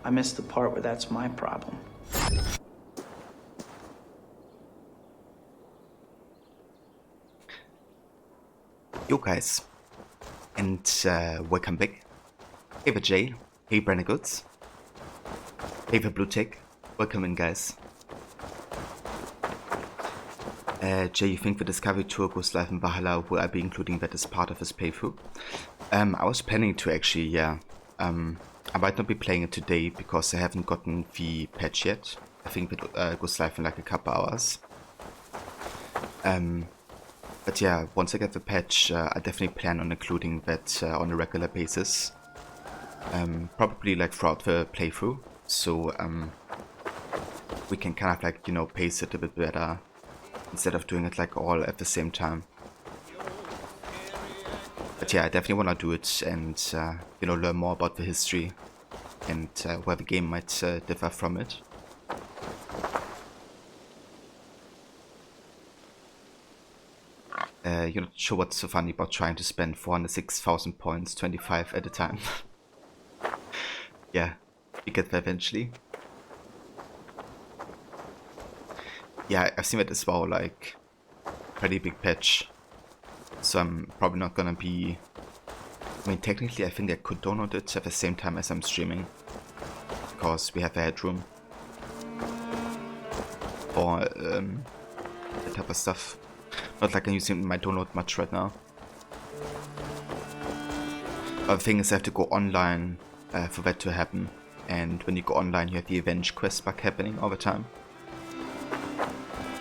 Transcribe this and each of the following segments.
I missed the part where that's my problem. Yo guys, and welcome back. Hey the Jay, hey Brandon Goods, hey the Blue Tick, welcome in guys. Jay, you think the Discovery Tour goes live in Valhalla? Will I be including that as part of this playthrough? I was planning to actually, yeah. I might not be playing it today because I haven't gotten the patch yet. I think it goes live in like a couple hours. But yeah, once I get the patch, I definitely plan on including that on a regular basis. Probably like throughout the playthrough, so we can kind of like, you know, pace it a bit better instead of doing it like all at the same time. But yeah, I definitely want to do it and, you know, learn more about the history and where the game might differ from it. You're not sure what's so funny about trying to spend 406,000 points, 25 at a time. Yeah, we get there eventually. Yeah, I've seen it as well, like, pretty big patch. So I'm probably not gonna be... I mean, technically I think I could download it at the same time as I'm streaming. Because we have a headroom for that type of stuff. Not like I'm using my download much right now. But the thing is I have to go online for that to happen. And when you go online you have the Avenge quest bug happening all the time.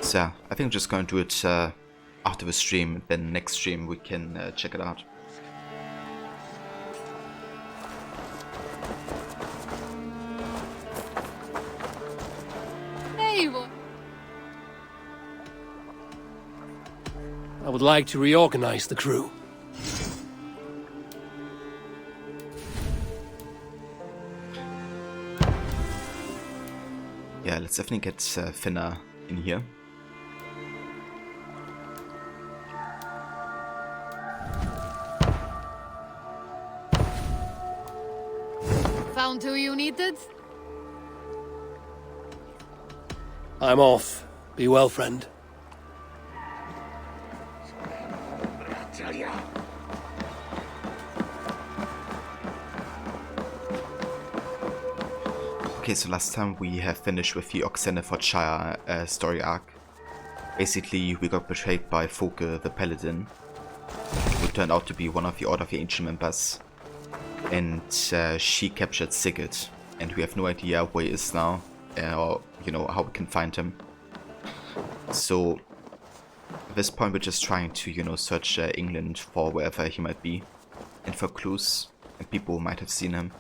So yeah, I think I'm just gonna do it after the stream, then next stream we can check it out. I would like to reorganize the crew. Yeah, let's definitely get Finna in here. Found who you needed? I'm off. Be well, friend. Okay, so last time we have finished with the Oxenfordshire story arc. Basically, we got betrayed by Foke the Paladin, who turned out to be one of the Order of the Ancient members. And she captured Sigurd, and we have no idea where he is now, or, you know, how we can find him. So, at this point we're just trying to, you know, search England for wherever he might be, and for clues, and people who might have seen him.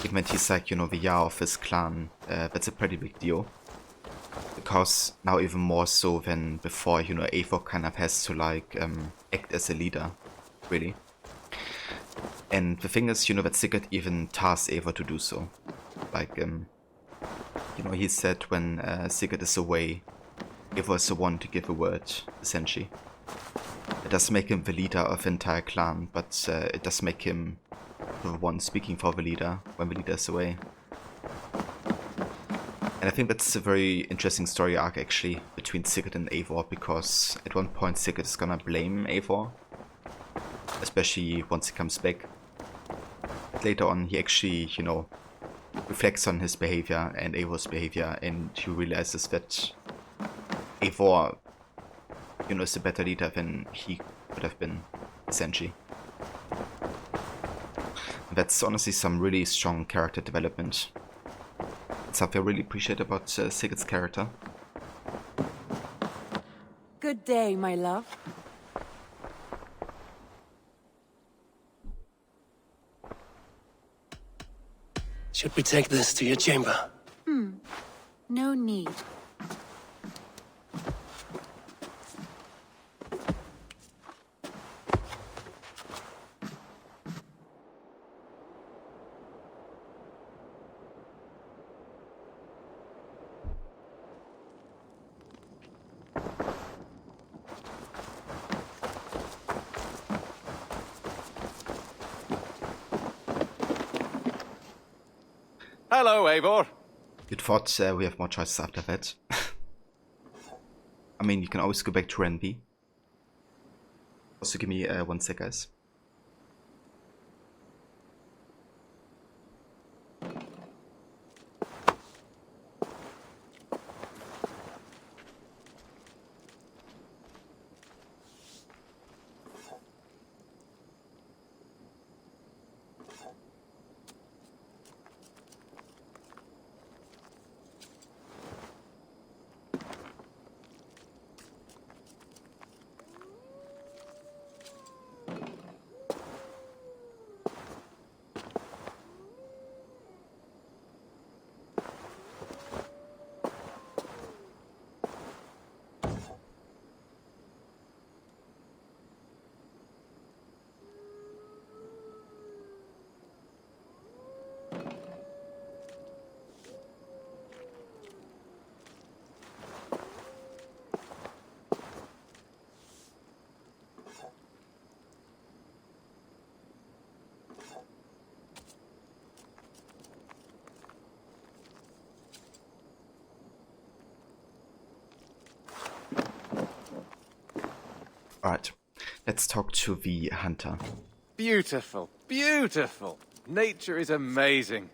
Even he's like, you know, the Jarl of his clan, that's a pretty big deal. Because now even more so than before, you know, Eivor kind of has to like act as a leader, really. And the thing is, you know, that Sigurd even tasked Eivor to do so. Like, you know, he said when Sigurd is away, Eivor is the one to give a word, essentially. It does make him the leader of the entire clan, but it does make him the one speaking for the leader when the leader is away. And I think that's a very interesting story arc actually between Sigurd and Eivor, because at one point Sigurd is gonna blame Eivor, especially once he comes back. But later on he actually, you know, reflects on his behavior and Eivor's behavior, and he realizes that Eivor, you know, is a better leader than he could have been, essentially. And that's honestly some really strong character development. Something I really appreciate about Sigurd's character. Good day, my love. Should we take this to your chamber? No need. Hello, Eivor. You'd thought we have more choices after that. I mean, you can always go back to Renby. Also, give me 1 sec, guys. Alright, let's talk to the hunter. Beautiful, beautiful. Nature is amazing.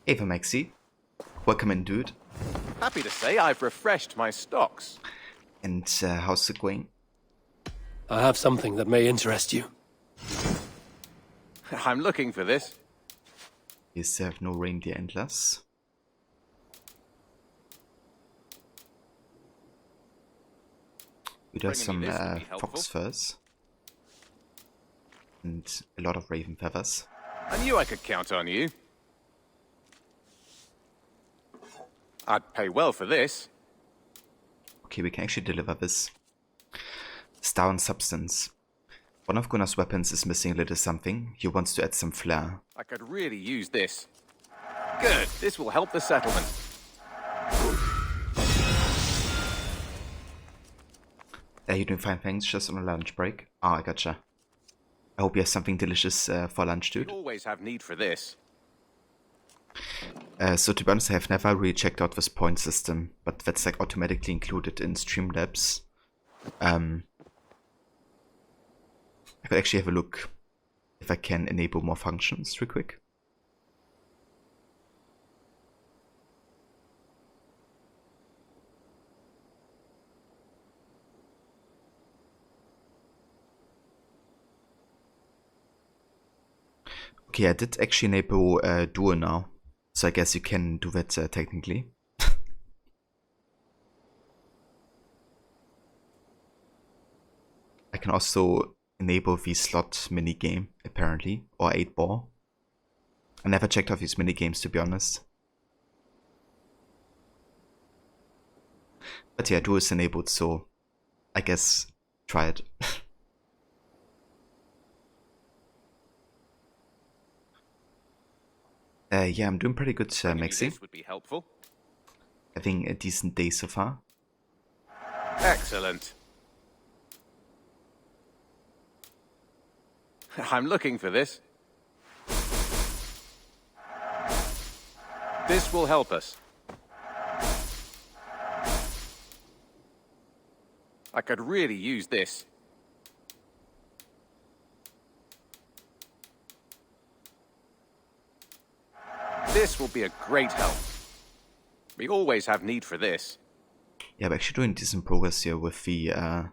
Ava Maxi, welcome in, dude. Happy to say I've refreshed my stocks. And how's it going? I have something that may interest you. I'm looking for this. You have no reindeer antlers. We do have some Bringing me this would be helpful. fox furs. And a lot of raven feathers. I knew I could count on you. I'd pay well for this. Okay, we can actually deliver this. Star and substance. One of Gunnar's weapons is missing a little something. He wants to add some flair. I could really use this. Good, this will help the settlement. You doing fine, thanks. Just on a lunch break. Ah, I gotcha. I hope you have something delicious for lunch, dude. You always have need for this. So to be honest, I have never really checked out this point system, but that's like automatically included in Streamlabs. I could actually have a look if I can enable more functions real quick. Okay, I did actually enable Duo now, so I guess you can do that technically. I can also enable the slot minigame, apparently, or 8-ball. I never checked out these minigames, to be honest. But yeah, Duo is enabled, so I guess try it. Yeah, I'm doing pretty good, Maxi. This would be helpful. Having a decent day so far. Excellent. I'm looking for this. This will help us. I could really use this. This will be a great help. We always have need for this. Yeah, we're actually doing decent progress here with the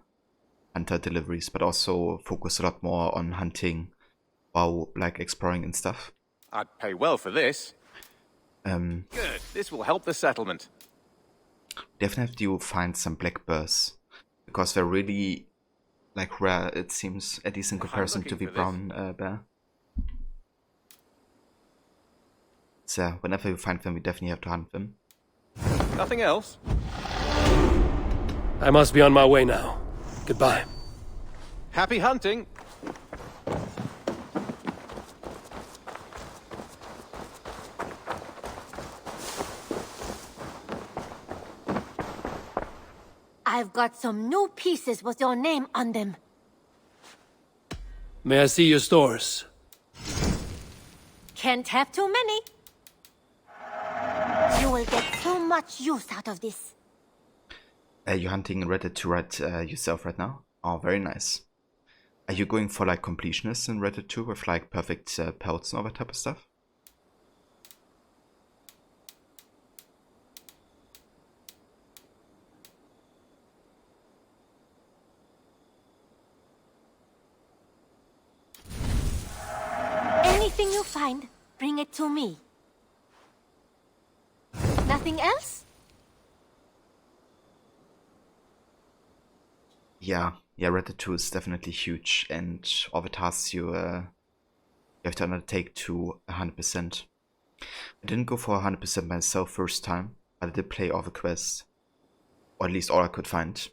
hunter deliveries, but also focus a lot more on hunting while like exploring and stuff. I'd pay well for this. Good. This will help the settlement. Definitely have to find some black bears because they're really like rare, it seems, at least in comparison to the brown bear. So whenever you find them, we definitely have to hunt them. Nothing else? I must be on my way now. Goodbye. Happy hunting. I've got some new pieces with your name on them. May I see your stores? Can't have too many. You will get so much use out of this. You're hunting Reddit to write yourself right now? Oh, very nice. Are you going for like Completionist in Reddit 2 with like perfect pelts and all that type of stuff? Anything you find, bring it to me. Nothing else? Yeah, Reddit 2 is definitely huge, and all the tasks you have to undertake to 100%. I didn't go for 100% myself first time, but I did play all the quests, or at least all I could find.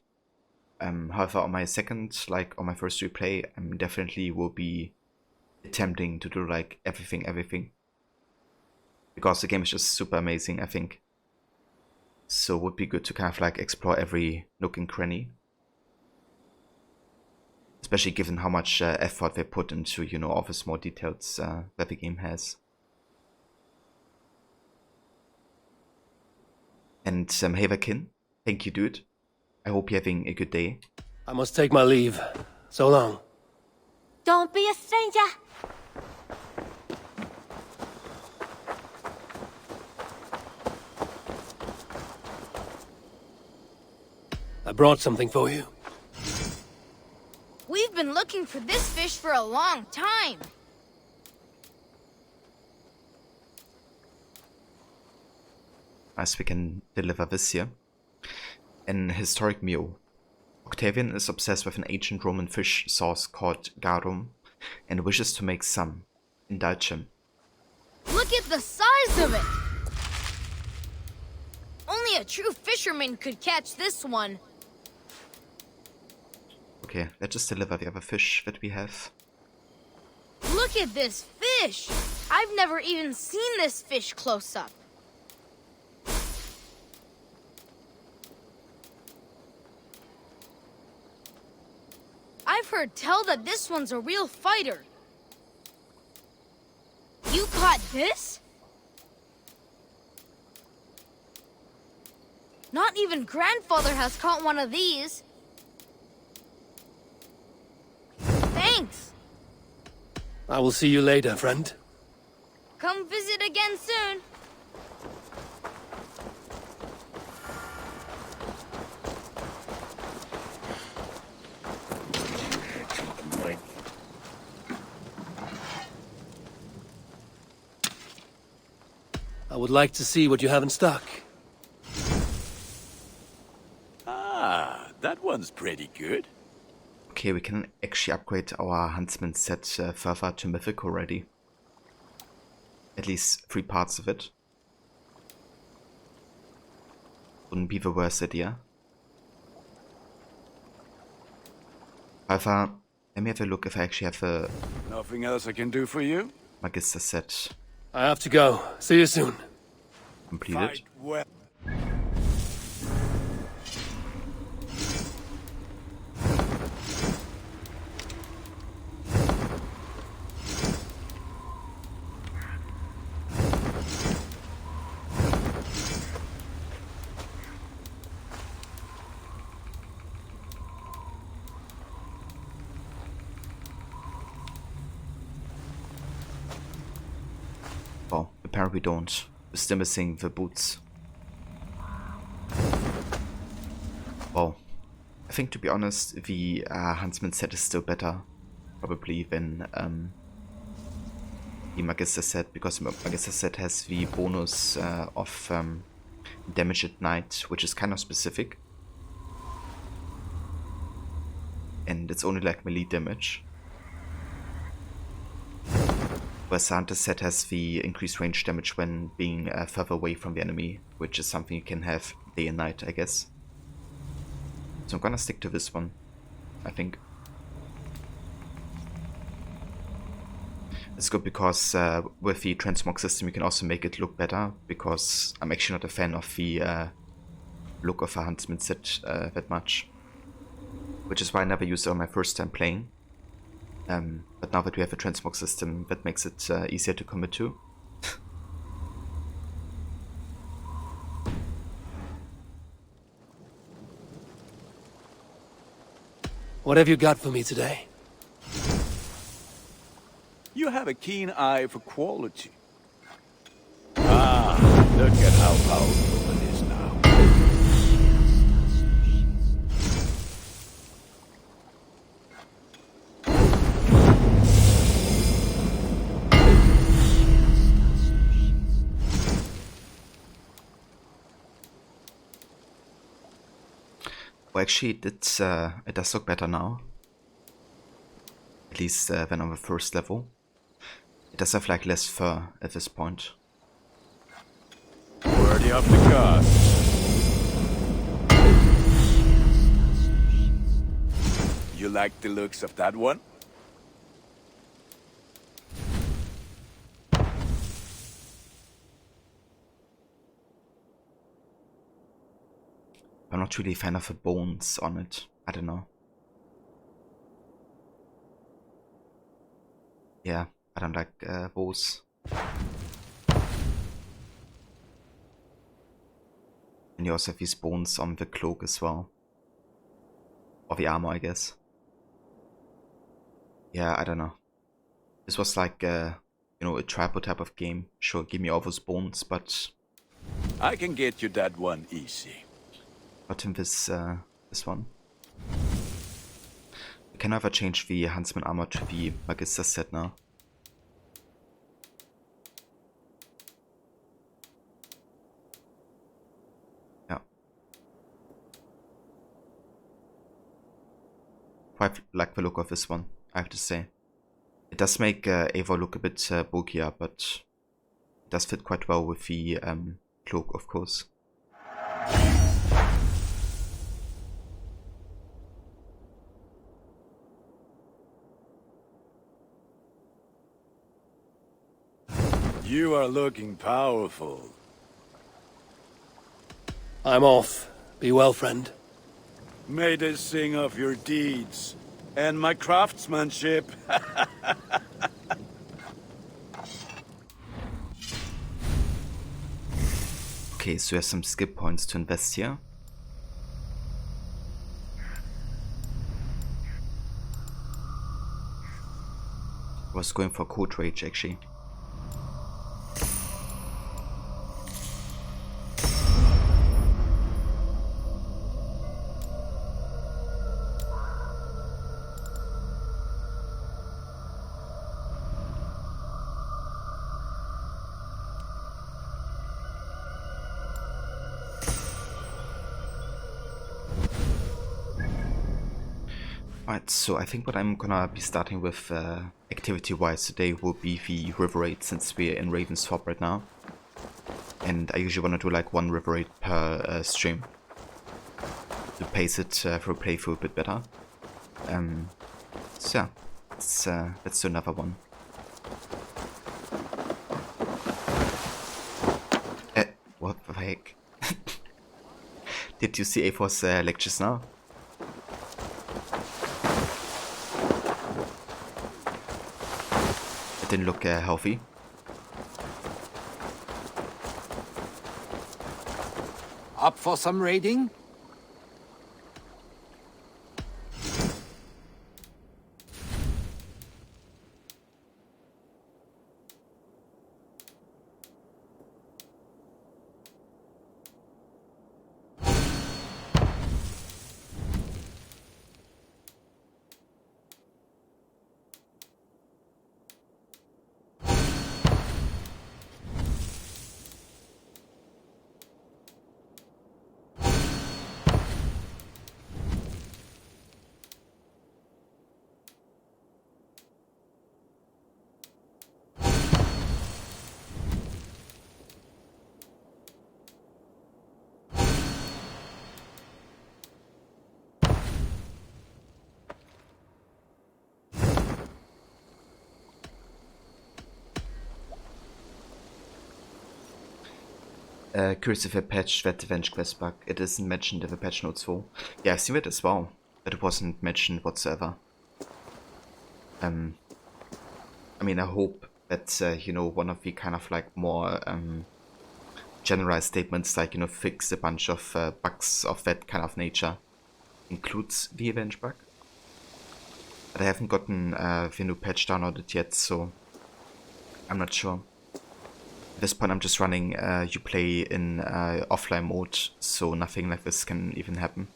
However, on my first replay, I definitely will be attempting to do like everything, because the game is just super amazing, I think. So it would be good to kind of like explore every nook and cranny, especially given how much effort they put into, you know, all the small details that the game has. And Haverkin, thank you, dude. I hope you're having a good day. I must take my leave. So long. Don't be a stranger. I brought something for you. We've been looking for this fish for a long time. As we can deliver this here. An historic meal. Octavian is obsessed with an ancient Roman fish sauce called garum and wishes to make some. Indulge him. Look at the size of it! Only a true fisherman could catch this one. Okay, let's just deliver the other fish that we have. Look at this fish! I've never even seen this fish close up. I've heard tell that this one's a real fighter. You caught this? Not even grandfather has caught one of these. Thanks. I will see you later, friend. Come visit again soon. I would like to see what you have in stock. Ah, that one's pretty good. Okay, we can actually upgrade our huntsman set further to mythic already. At least 3 parts of it. Wouldn't be the worst idea. However, let me have a look if I actually have a Nothing else I can do for you? Magister set I have to go. See you soon. completed. Fight well. Well, apparently we don't. We're still missing the boots. Well, I think to be honest, the huntsman set is still better, probably, than the Magister set, because the Magister set has the bonus of damage at night, which is kind of specific. And it's only like melee damage. Whereas the Hunter set has the increased range damage when being further away from the enemy, which is something you can have day and night, I guess. So I'm gonna stick to this one, I think. It's good because with the transmog system you can also make it look better, because I'm actually not a fan of the look of a huntsman set that much. Which is why I never used it on my first time playing. But now that we have a transmog system, that makes it easier to commit to. What have you got for me today? You have a keen eye for quality. Ah, look at how powerful it is now. Well, actually, it does look better now. At least than on the first level. It does have like less fur at this point. Worthy of the gods. You like the looks of that one? I'm not really a fan of the bones on it. I don't know. Yeah, I don't like bows. And you also have these bones on the cloak as well. Or the armor, I guess. Yeah, I don't know. This was like, you know, a tribal type of game. Sure, give me all those bones, but I can get you that one easy. not in this, this one. We can never change the Huntsman armor to the Magister set now. Yeah. Quite like the look of this one, I have to say. It does make Eivor look a bit bulkier, but it does fit quite well with the cloak, of course. You are looking powerful. I'm off. Be well, friend. May they sing of your deeds and my craftsmanship. Okay, so we have some skill points to invest here. I was going for Code Rage actually. Alright, so I think what I'm gonna be starting with activity-wise today will be the river raid, since we're in Raven Swap right now. And I usually want to do like one river raid per stream to pace it for a playthrough a bit better. So yeah, let's do another one. What the heck? Did you see Eivor's lectures now? Didn't look healthy. Up for some raiding? Curious if I patched that Venge quest bug. It isn't mentioned in the patch notes though. Yeah, I've seen it as well, but it wasn't mentioned whatsoever. I mean, I hope that, you know, one of the kind of like more generalized statements like, you know, fix a bunch of bugs of that kind of nature includes the Avenge bug. But I haven't gotten the new patch downloaded yet, so I'm not sure. At this point I'm just running Uplay in offline mode, so nothing like this can even happen.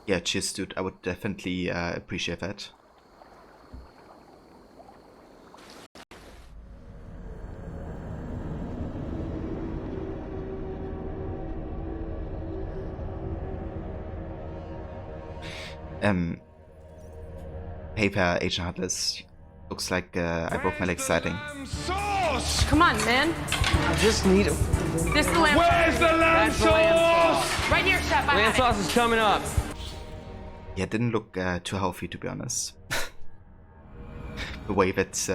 Yeah, cheers dude, I would definitely appreciate that. Hey there, Agent Heartless. Looks like I broke my leg sliding. Come on, man. I just need him. This is the lamb. Where's the lamb sauce? Right here, chef. Lamb sauce is coming up. Yeah, it didn't look too healthy, to be honest. The way that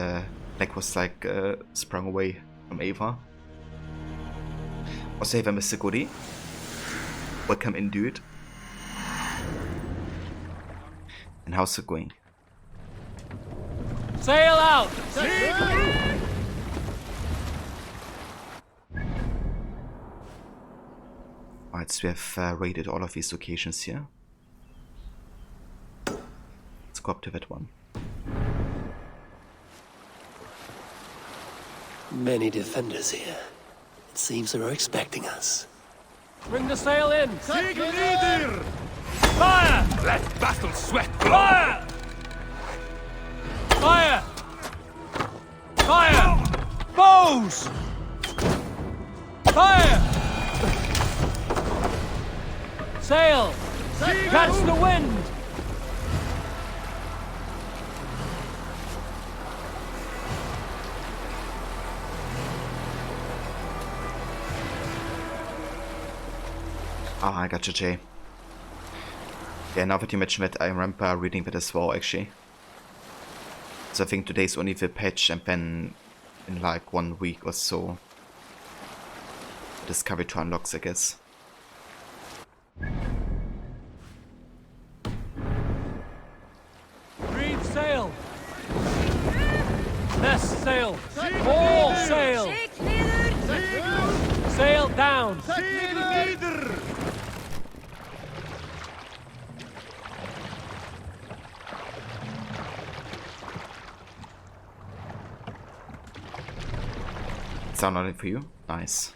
leg was like sprung away from Ava. Also, Ava, Mr. Goody. Welcome in, dude. And how's it going? Sail out! Alright, so we have raided all of these locations here. Let's go up to that one. Many defenders here. It seems they're expecting us. Bring the sail in! Fire! Let battle sweat flow! Fire! Fire! Fire! Bows! Fire! Sail! Catch the wind! Ah, I got you, Jay. Yeah, now that you mention that, I remember reading that as well, actually. So I think today's only the patch, and then in like 1 week or so, Discovery 2 unlocks, I guess. Reef sail! Nest sail! All sail! Sail down! Sound on it for you? Nice.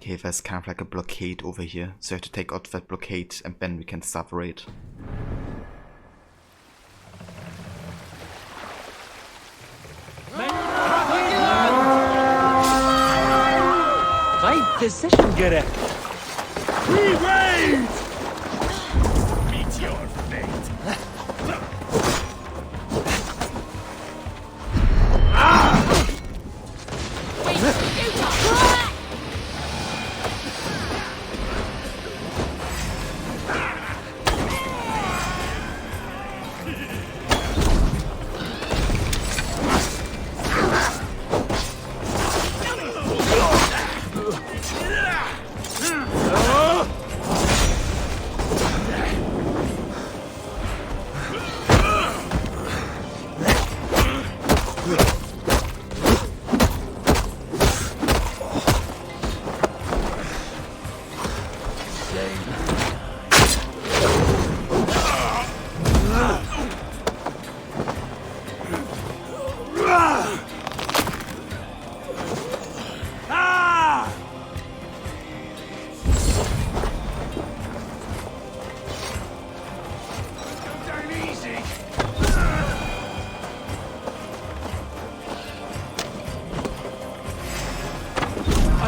Okay, there's kind of like a blockade over here, so I have to take out that blockade and then we can start the raid. Right decision, get it! We raid! Meet your fate.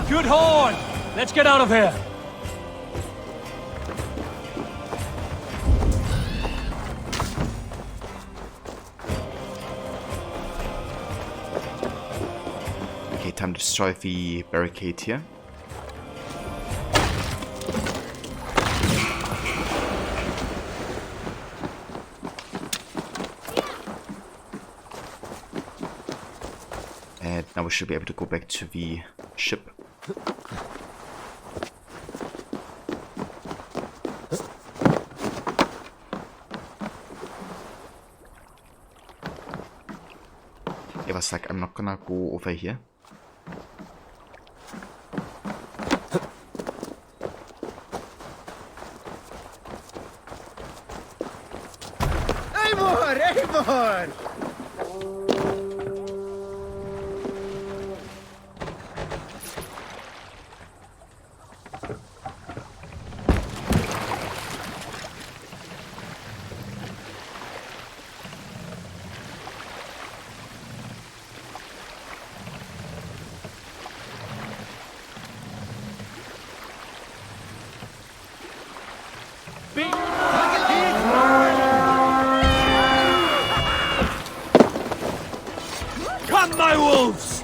Good horn! Let's get out of here! Okay, time to destroy the barricade here. And now we should be able to go back to the ship. It was like, I'm not gonna go over here. Eivor! Eivor! Come, my wolves!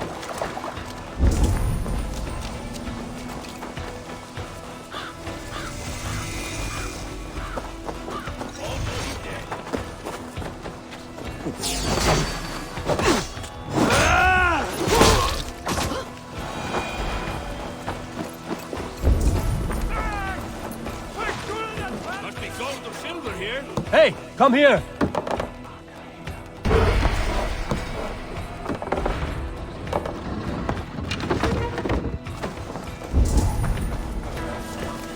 Must be gold or silver here. Hey, come here!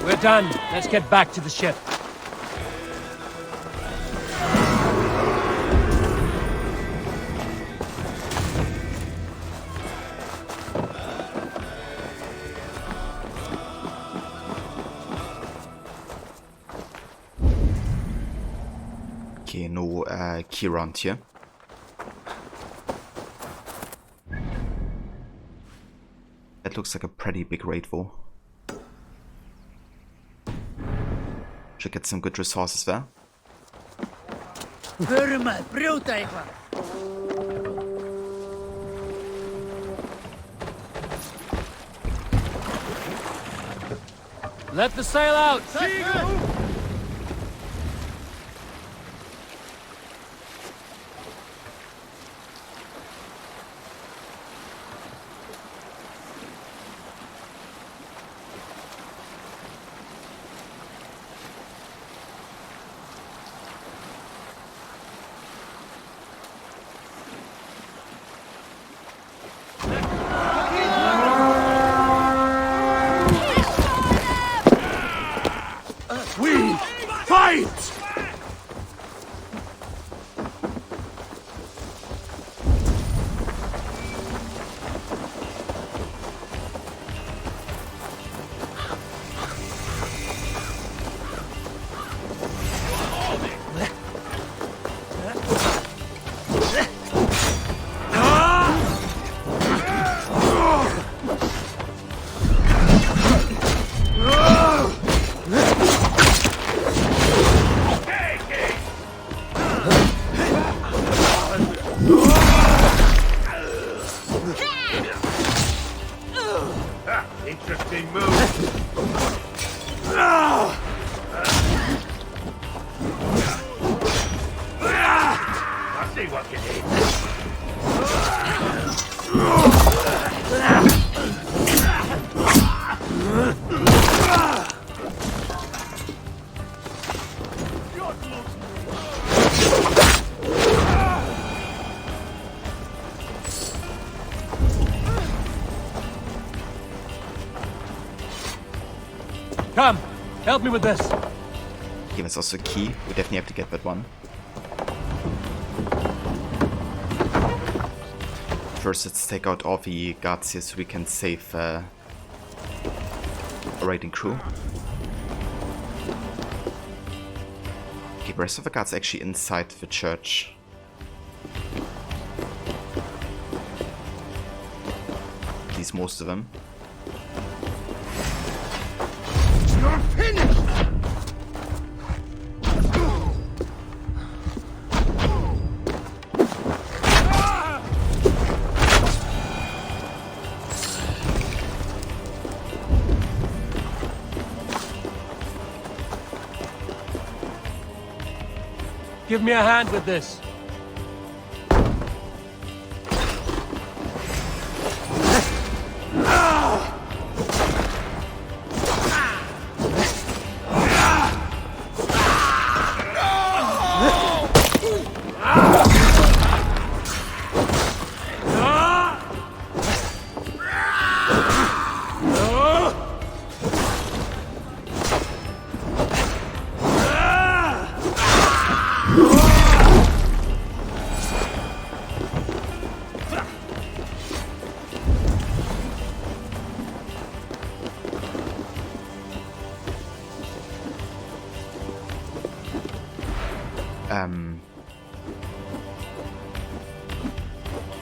We're done. Let's get back to the ship. Okay, no key around here. That looks like a pretty big raid though. Should get some good resources there. Let the sail out! We fight! Help me with this. Okay, that's also key. We definitely have to get that one. First, let's take out all the guards here so we can save a raiding crew. Okay, the rest of the guards are actually inside the church. At least most of them. You're finished! Give me a hand with this.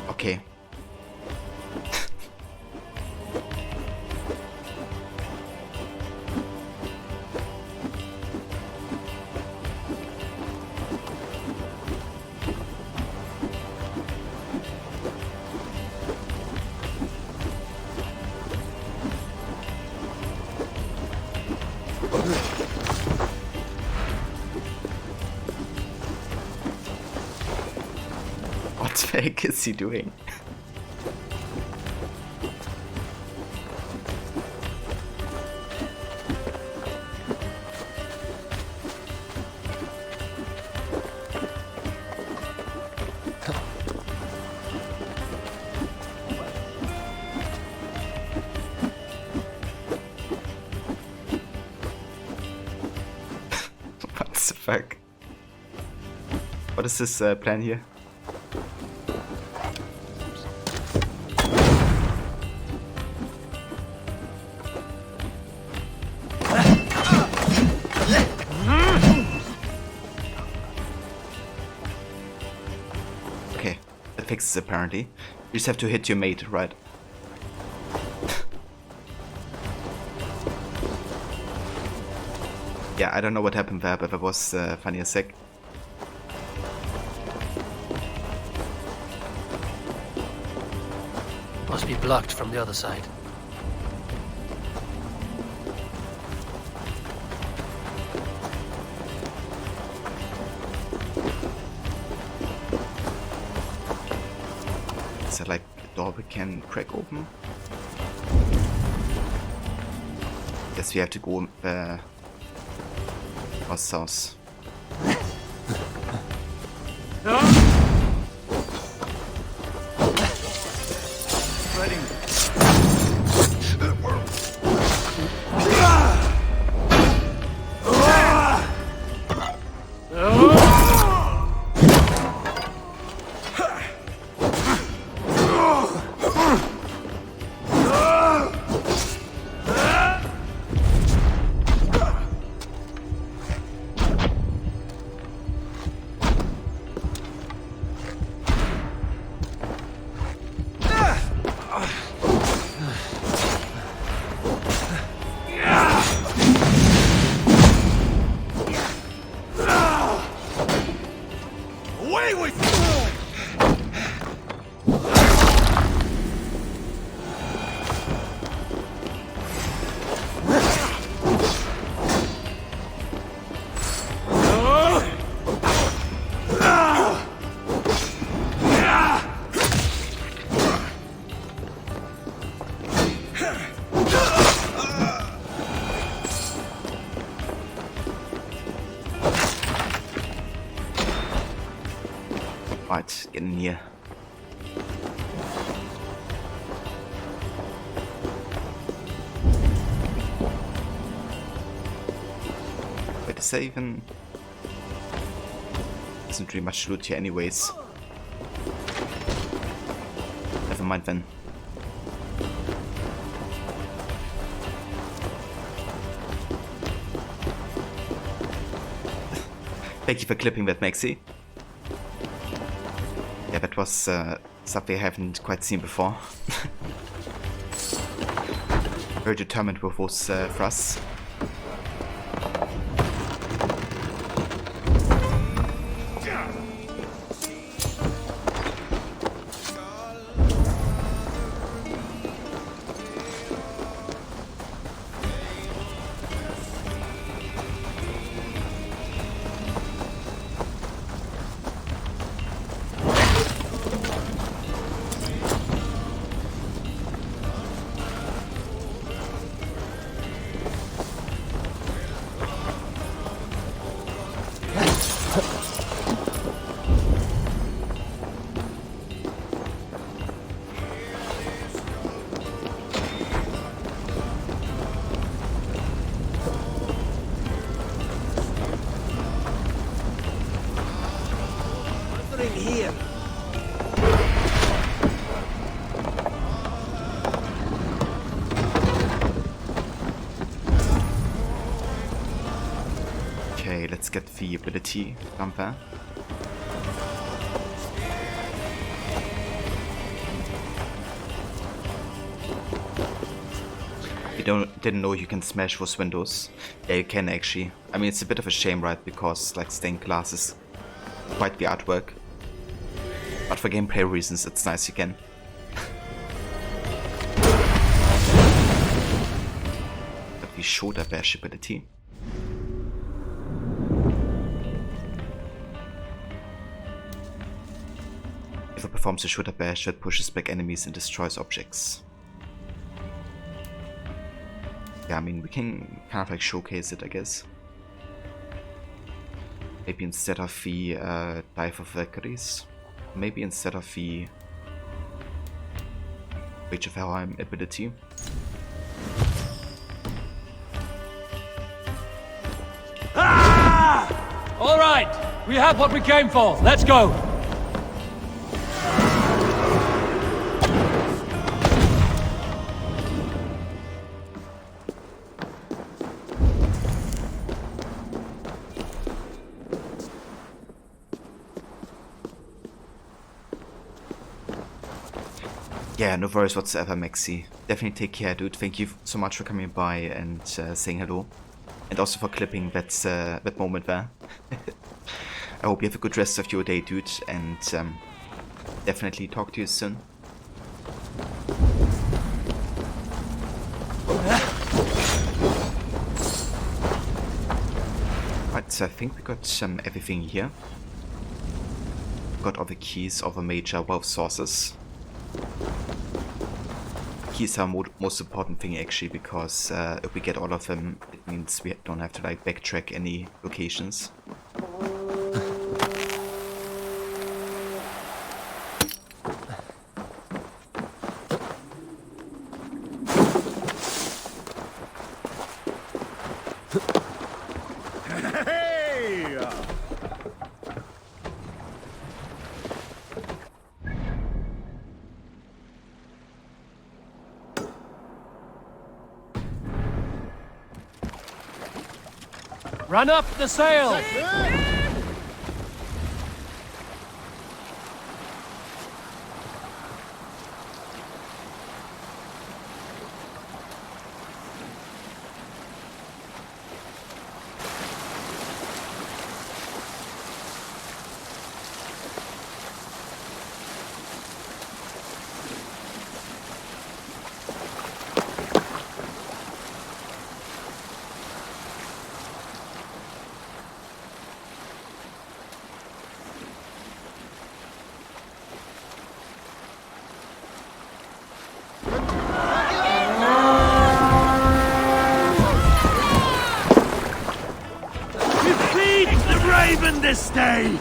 Okay. What the heck is he doing? What the fuck? What is this plan here? Okay, that fixes it apparently. You just have to hit your mate, right? Yeah, I don't know what happened there, but that was funny as heck. Must be blocked from the other side. Is that like a door we can crack open? Guess we have to go ourselves. Right, get in here. Is there even... Isn't really much loot here anyways. Never mind then. Thank you for clipping that, Maxi. Yeah, that was something I haven't quite seen before. Very determined with those thrusts. Okay, let's get the ability down there. Didn't know you can smash those windows. Yeah, you can actually. I mean, it's a bit of a shame, right? Because like stained glass is quite the artwork. But for gameplay reasons, it's nice you can. But the shoulder bash ability. If it performs a shoulder bash, it pushes back enemies and destroys objects. Yeah, I mean, we can kind of like showcase it, I guess. Maybe instead of the Dive of Valkyries. Maybe instead of the Rage of Helheim ability. Ah! All right, we have what we came for. Let's go. Yeah, no worries whatsoever, Maxi. Definitely take care, dude. Thank you so much for coming by and saying hello. And also for clipping that moment there. I hope you have a good rest of your day, dude. And definitely talk to you soon. Right, so I think we got everything here. Got all the keys of the major wealth sources. Keys are most important thing actually, because if we get all of them, it means we don't have to like backtrack any locations. Run up the sail! This day!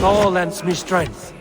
All lends me strength.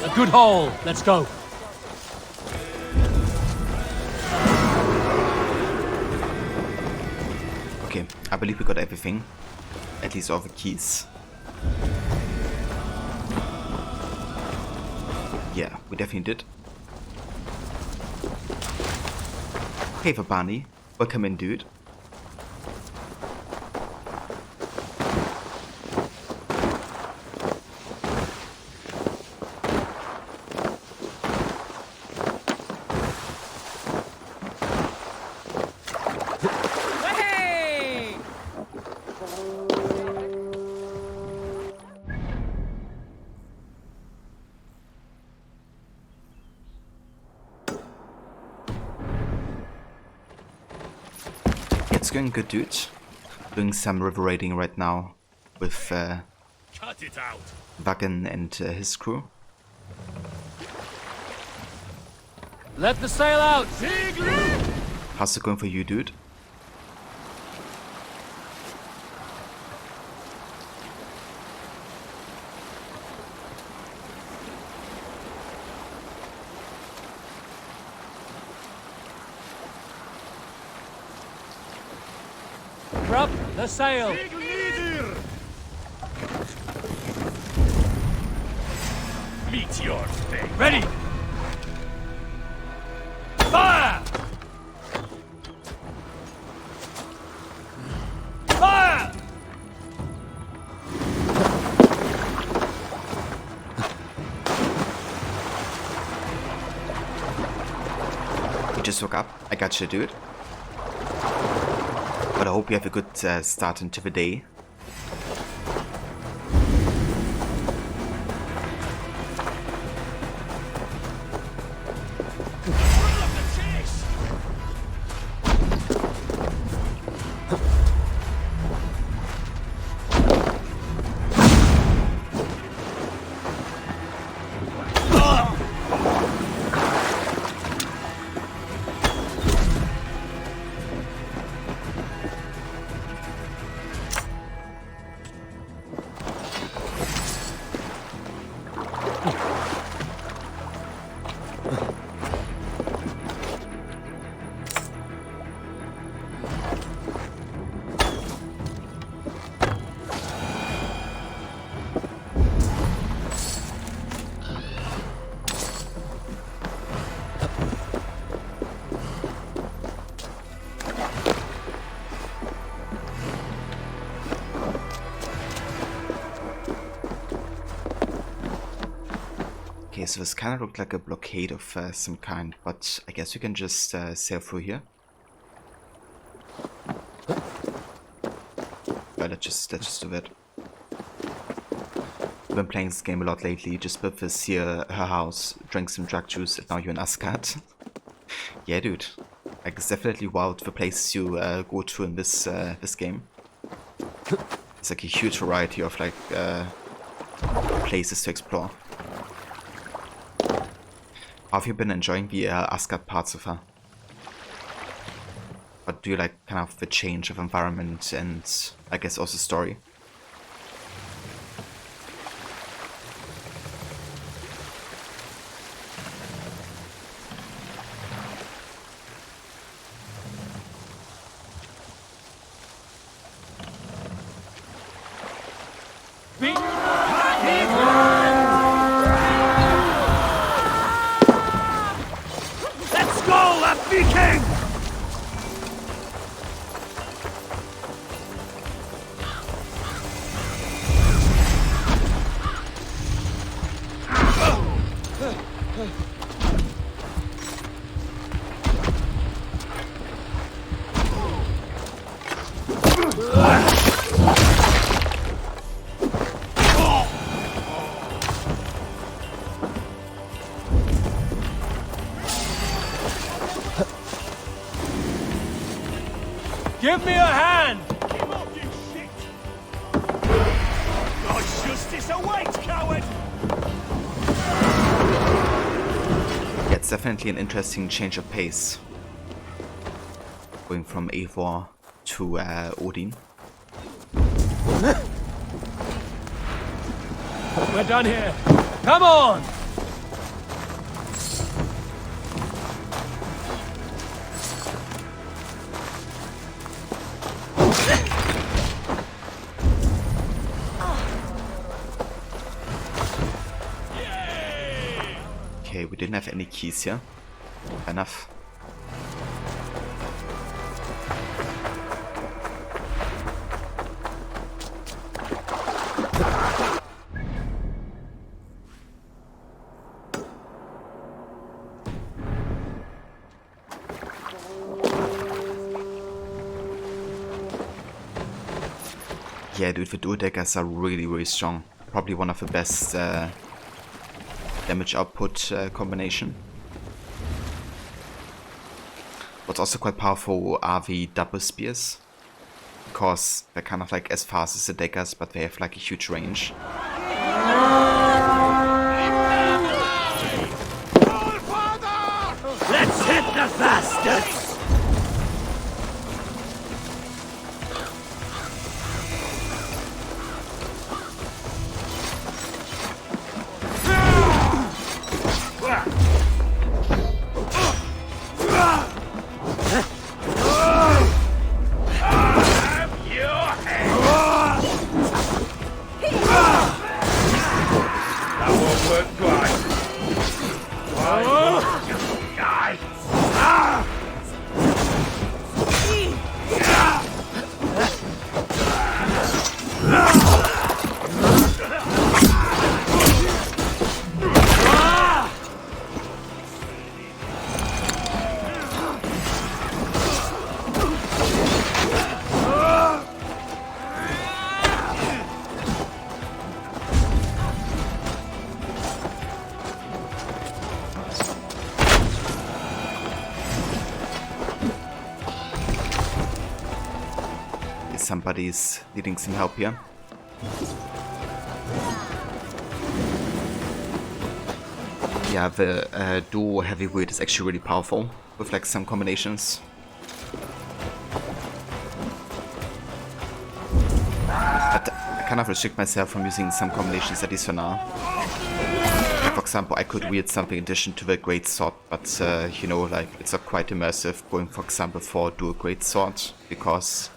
A good haul. Let's go. Okay, I believe we got everything. At least all the keys. Yeah, we definitely did. Hey for Barney. Welcome in, dude. It's going good, dude. Doing some river raiding right now with Wagen and his crew. Let the sail out! How's it going for you, dude? Drop the sail! Meteor thing. Ready! Fire! Fire! You just woke up. I got you, dude. But I hope you have a good start into the day. so this kind of looked like a blockade of some kind, but I guess you can just sail through here. Well, let's just do that. I've been playing this game a lot lately, just built this here, her house, drank some drug juice, and now you're in Asgard. Yeah, dude. Like, it's definitely wild the places you go to in this this game. It's like a huge variety of like places to explore. How have you been enjoying the Asgard parts of her? But do you like kind of the change of environment and I guess also story? Let's go, that Viking! Give me a hand! Give up, you shit! God's justice awaits, coward! Yeah, it's definitely an interesting change of pace. Going from Eivor to Odin. We're done here. Come on! Okay, we didn't have any keys here. Enough. Yeah, dude, the dual daggers are really, really strong. Probably one of the best damage output combination. What's also quite powerful are the double spears, because they're kind of like as fast as the daggers, but they have like a huge range. Let's hit the bastards! Somebody's needing some help here. Yeah, the duo heavyweight is actually really powerful with like some combinations. But I kind of restrict myself from using some combinations at least for now. Like, for example, I could wield something in addition to the great sword, but you know, like it's not quite immersive going, for example, for dual great sword because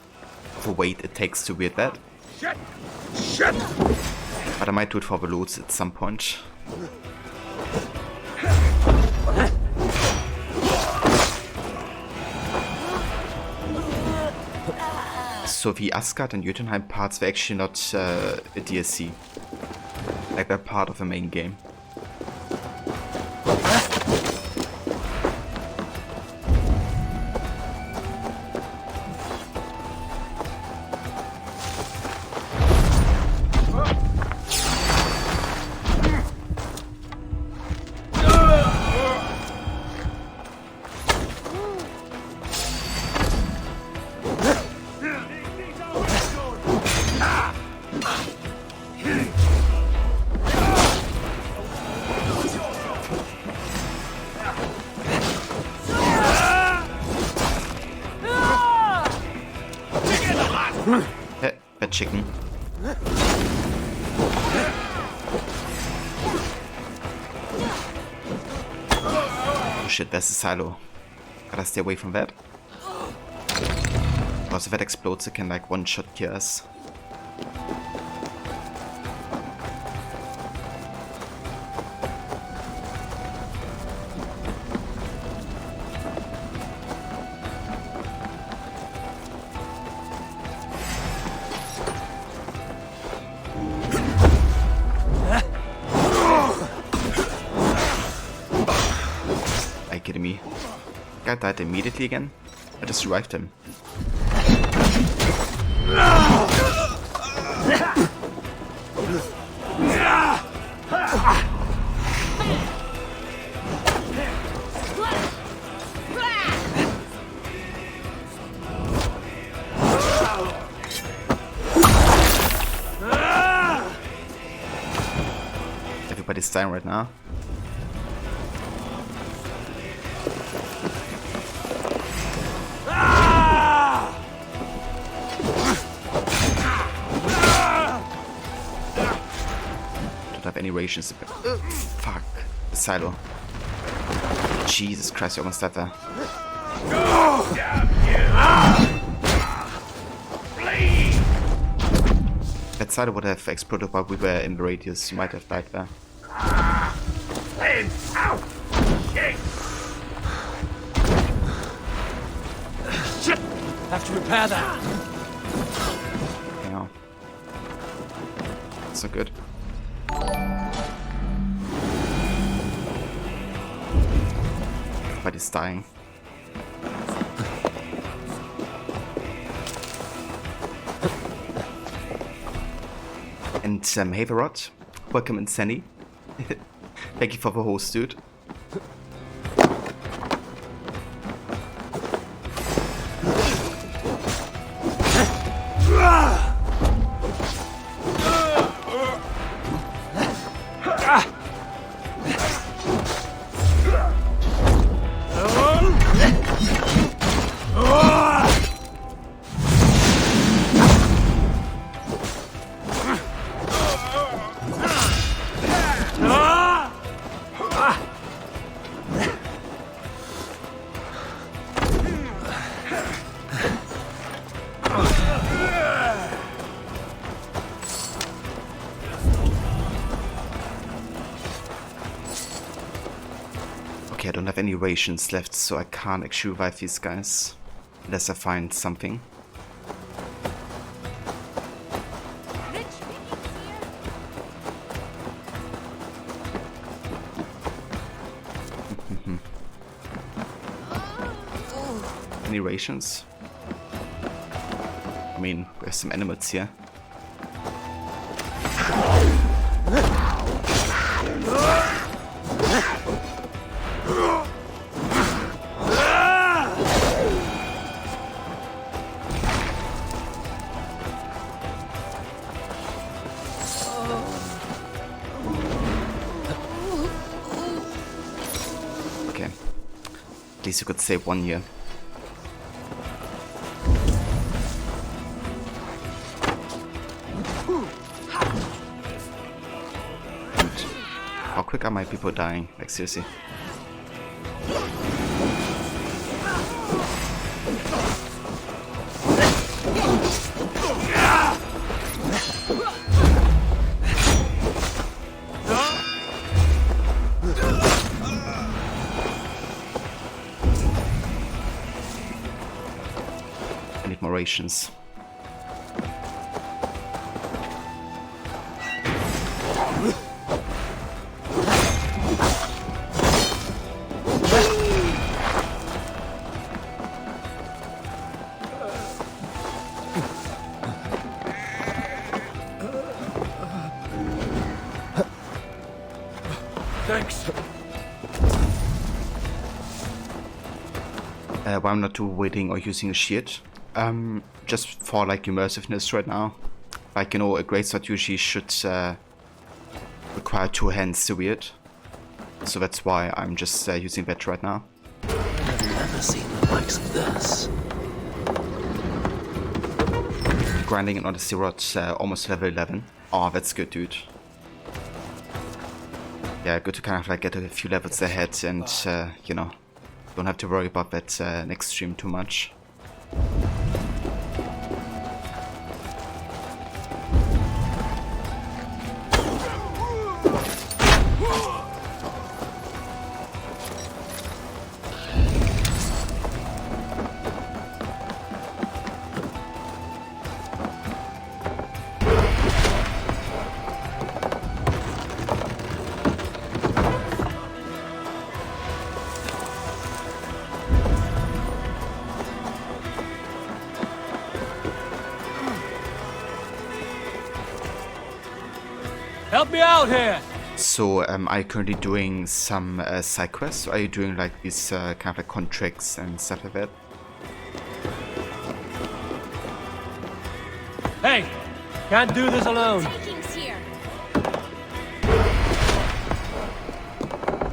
the weight it takes to wield that. Shit! But I might do it for the loots at some point. So the Asgard and Jotunheim parts were actually not a DLC. Like they're part of the main game. chicken. Oh shit, there's a silo. Gotta stay away from that. Because if that explodes, it can like one-shot kill us. Are you kidding me? Guy died immediately again? I just revived him. Everybody's dying right now. Don't have any rations. Fuck. The silo. Jesus Christ, you almost died there. That silo would have exploded while we were in the radius. You might have died there. Shit! Have to repair that. Yeah. So good. Everybody's dying. And hey Verrot, welcome in Sunny. Thank you for the host, dude. Okay, I don't have any rations left, so I can't actually revive these guys. Unless I find something. Any rations? I mean, we have some animals here. Okay. At least you could save one here. How quick are my people dying? Like, seriously. I need more rations. Thanks. Why I'm not waiting or using a shield. Just for like immersiveness right now. Like, you know, a greatsword usually should require two hands to wield. So that's why I'm just using that right now. I've never seen the likes of this. grinding in Odyssey Rod almost level 11. Oh, that's good, dude. Yeah, good to kind of like get a few levels ahead and, you know, don't have to worry about that next stream too much. Help me out here! So, are you currently doing some side quests? Or are you doing like these kind of like contracts and stuff like that? Hey! Can't do this alone! Takings here.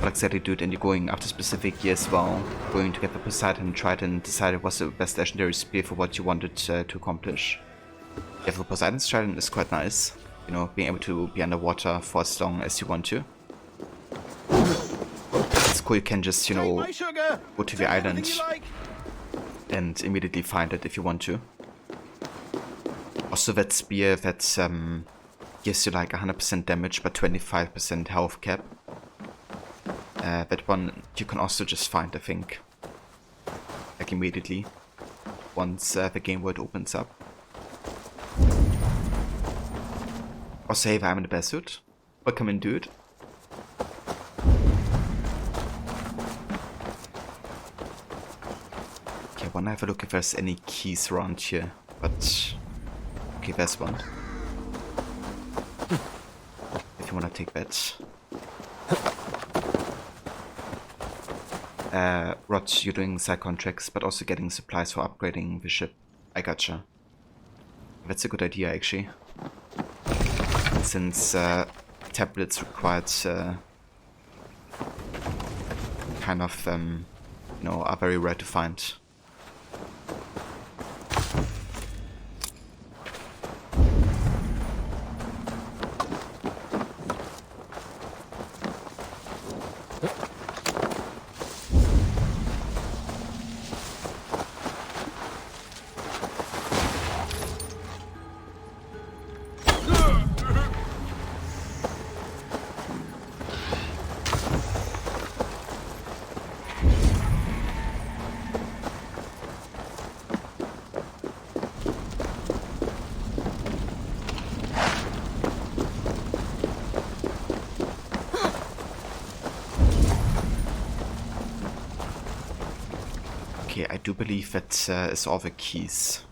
Like exactly, dude, and you're going after specific gear as well. Going to get the Poseidon Trident, decided what's the best legendary spear for what you wanted to accomplish. Yeah, the Poseidon Trident is quite nice. You know, being able to be underwater for as long as you want to. It's cool, you can just, you know, go to the island and immediately find it if you want to. Also that spear that gives you like 100% damage but 25% health cap. That one you can also just find, I think. Like immediately. Once the game world opens up. Or save, I'm in the best suit. Welcome in, dude. Okay, I wanna have a look if there's any keys around here. But okay, there's one. If you wanna take that. Rod, you're doing side contracts, but also getting supplies for upgrading the ship. I gotcha. That's a good idea, actually. Since tablets required kind of, you know, are very rare to find. Okay, I do believe that is all the keys.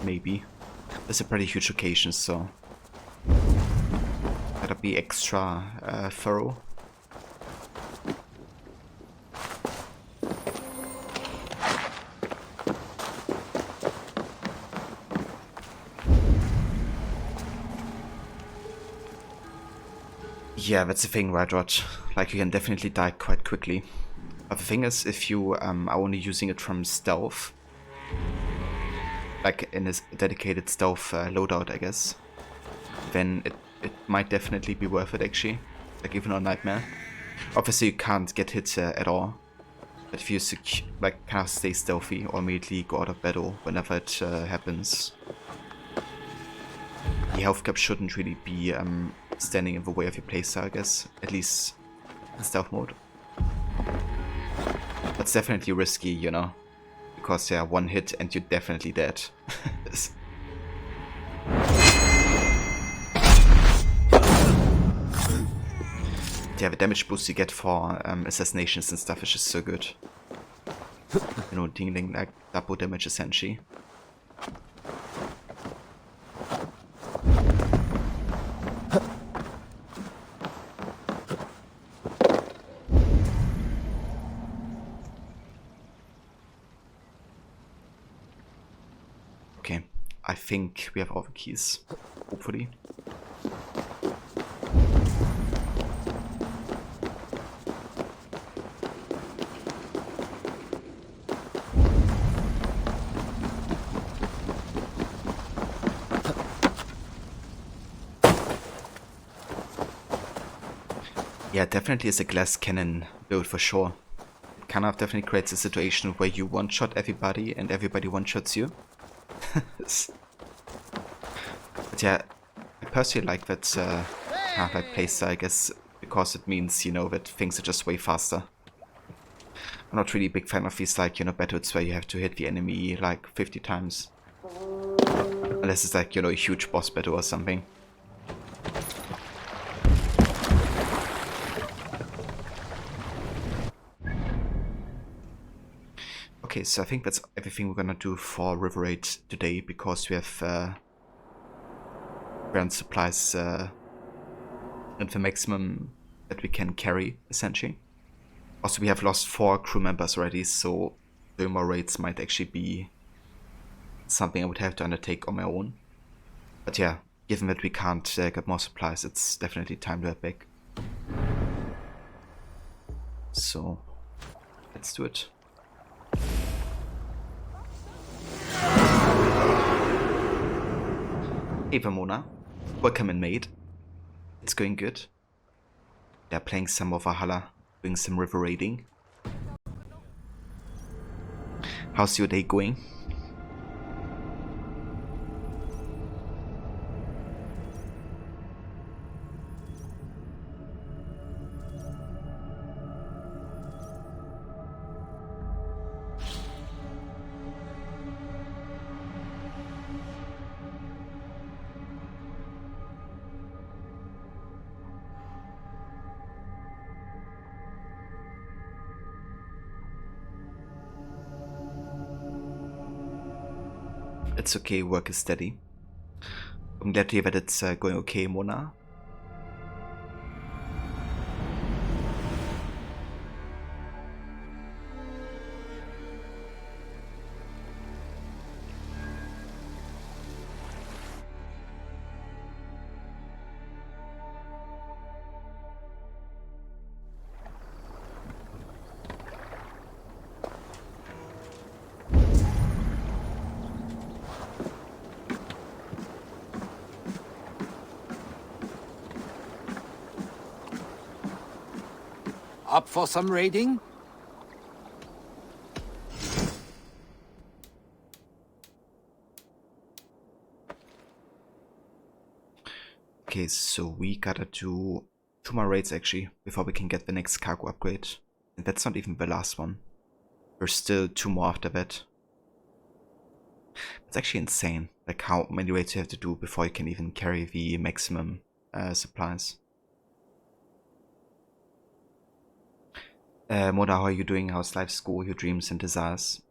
Maybe. It's a pretty huge location, so gotta be extra thorough. Yeah, that's the thing, right, Rod? Like, you can definitely die quite quickly. But the thing is, if you are only using it from stealth, like in a dedicated stealth loadout, I guess, then it might definitely be worth it, actually. Like, even on Nightmare. Obviously, you can't get hit at all. But if you like kind of stay stealthy or immediately go out of battle whenever it happens, the health cap shouldn't really be standing in the way of your playstyle, I guess. At least in stealth mode. That's definitely risky, you know. Because yeah, one hit and you're definitely dead. Yeah, the damage boost you get for assassinations and stuff is just so good. You know, dealing like double damage essentially. Okay, I think we have all the keys, hopefully. Yeah, definitely is a glass cannon build for sure. It kind of definitely creates a situation where you one-shot everybody and everybody one-shots you. But yeah, I personally like that kind of like playstyle, I guess, because it means, you know, that things are just way faster. I'm not really a big fan of these, like, you know, battles where you have to hit the enemy like 50 times. Unless it's like, you know, a huge boss battle or something. Okay, so I think that's everything we're gonna do for River Raid today, because we have grand supplies and the maximum that we can carry, essentially. Also, we have lost 4 crew members already, so doing more raids might actually be something I would have to undertake on my own. But yeah, given that we can't get more supplies, it's definitely time to head back. So, let's do it. Hey Vermona, welcome in mate. It's going good. They're playing some more Valhalla, doing some river raiding. How's your day going? It's okay, work is steady. I'm glad to hear that it's going okay, Mona. Up for some raiding? Okay, so we gotta do 2 more raids actually, before we can get the next cargo upgrade. And that's not even the last one. There's still 2 more after that. It's actually insane, like how many raids you have to do before you can even carry the maximum supplies. Moda, how are you doing? How's life, school, your dreams and desires?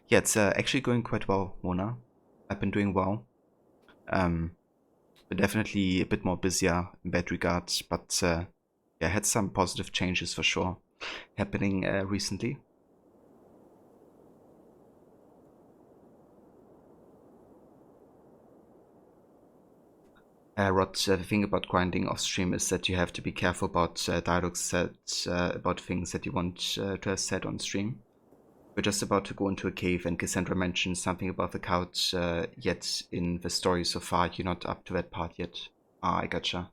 Yeah, it's actually going quite well, Mona. I've been doing well. But definitely a bit more busier in that regard, but yeah, I had some positive changes for sure happening recently. Rod, the thing about grinding off stream is that you have to be careful about dialogue set, about things that you want to have said on stream. We're just about to go into a cave and Cassandra mentioned something about the couch, yet in the story so far you're not up to that part yet. Ah, I gotcha.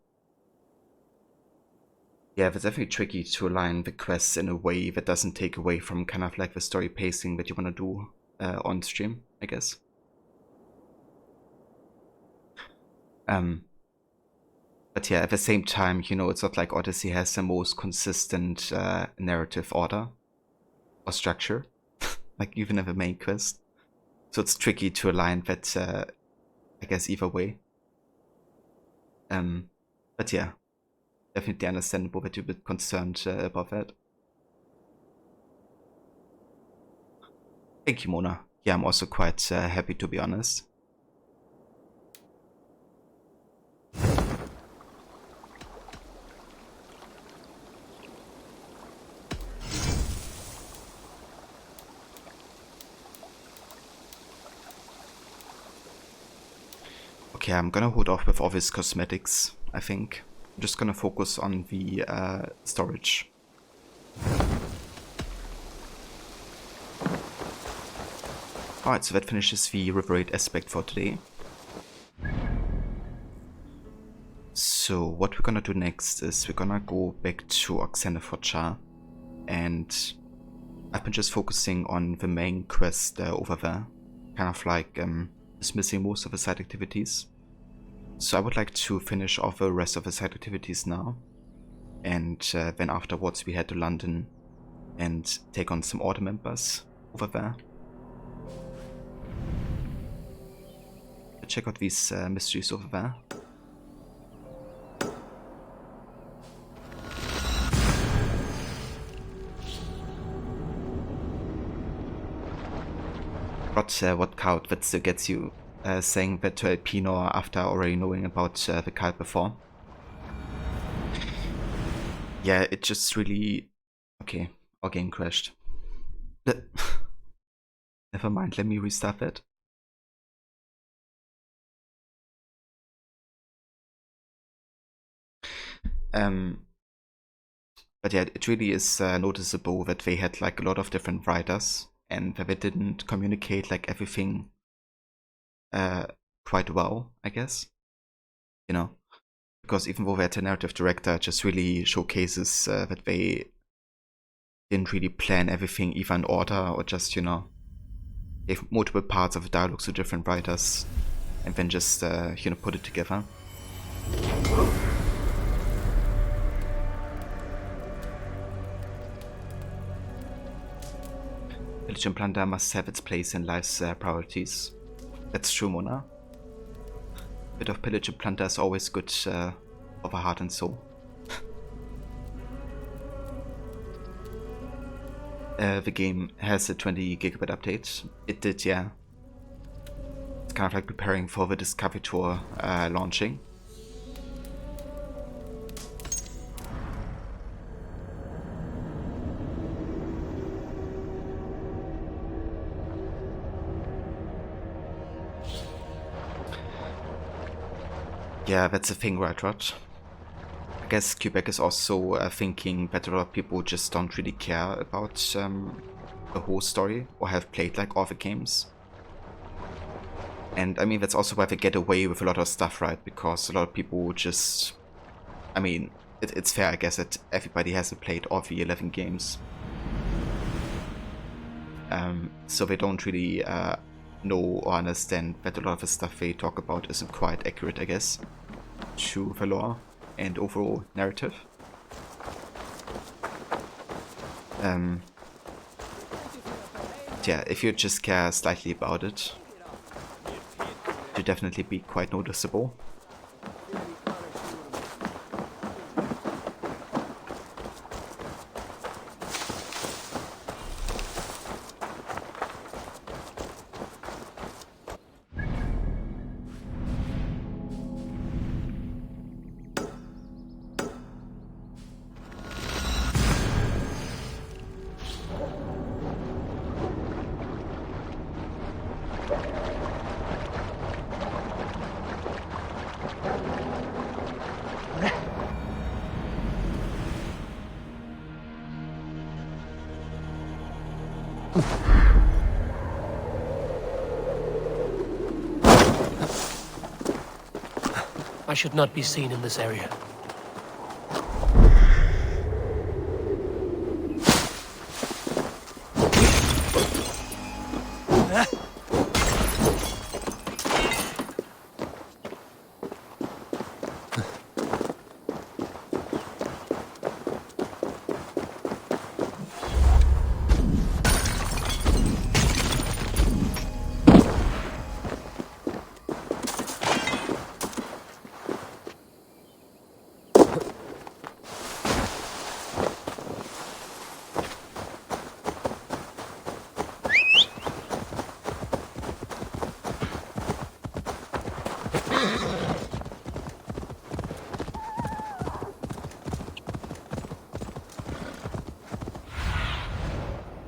Yeah, it's definitely tricky to align the quests in a way that doesn't take away from kind of like the story pacing that you want to do on stream, I guess. But yeah, at the same time, you know, it's not like Odyssey has the most consistent narrative order or structure, like even in the main quest. So it's tricky to align that, I guess, either way. But yeah, definitely understandable that you're a bit concerned about that. Thank you, Mona. Yeah, I'm also quite happy, to be honest. Okay, I'm gonna hold off with obvious cosmetics, I think. I'm just gonna focus on the storage. Alright, so that finishes the River Raid aspect for today. So what we're gonna do next is we're gonna go back to Oxenfordshire, and I've been just focusing on the main quest over there, kind of like dismissing most of the side activities. So I would like to finish off the rest of the side activities now, and then afterwards we head to London and take on some order members over there. Check out these mysteries over there. What cult that still gets you saying that to Alpino after already knowing about the cult before? Yeah, it just really... Okay, our game crashed. Never mind, let me restart it. But yeah, it really is noticeable that they had like a lot of different writers, and that they didn't communicate like everything quite well, I guess. You know, because even though the narrative director just really showcases that they didn't really plan everything either in order, or just, you know, gave multiple parts of the dialogues to different writers and then just you know, put it together. Village and plunder must have its place in life's priorities. That's true, Mona. A bit of pillage and plunder is always good for the heart and soul. The game has a 20 gigabit update. It did, yeah. It's kind of like preparing for the Discovery Tour launching. Yeah, that's the thing, right, Rod? I guess Quebec is also thinking that a lot of people just don't really care about the whole story, or have played like all the games. And I mean, that's also why they get away with a lot of stuff, right? Because a lot of people just... I mean, it's fair, I guess, that everybody hasn't played all the 11 games. So they don't really know or understand that a lot of the stuff they talk about isn't quite accurate, I guess, to the lore and overall narrative. Yeah, if you just care slightly about it, it'll definitely be quite noticeable. I should not be seen in this area.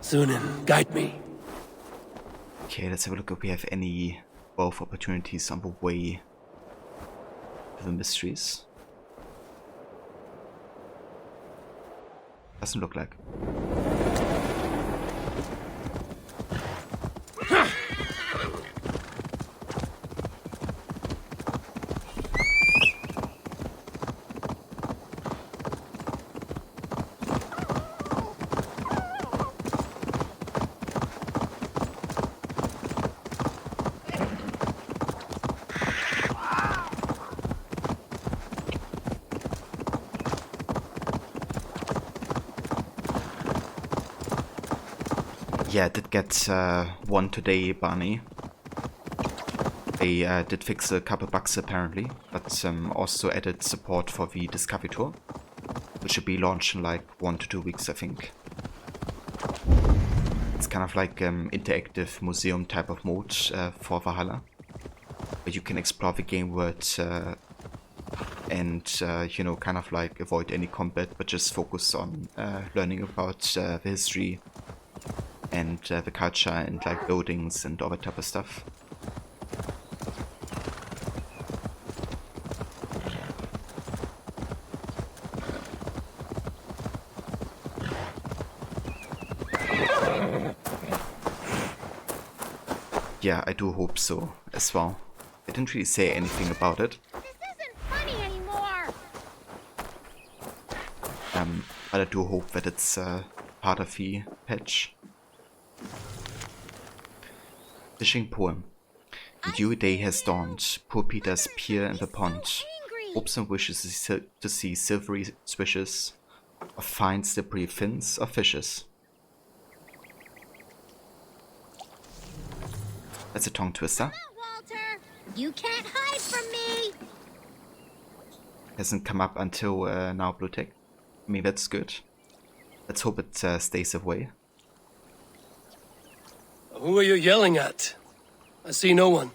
Sunan, guide me. Okay, let's have a look if we have any wealth opportunities on the way to the mysteries. Doesn't look like. Yeah, I did get one today, Barney. They did fix a couple bugs apparently, but also added support for the Discovery Tour, which should be launched in like 1 to 2 weeks, I think. It's kind of like interactive museum type of mode for Valhalla, where you can explore the game world and you know, kind of like avoid any combat, but just focus on learning about the history and the culture and like buildings and all that type of stuff. Yeah, I do hope so as well. I didn't really say anything about it. This isn't funny anymore. But I do hope that it's part of the patch. Fishing poem. The dewy day has dawned. Poor Peter's peer in the pond. Hopes and wishes to see silvery swishes of fine slippery fins of fishes. That's a tongue twister. Walter, you can't hide from me. Hasn't come up until now, Blue Tech. I mean, that's good. Let's hope it stays away. Who are you yelling at? I see no one.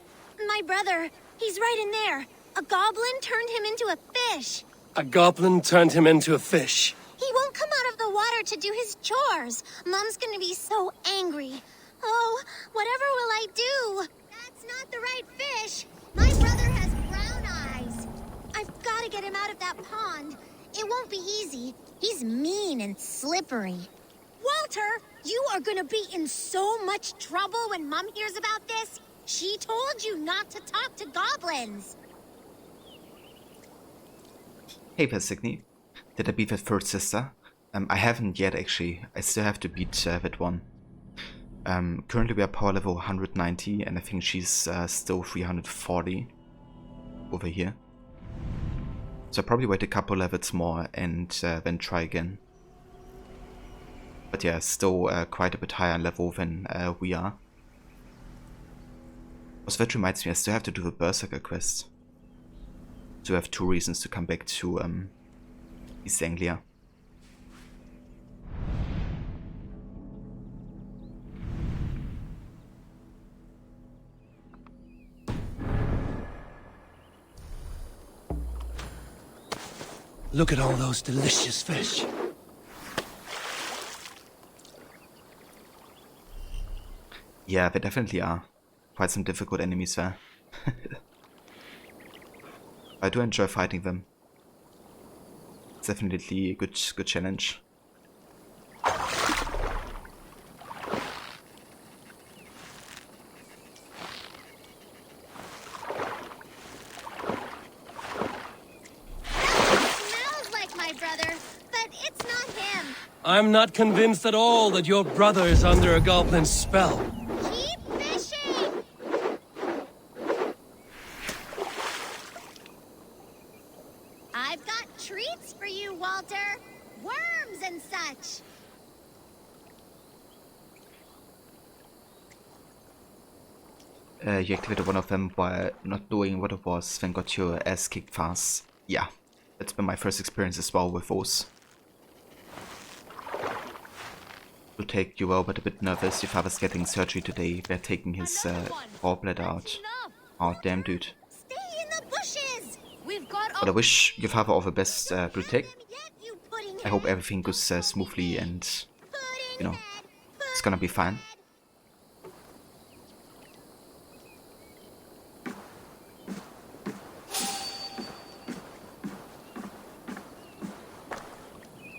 My brother, he's right in there. A goblin turned him into a fish. A goblin turned him into a fish. He won't come out of the water to do his chores. Mom's gonna be so angry. Oh, whatever will I do? That's not the right fish. My brother has brown eyes. I've got to get him out of that pond. It won't be easy. He's mean and slippery. Walter, you are gonna be in so much trouble when Mom hears about this. She told you not to talk to goblins. Hey Persigny, did I beat that third sister? I haven't yet actually. I still have to beat that one. Currently we are power level 190 and I think she's still 340 over here. So I'll probably wait a couple levels more and then try again. But yeah, still quite a bit higher in level than we are. Also, that reminds me, I still have to do the Berserker quest. So I have 2 reasons to come back to East Anglia. Look at all those delicious fish. Yeah, they definitely are. Quite some difficult enemies there. I do enjoy fighting them. It's definitely a good challenge. I'm not convinced at all that your brother is under a goblin's spell. Keep fishing! I've got treats for you, Walter. Worms and such. You activated one of them while not knowing what it was, then got your ass kicked fast. Yeah, that's been my first experience as well with those. To take you were but a bit nervous. Your father's getting surgery today. They're taking his gallbladder out. Oh damn, dude. Stay in the bushes. But I wish your father all the best, Blue Tech. I hope everything goes smoothly and, you know, it's gonna be fine.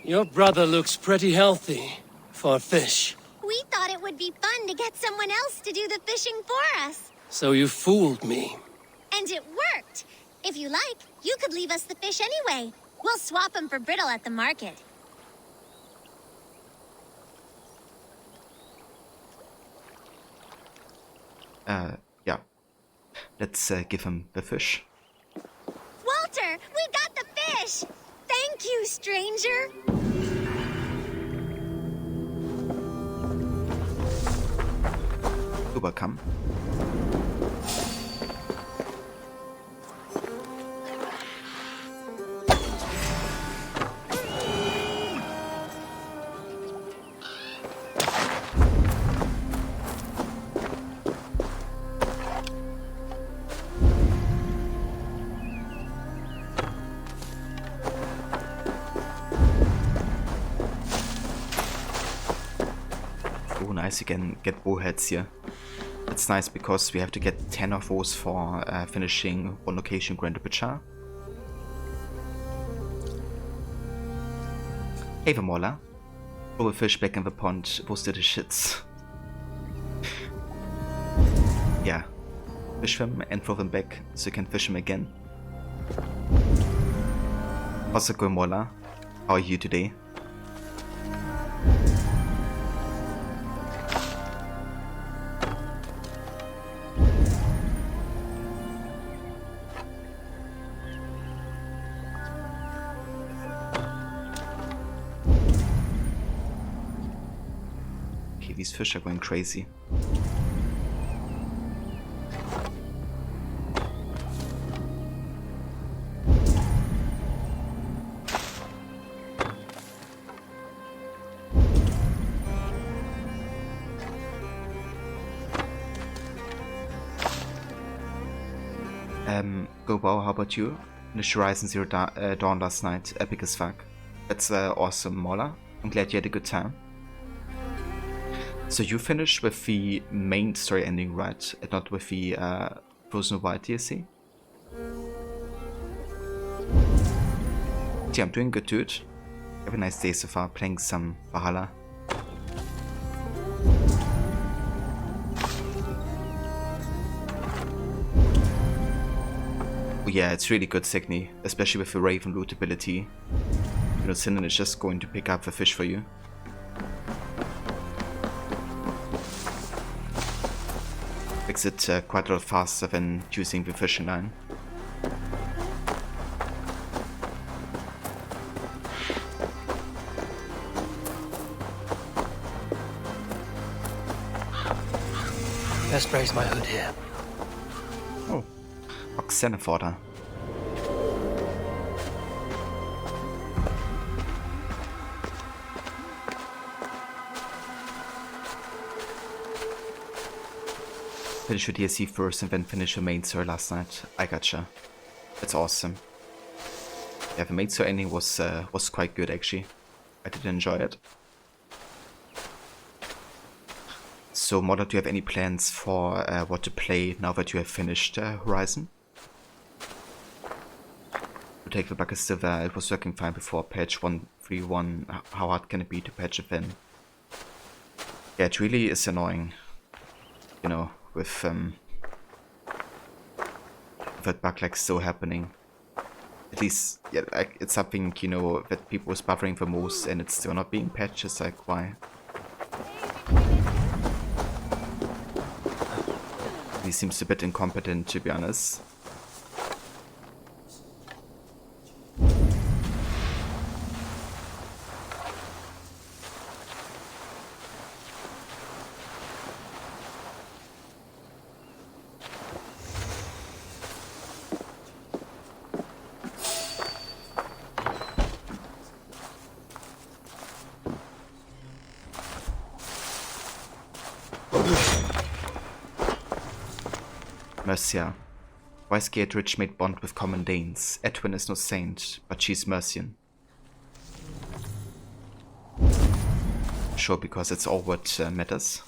Your brother looks pretty healthy for a fish. We thought it would be fun to get someone else to do the fishing for us. So you fooled me. And it worked. If you like, you could leave us the fish anyway. We'll swap them for brittle at the market. Yeah. Let's give him the fish. Walter, we got the fish! Thank you, stranger! overcome. Oh, nice, you can get bowheads here. It's nice because we have to get 10 of those for finishing one location Grand Pitcher. Hey, Vermola. Throw a fish back in the pond. Those did the shits. Yeah. Fish them and throw them back so you can fish them again. Also, Vermola. How are you today? These fish are going crazy. Go Bow, how about you? Finished Horizon Zero Dawn last night. Epic as fuck. That's awesome, Mola. I'm glad you had a good time. So you finished with the main story ending, right? And not with the Frozen Wild DLC? Yeah, I'm doing good, dude. Have a nice day so far, playing some Valhalla. Oh yeah, it's really good, Signy, especially with the Raven loot ability. You know, Sinan is just going to pick up the fish for you. Makes it quite a lot faster than using the fishing line. Best raise my hood here. Oh, Oxeneforder. Finish your DLC first and then finish your main story last night. I gotcha. That's awesome. Yeah, the main story ending was quite good actually. I did enjoy it. So, Modder, do you have any plans for what to play now that you have finished Horizon? To take the bug is still there. It was working fine before patch 1.3.1. How hard can it be to patch it then? Yeah, it really is annoying. You know, with that bug like still happening. At least, yeah, like, it's something, you know, that people was buffering the most and it's still not being patched. It's like, why? He seems a bit incompetent, to be honest. Mercia. Why scared rich made bond with common Danes? Edwin is no saint, but she's Mercian. Sure, because it's all what matters.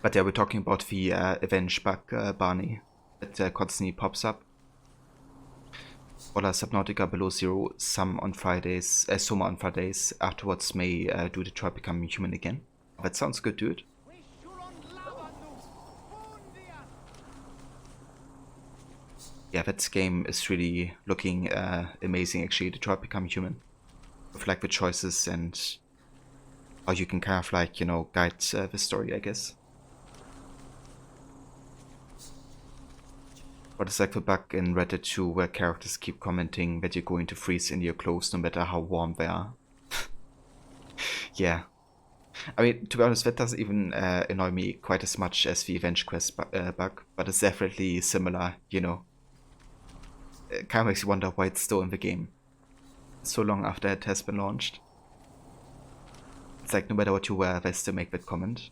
But yeah, we're talking about the Avenge bug, Barney, that constantly pops up. Oder Subnautica below zero, some on Fridays, Summer on Fridays, afterwards may do Detroit become human again. That sounds good, dude. Yeah, that game is really looking amazing actually, Detroit become human. With like the choices and how you can kind of like, you know, guide the story, I guess. But it's like the bug in Red Dead 2 where characters keep commenting that you're going to freeze in your clothes no matter how warm they are. Yeah. I mean, to be honest, that doesn't even annoy me quite as much as the Avenge Quest bug, but it's definitely similar, you know. It kind of makes you wonder why it's still in the game so long after it has been launched. It's like no matter what you wear, they still make that comment.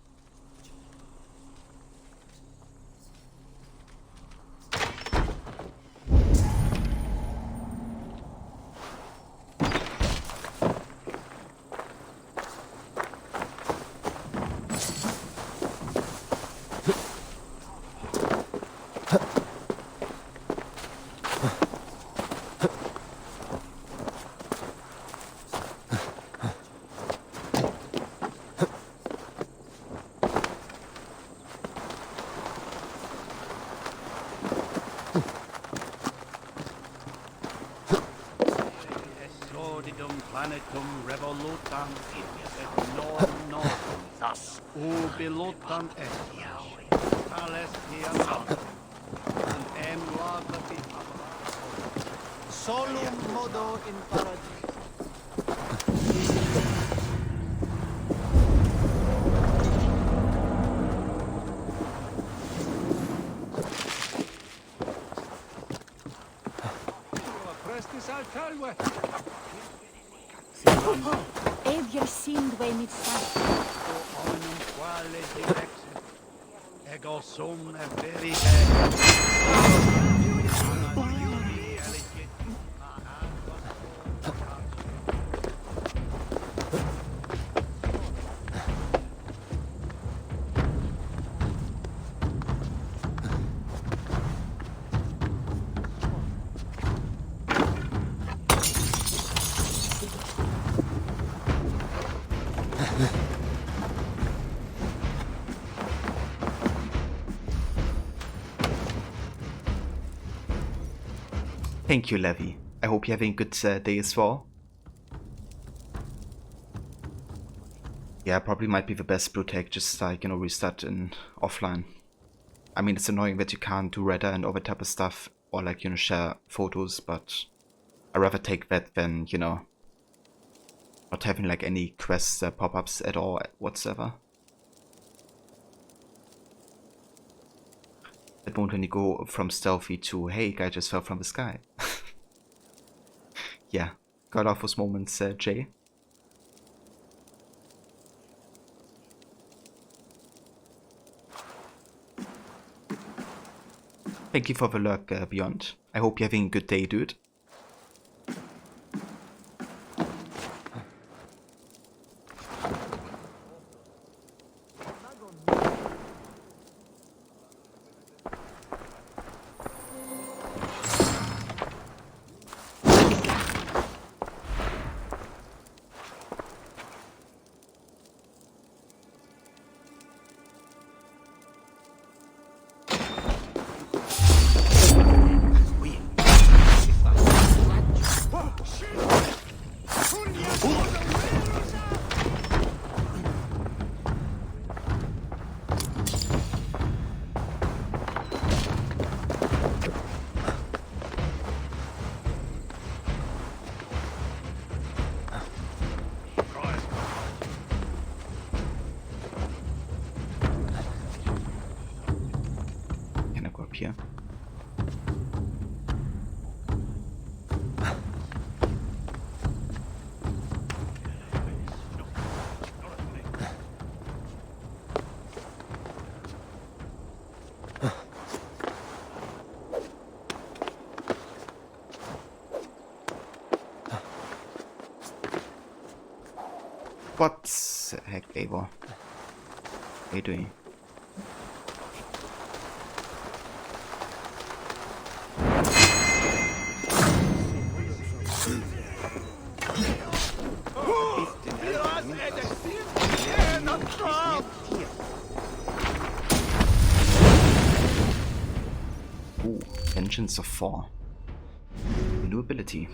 Planetum revolutam et non thus ubilutam et Palestia em lagati solum modo in paradis. Prestis al calve. Evier sind we mit Sachen. Omnum quale direxit, ego sum et verite. Thank you, Levi. I hope you're having a good day as well. Yeah, probably might be the best blue tech, just like, you know, restart in offline. I mean, it's annoying that you can't do radar and all that type of stuff, or like, you know, share photos, but I'd rather take that than, you know, not having like any quest pop-ups at all whatsoever. That moment when you go from stealthy to, hey, guy just fell from the sky. Yeah, got off those moments, Jay. Thank you for the lurk, Beyond. I hope you're having a good day, dude. Here. What the heck, Eivor? What are you doing? Ooh, Vengeance of 4. New ability.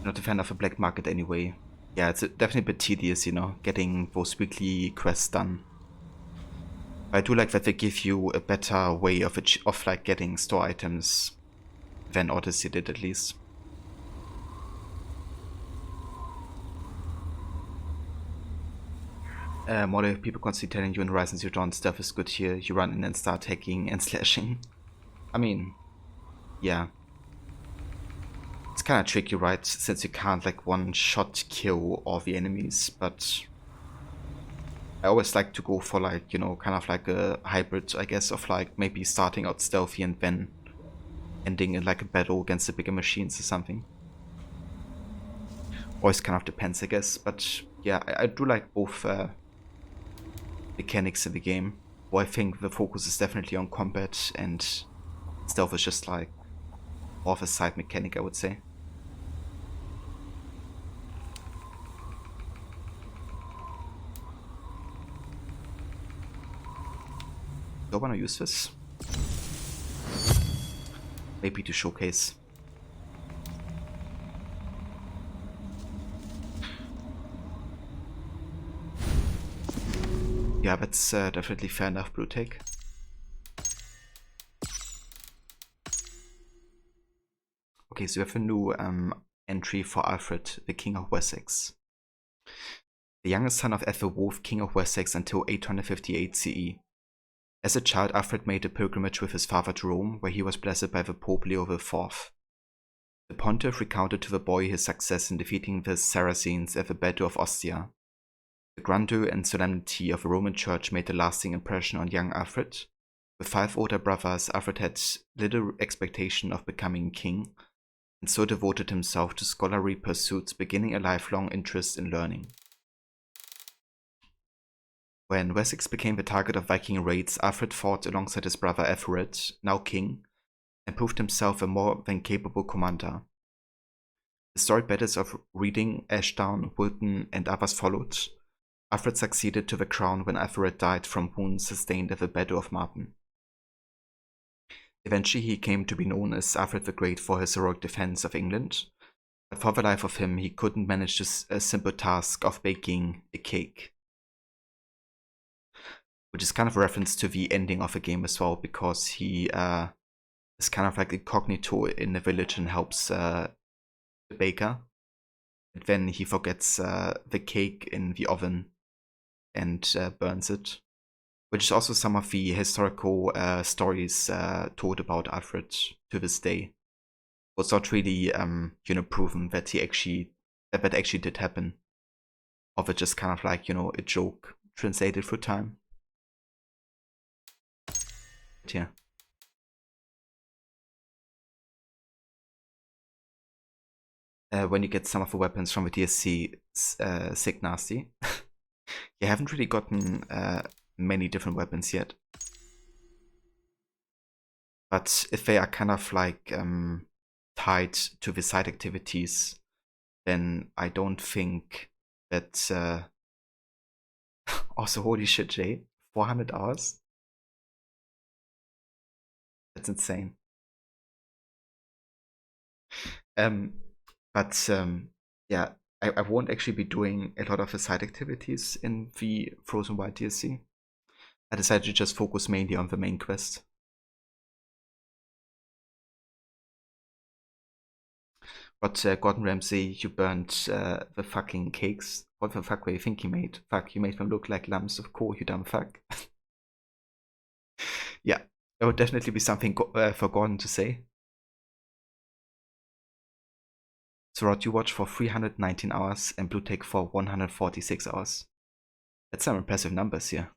Not a fan of a black market anyway. Yeah, it's definitely a bit tedious, you know, getting those weekly quests done. I do like that they give you a better way of like getting store items than Odyssey did, at least. More like people constantly telling you in Horizon Zero Dawn stuff is good here, you run in and start hacking and slashing. I mean, yeah. It's kind of tricky, right? Since you can't like one-shot kill all the enemies, but I always like to go for like, you know, kind of like a hybrid, I guess, of like maybe starting out stealthy and then ending in like a battle against the bigger machines or something. Always kind of depends, I guess, but yeah, I do like both mechanics in the game. Well, I think the focus is definitely on combat, and stealth is just like more of a side mechanic, I would say. Do I want to use this? Maybe to showcase. Yeah, that's definitely fair enough, Blue Take. Okay, so we have a new entry for Alfred, the King of Wessex. The youngest son of Ethelwulf, King of Wessex until 858 CE. As a child, Alfred made a pilgrimage with his father to Rome, where he was blessed by the Pope Leo IV. The pontiff recounted to the boy his success in defeating the Saracens at the Battle of Ostia. The grandeur and solemnity of the Roman Church made a lasting impression on young Alfred. With 5 older brothers, Alfred had little expectation of becoming king, and so devoted himself to scholarly pursuits, beginning a lifelong interest in learning. When Wessex became the target of Viking raids, Alfred fought alongside his brother Ethelred, now king, and proved himself a more than capable commander. The storied battles of Reading, Ashdown, Wilton, and others followed. Alfred succeeded to the crown when Ethelred died from wounds sustained at the Battle of Marton. Eventually he came to be known as Alfred the Great for his heroic defense of England, but for the life of him he couldn't manage this simple task of baking a cake. Which is kind of a reference to the ending of the game as well, because he is kind of like incognito in the village and helps the baker. And then he forgets the cake in the oven and burns it. Which is also some of the historical stories told about Alfred to this day. Was not really, proven that that actually did happen. Or it just kind of like, a joke translated through time. But yeah. When you get some of the weapons from the DSC, sick nasty. You haven't really gotten many different weapons yet. But if they are kind of like tied to the side activities, then I don't think that... Also, holy shit, Jay. 400 hours? That's insane. Yeah, I won't actually be doing a lot of the side activities in the Frozen Wild DLC. I decided to just focus mainly on the main quest. But Gordon Ramsay, you burnt the fucking cakes. What the fuck were you think you made? Fuck, you made them look like lumps of coal, you dumb fuck. Yeah, that would definitely be something for Gordon to say. So Rod, you watch for 319 hours and Blue Take for 146 hours. That's some impressive numbers here.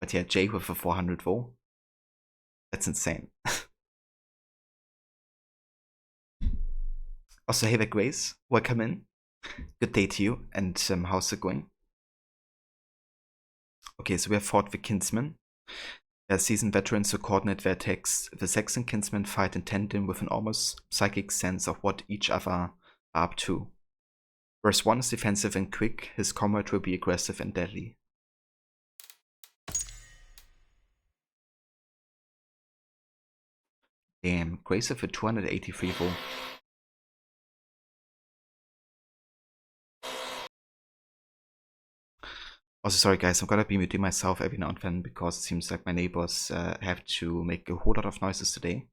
But yeah, Jay with a 400 though. That's insane. Also, hey there, Grace. Welcome in. Good day to you, and how's it going? Okay, so we have fought the Kinsmen. They are seasoned veterans who coordinate their attacks. The Saxon Kinsmen fight in tandem with an almost psychic sense of what each other are up to. Whereas one is defensive and quick, his comrade will be aggressive and deadly. Damn, Grace with a 283 though. Also, sorry guys, I'm gonna be muting myself every now and then because it seems like my neighbors have to make a whole lot of noises today.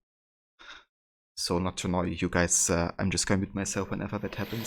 So not to annoy you guys, I'm just gonna mute myself whenever that happens.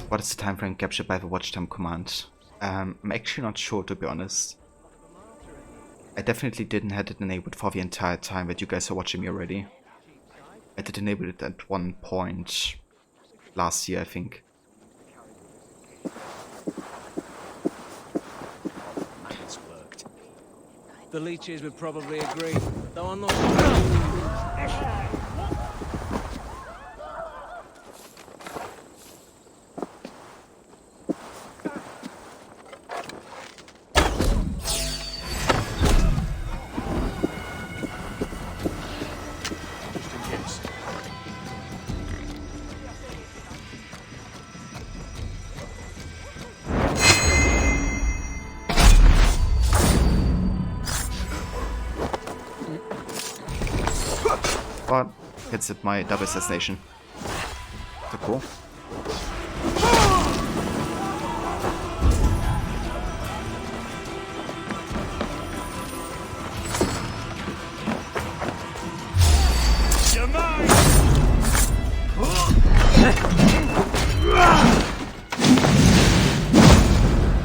What is the time frame captured by the watch time command? I'm actually not sure, to be honest. I definitely didn't have it enabled for the entire time that you guys are watching me already. I did enable it at one point last year, I think. It's worked. The leeches would probably agree, though I'm not sure. But it's at my double assassination. So cool.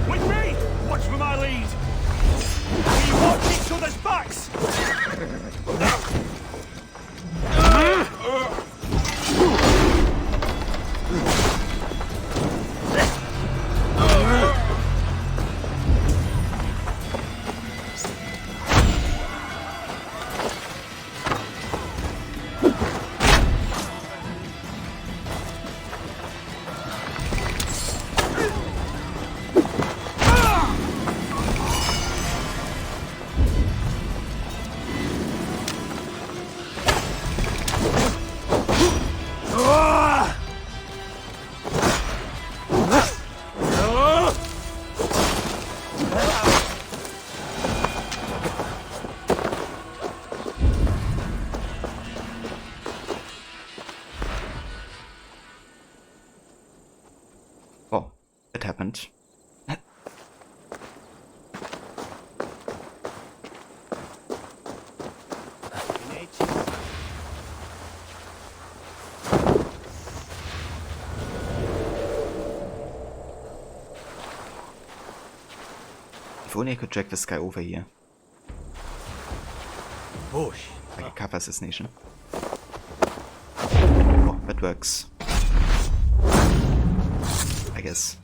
With me! Watch for my lead! We watch each other's backs! Oh, it happened. If only I could drag this guy over here. Push. Like a cover assassination. Oh, that works. I guess.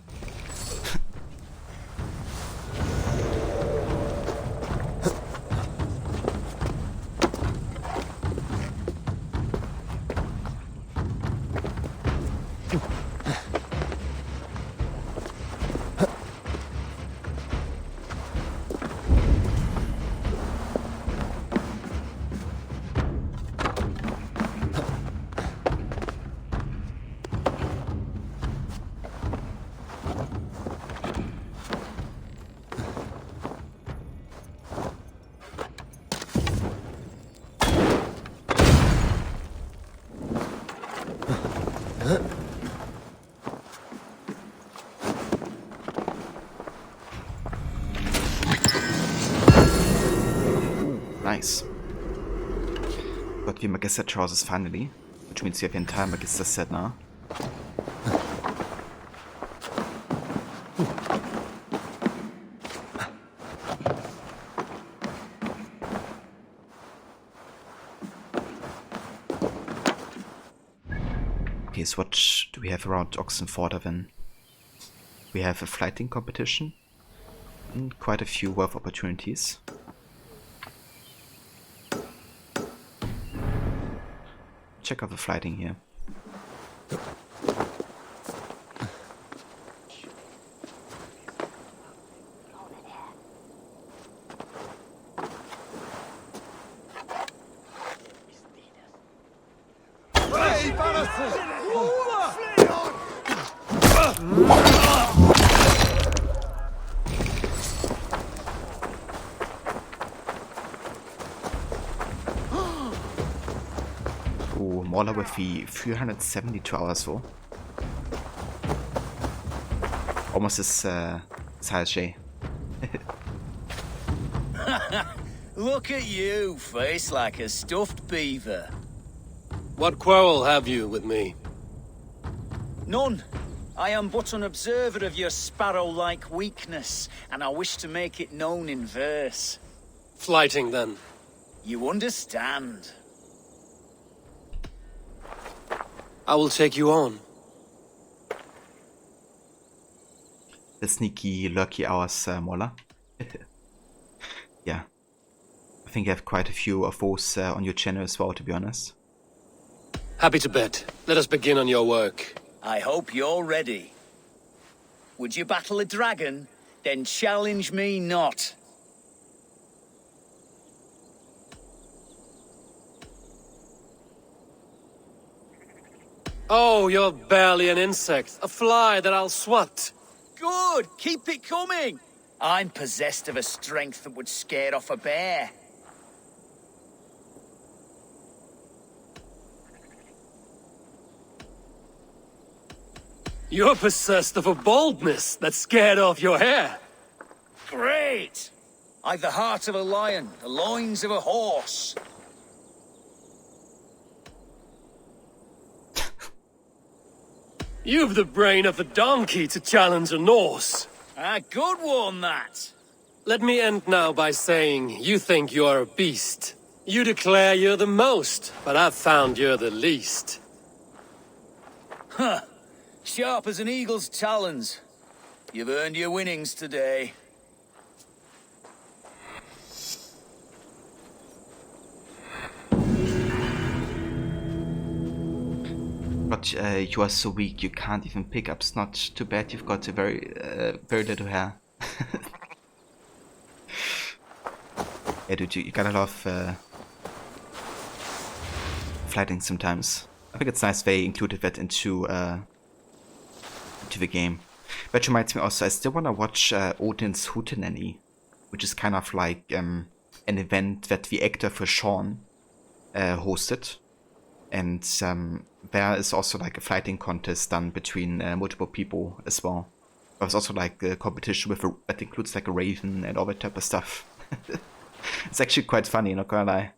Nice. Got the Magessa trousers finally. which means you have your entire Magister set now. Okay, so what do we have around Oxenford then? We have a flighting competition and quite a few work opportunities. Check out the flighting here. Mauler with the 372 hours for. Almost as high as Jay. Look at you, face like a stuffed beaver. What quarrel have you with me? None. I am but an observer of your sparrow-like weakness, and I wish to make it known in verse. Flighting, then. You understand. I will take you on. The sneaky, lurky hours, Mauler. Yeah. I think you have quite a few of those on your channel as well, to be honest. Happy to bet. Let us begin on your work. I hope you're ready. Would you battle a dragon? Then challenge me not. Oh, you're barely an insect. A fly that I'll swat. Good! Keep it coming! I'm possessed of a strength that would scare off a bear. You're possessed of a boldness that scared off your hair. Great! I've the heart of a lion, the loins of a horse. You've the brain of a donkey to challenge a Norse. A good one, that. Let me end now by saying you think you're a beast. You declare you're the most, but I've found you're the least. Huh. Sharp as an eagle's talons. You've earned your winnings today. But you are so weak, you can't even pick up. It's not too bad, you've got a very little hair. Yeah, dude, you gotta love flighting sometimes. I think it's nice they included that into the game. That reminds me also, I still wanna watch Odin's Hootenanny, which is kind of like an event that the actor for Sean hosted. And there is also like a fighting contest done between multiple people as well. There's also like a competition with that includes like a raven and all that type of stuff. It's actually quite funny, not gonna lie.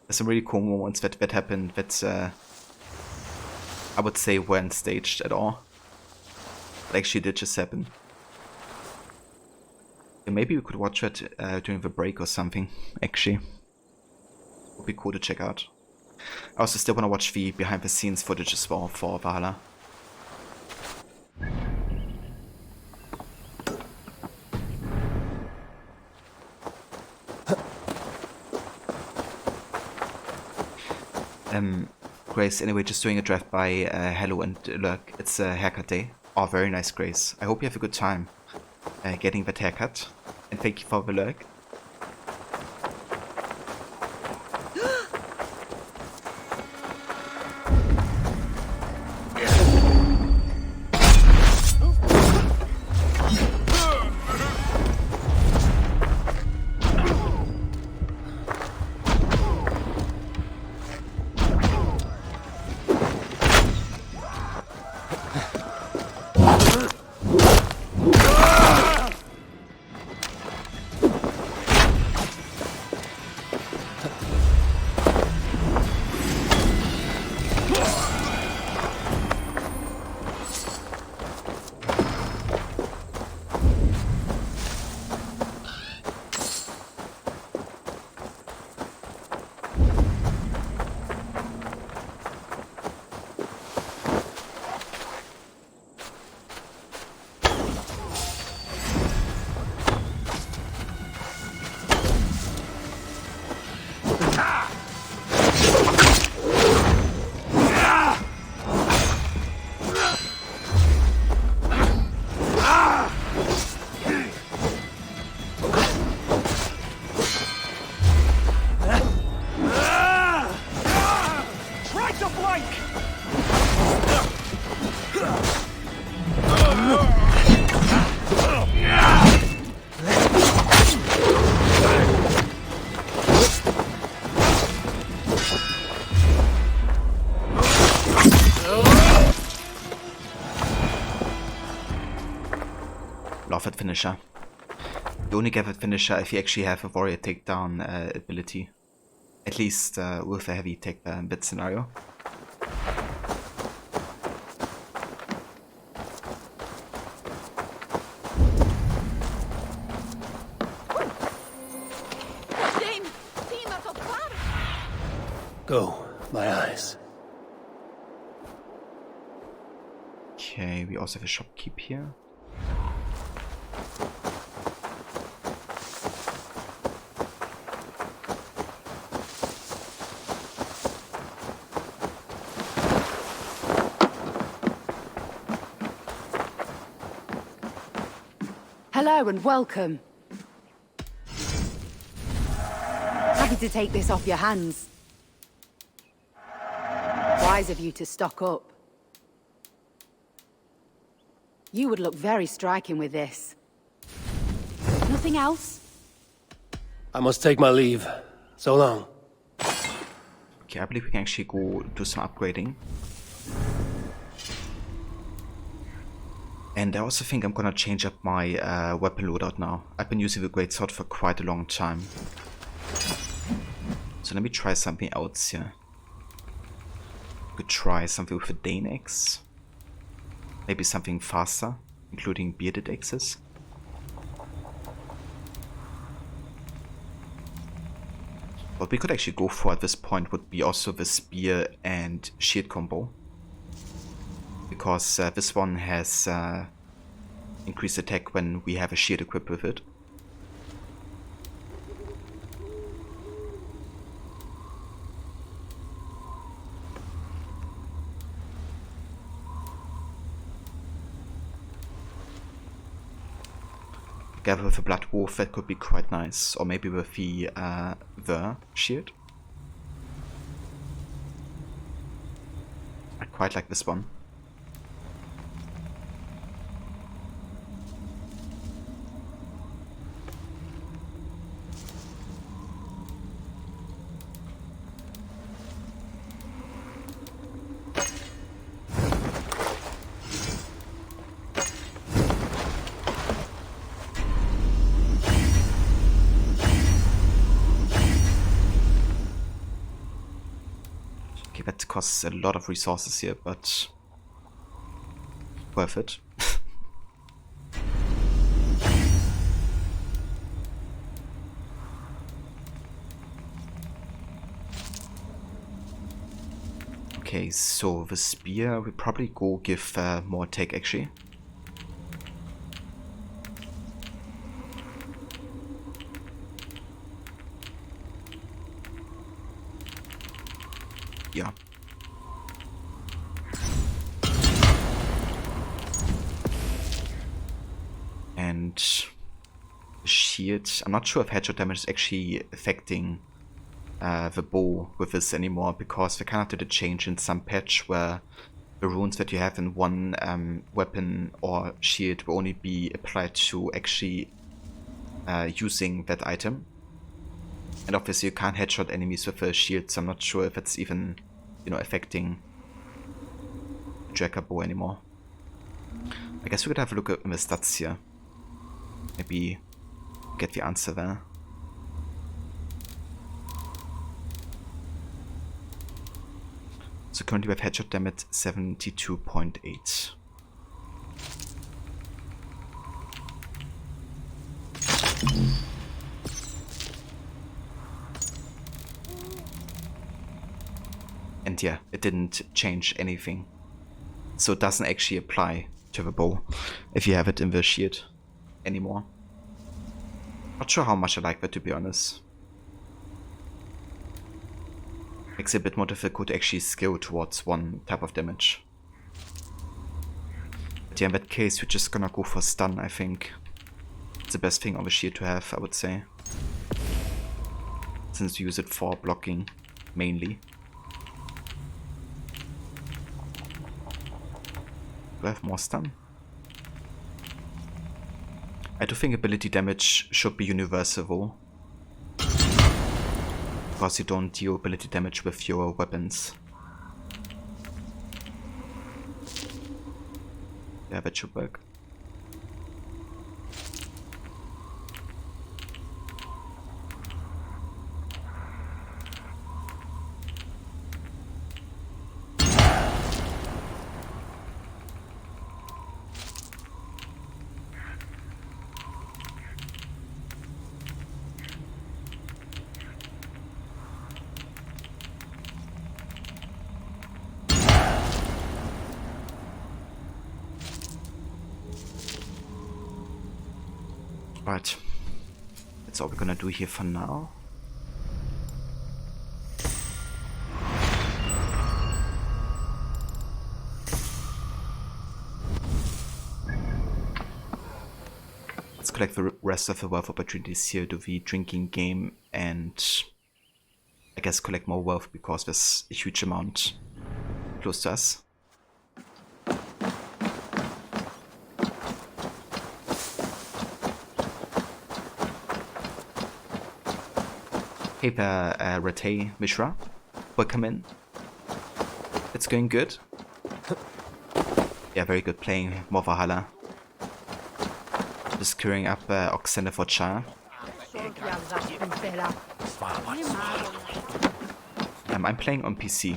There's some really cool moments that happened that I would say weren't staged at all. But actually did just happen. Yeah, maybe we could watch it during the break or something, actually. Would be cool to check out. I also still want to watch the behind the scenes footage as well for Valhalla. Grace, anyway, just doing a drive by hello and look, it's a haircut day. Oh, very nice, Grace. I hope you have a good time getting that haircut. And thank you for the look. Love it finisher. You only get a finisher if you actually have a warrior takedown ability. At least with a heavy take bit scenario. Go, my eyes. Okay, we also have a shopkeep here. Hello and welcome. Happy to take this off your hands. Wise of you to stock up. You would look very striking with this. Nothing else? I must take my leave. So long. Okay, I believe we can actually go do some upgrading. And I also think I'm gonna change up my weapon loadout now. I've been using the greatsword for quite a long time. So let me try something else here. Could try something with a Dane axe. Maybe something faster, including bearded axes. What we could actually go for at this point would be also the spear and shield combo. Because this one has increased attack when we have a shield equipped with it. Together with a Blood Wolf, that could be quite nice. Or maybe with the shield. I quite like this one. That costs a lot of resources here, but worth it. Okay, so the spear, we probably go give more attack actually. Yeah. And shield. I'm not sure if headshot damage is actually affecting the bow with this anymore, because they kind of did a change in some patch where the runes that you have in one weapon or shield will only be applied to actually using that item. And obviously you can't headshot enemies with a shield, so I'm not sure if it's even, you know, affecting the Tracker bow anymore. I guess we could have a look at the stats here. Maybe get the answer there. So currently we have headshot damage 72.8. And yeah, it didn't change anything. So it doesn't actually apply to the bow if you have it in the shield anymore. Not sure how much I like that, to be honest. Makes it a bit more difficult to actually skill towards one type of damage. But yeah, in that case we're just gonna go for stun, I think. It's the best thing on the shield to have, I would say. Since we use it for blocking, mainly. Do I have more stun? I do think ability damage should be universal, because you don't deal ability damage with your weapons. Yeah, that should work. Right. That's all we're gonna do here for now. Let's collect the rest of the wealth opportunities here, do the drinking game, and I guess collect more wealth because there's a huge amount close to us. Hey there, Ratay Mishra. Welcome in. It's going good. Yeah, very good playing more Valhalla. Just queuing up Oxenda for Char. I'm playing on PC.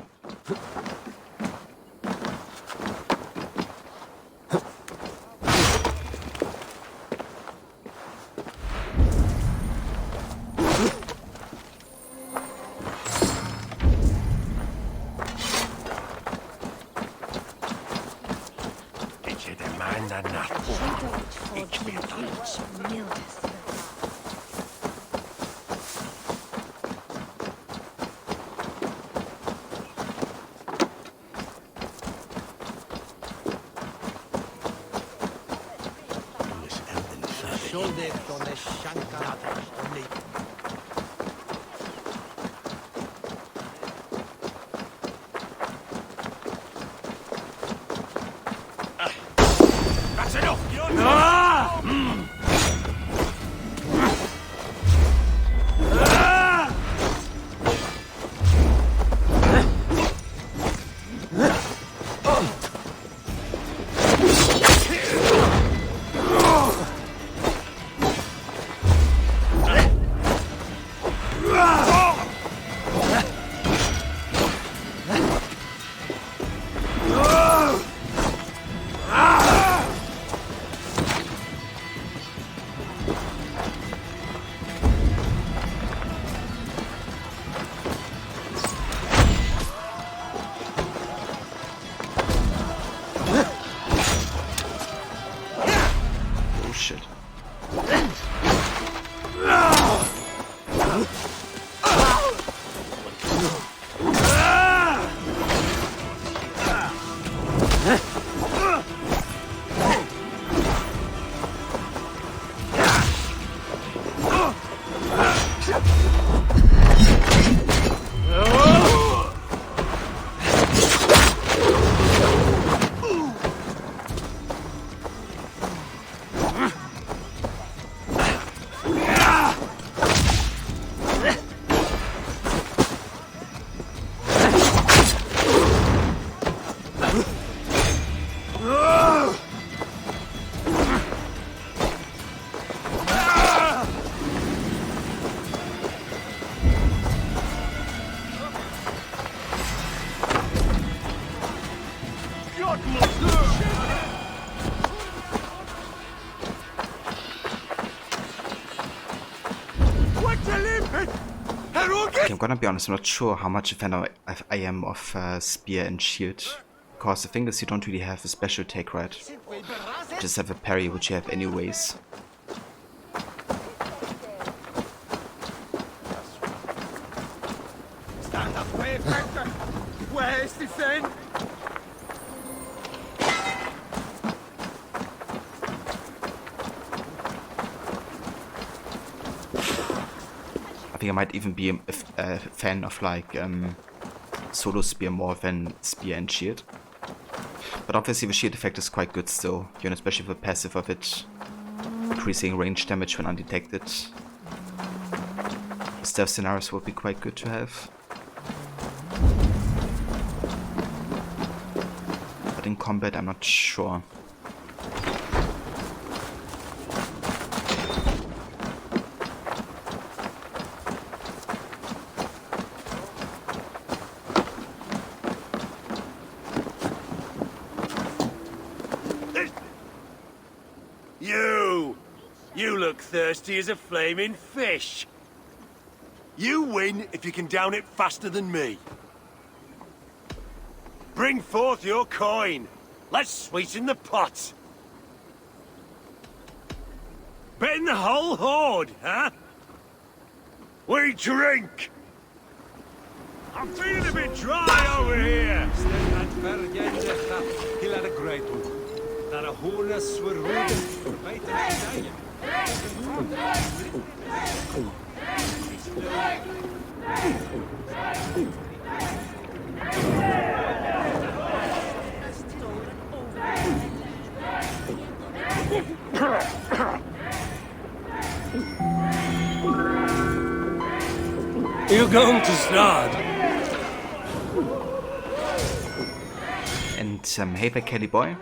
That's enough! Ah! Oh shit. Okay, I'm gonna be honest, I'm not sure how much a fan I am of Spear and Shield. Because the thing is, you don't really have a special take, right? You just have a parry, which you have anyways. Stand up, Vector! Where's the thing? I think I might even be a fan of like solo spear more than spear and shield. But obviously the shield effect is quite good still, you know, especially with the passive of it increasing range damage when undetected. Stealth scenarios would be quite good to have. But in combat I'm not sure. You look thirsty as a flaming fish. You win if you can down it faster than me. Bring forth your coin. Let's sweeten the pot. Betting the whole horde, huh? We drink! I'm feeling a bit dry over here! He'll had a great one. That a hornus were rude. Right You're going to start. And hey there, Kelly boy.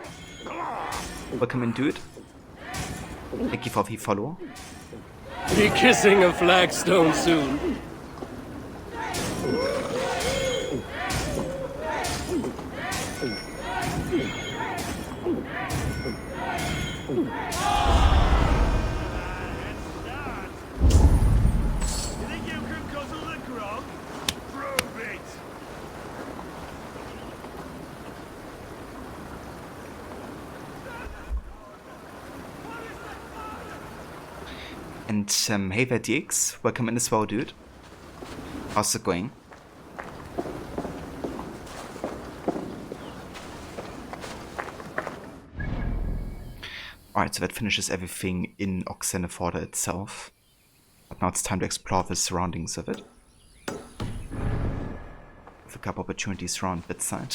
Welcome in, dude. Thank you for the follow. Be kissing a flagstone soon. And hey there, DX. Welcome in as well, dude. How's it going? Alright, so that finishes everything in Oxenford itself. But now it's time to explore the surroundings of it. With a couple opportunities around bedside.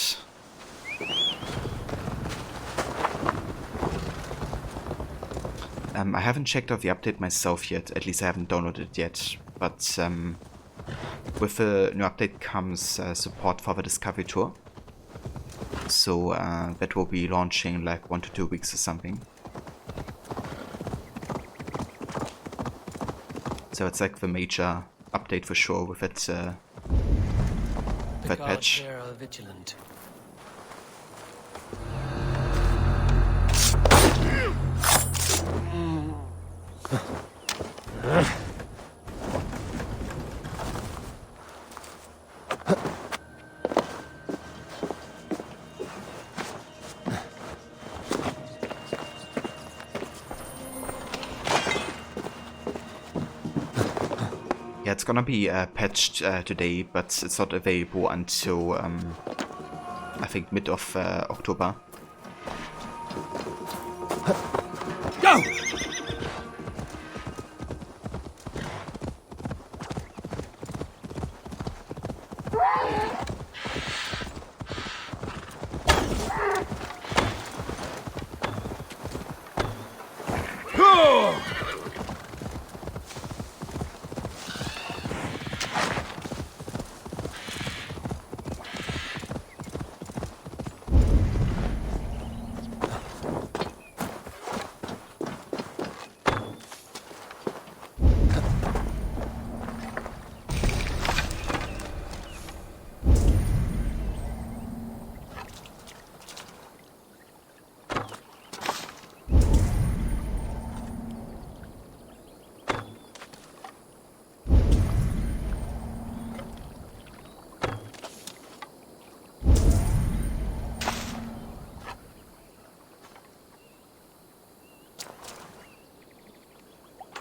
I haven't checked out the update myself yet, at least I haven't downloaded it yet, but with the new update comes support for the Discovery Tour. So that will be launching like 1 to 2 weeks or something. So it's like the major update for sure with it, that patch. There are vigilant. Yeah, it's gonna be patched today, but it's not available until I think mid of October. Go!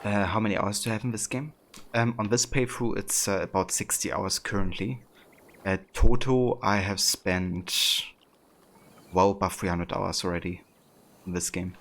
How many hours do I have in this game? On this playthrough it's about 60 hours currently. Total I have spent well above 300 hours already in this game.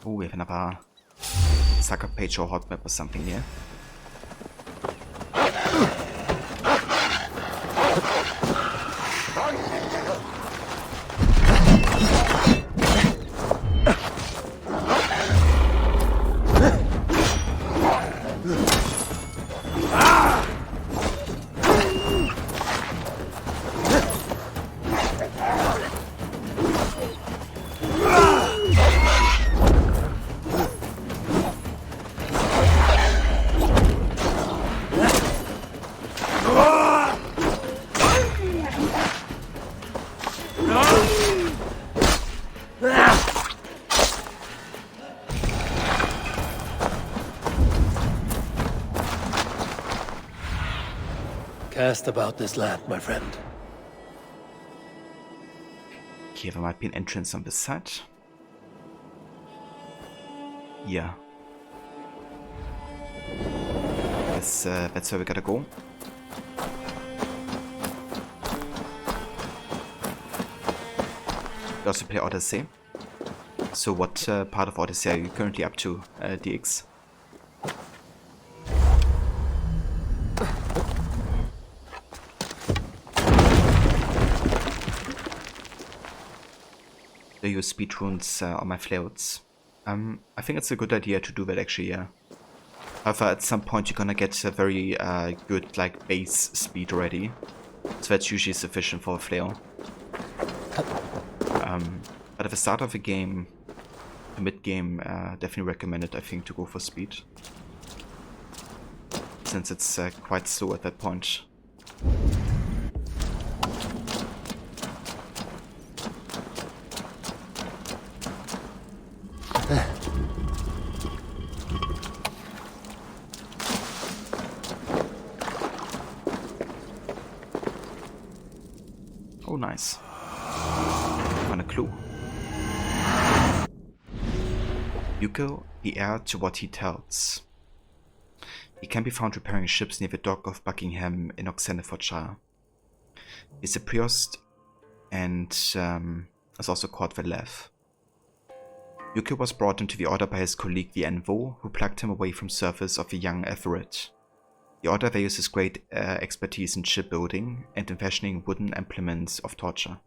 Oh, we have another sucker page or hot map or something here. Cast about this land, my friend. Okay, there might be an entrance on this side. Yeah. Guess that's where we gotta go. We also play Odyssey. So what part of Odyssey are you currently up to, DX? Do you use speedruns on my flayouts? I think it's a good idea to do that actually, yeah. However, at some point you're gonna get a very good like base speed already. So that's usually sufficient for a flail. But at the start of the game, the mid-game, definitely recommended, I think, to go for speed. Since it's quite slow at that point. Oh, nice. Found a clue. Yuko, the heir to what he tells. He can be found repairing ships near the dock of Buckingham in Oxenfordshire. He's a priest and is also called the Lev. Yuko was brought into the order by his colleague the Envo, who plucked him away from service of the young Everett. The order values his great expertise in shipbuilding and in fashioning wooden implements of torture.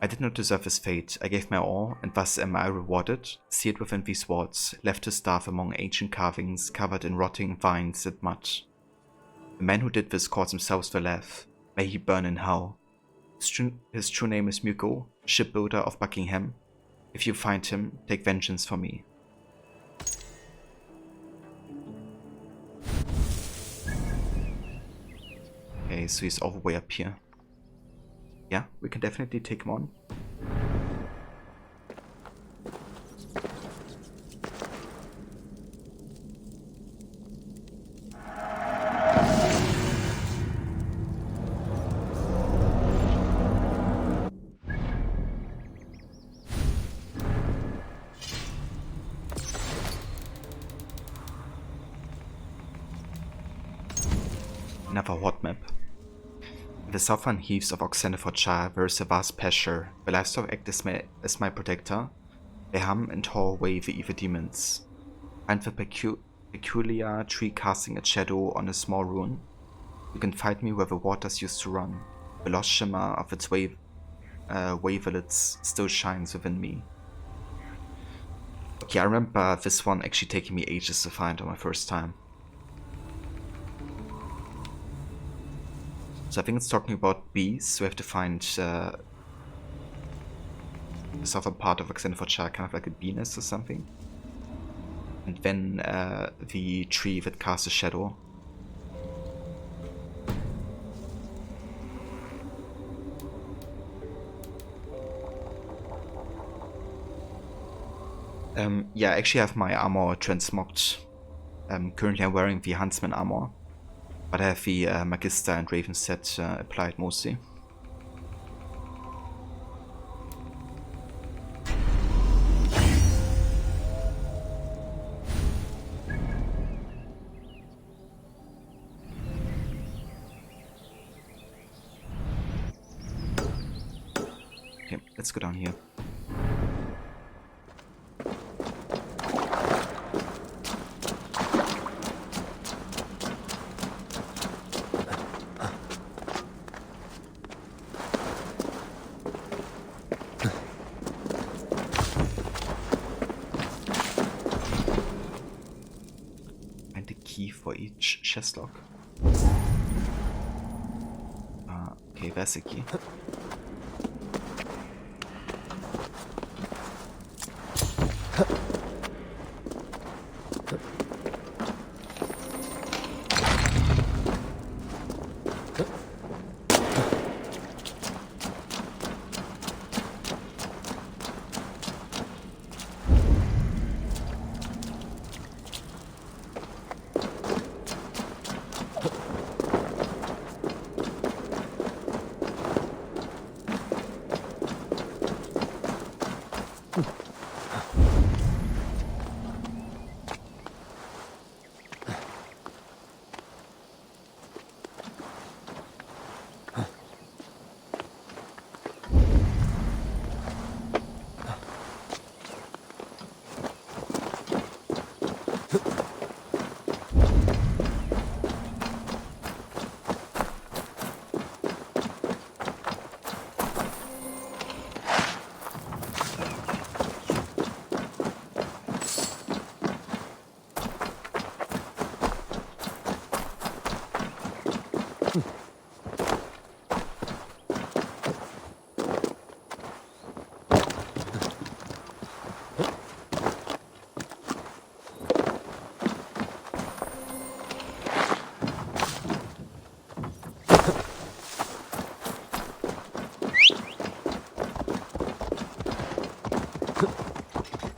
I did not deserve his fate. I gave my all, and thus am I rewarded, sealed within these walls, left to starve among ancient carvings covered in rotting vines and mud. The man who did this calls himself the Lev. May he burn in hell. His true name is Mugo, shipbuilder of Buckingham. If you find him, take vengeance for me. Okay, so he's all the way up here. Yeah, we can definitely take him on. Another hot map. In the southern heaths of Oxenfordshire, there is a vast pasture. The livestock act as my protector. They hum and haul away the evil demons. Find the peculiar tree casting its shadow on a small ruin. You can find me where the waters used to run. The lost shimmer of its wavelets still shines within me. Okay, I remember this one actually taking me ages to find on my first time. So I think it's talking about bees, so we have to find the southern part of Oxenfordshire, kind of like a bee nest or something. And then the tree that casts a shadow. Yeah, I actually have my armor transmogged. Currently I'm wearing the Huntsman armor. But I have the Magister and Raven set applied mostly. Okay, let's go down here. For each chest lock. Okay, there's a key.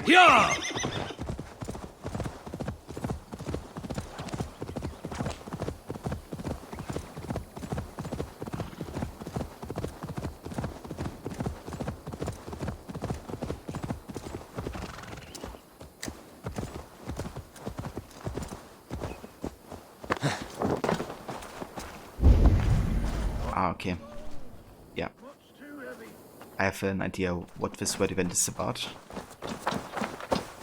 Yeah! Ah, okay. Yeah. I have an idea what this word event is about.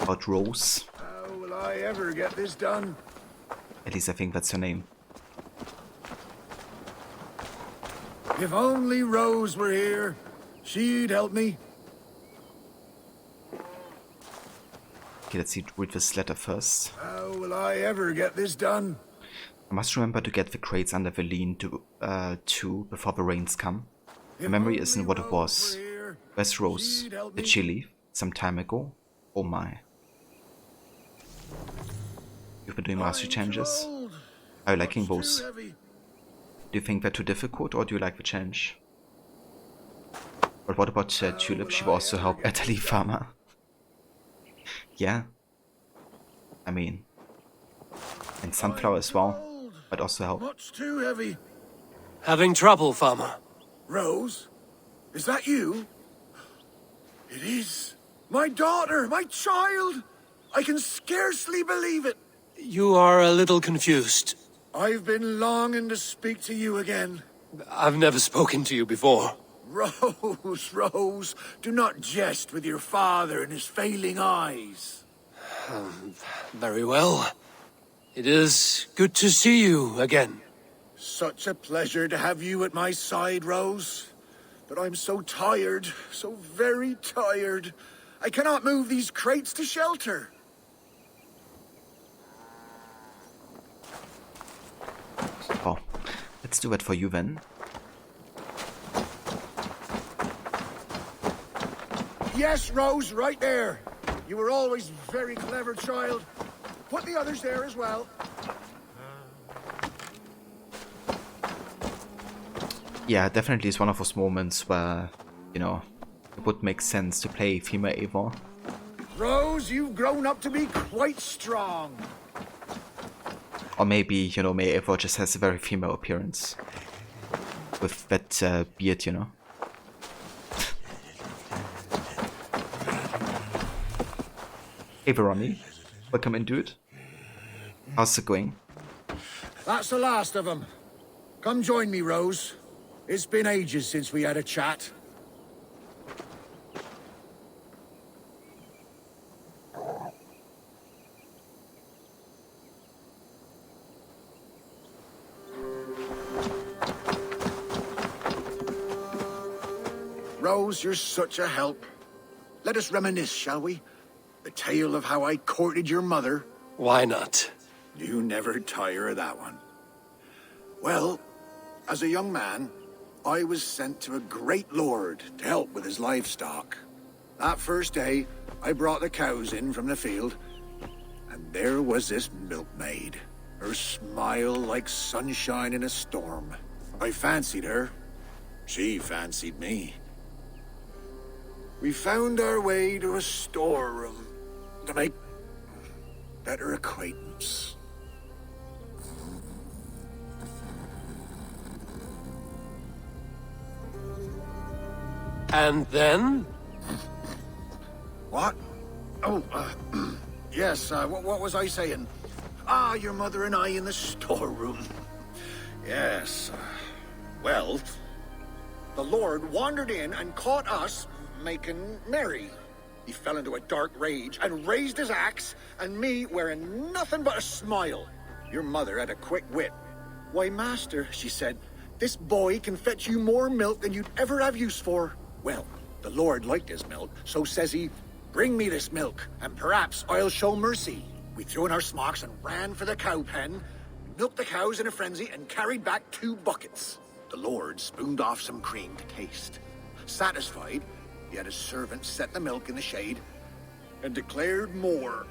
About Rose. How will I ever get this done? At least I think that's her name. If only Rose were here, she'd help me. Okay, let's read this letter first. How will I ever get this done? I must remember to get the crates under the lean to before the rains come. My memory isn't what it was. Where's Rose? Did she leave some time ago? Oh my. You've been doing mastery changes? Are you liking those? Do you think they're too difficult or do you like the challenge? But what about Tulip? She will also help elderly farmer. Yeah. I mean, and Sunflower as well, but also help. Much too heavy. Having trouble, farmer? Rose? Is that you? It is. My daughter, my child! I can scarcely believe it. You are a little confused. I've been longing to speak to you again. I've never spoken to you before. Rose, Rose, do not jest with your father and his failing eyes. Very well. It is good to see you again. Such a pleasure to have you at my side, Rose. But I'm so tired, so very tired. I cannot move these crates to shelter. Oh, let's do it for you then. Yes, Rose, right there. You were always very clever, child. Put the others there as well. Yeah, definitely is one of those moments where, you know, it would make sense to play female Eivor. Rose, you've grown up to be quite strong. Or maybe, you know, May Eivor just has a very female appearance. With that beard, you know. Hey Veroni, welcome in, dude. How's it going? That's the last of them. Come join me, Rose. It's been ages since we had a chat. Rose, you're such a help. Let us reminisce, shall we? The tale of how I courted your mother. Why not? You never tire of that one. Well, as a young man, I was sent to a great lord to help with his livestock. That first day, I brought the cows in from the field, and there was this milkmaid. Her smile like sunshine in a storm. I fancied her. She fancied me. We found our way to a storeroom to make better acquaintance. And then? What? Oh, yes, what was I saying? Ah, your mother and I in the storeroom. Yes. Well, the Lord wandered in and caught us making merry. He fell into a dark rage and raised his axe, and me wearing nothing but a smile. Your mother had a quick wit. Why, master, she said, this boy can fetch you more milk than you'd ever have use for. Well, the Lord liked his milk, so says he, bring me this milk, and perhaps I'll show mercy. We threw in our smocks and ran for the cow pen. milked the cows in a frenzy, and carried back 2 buckets. The Lord spooned off some cream to taste. Satisfied, he had his servant set the milk in the shade and declared more.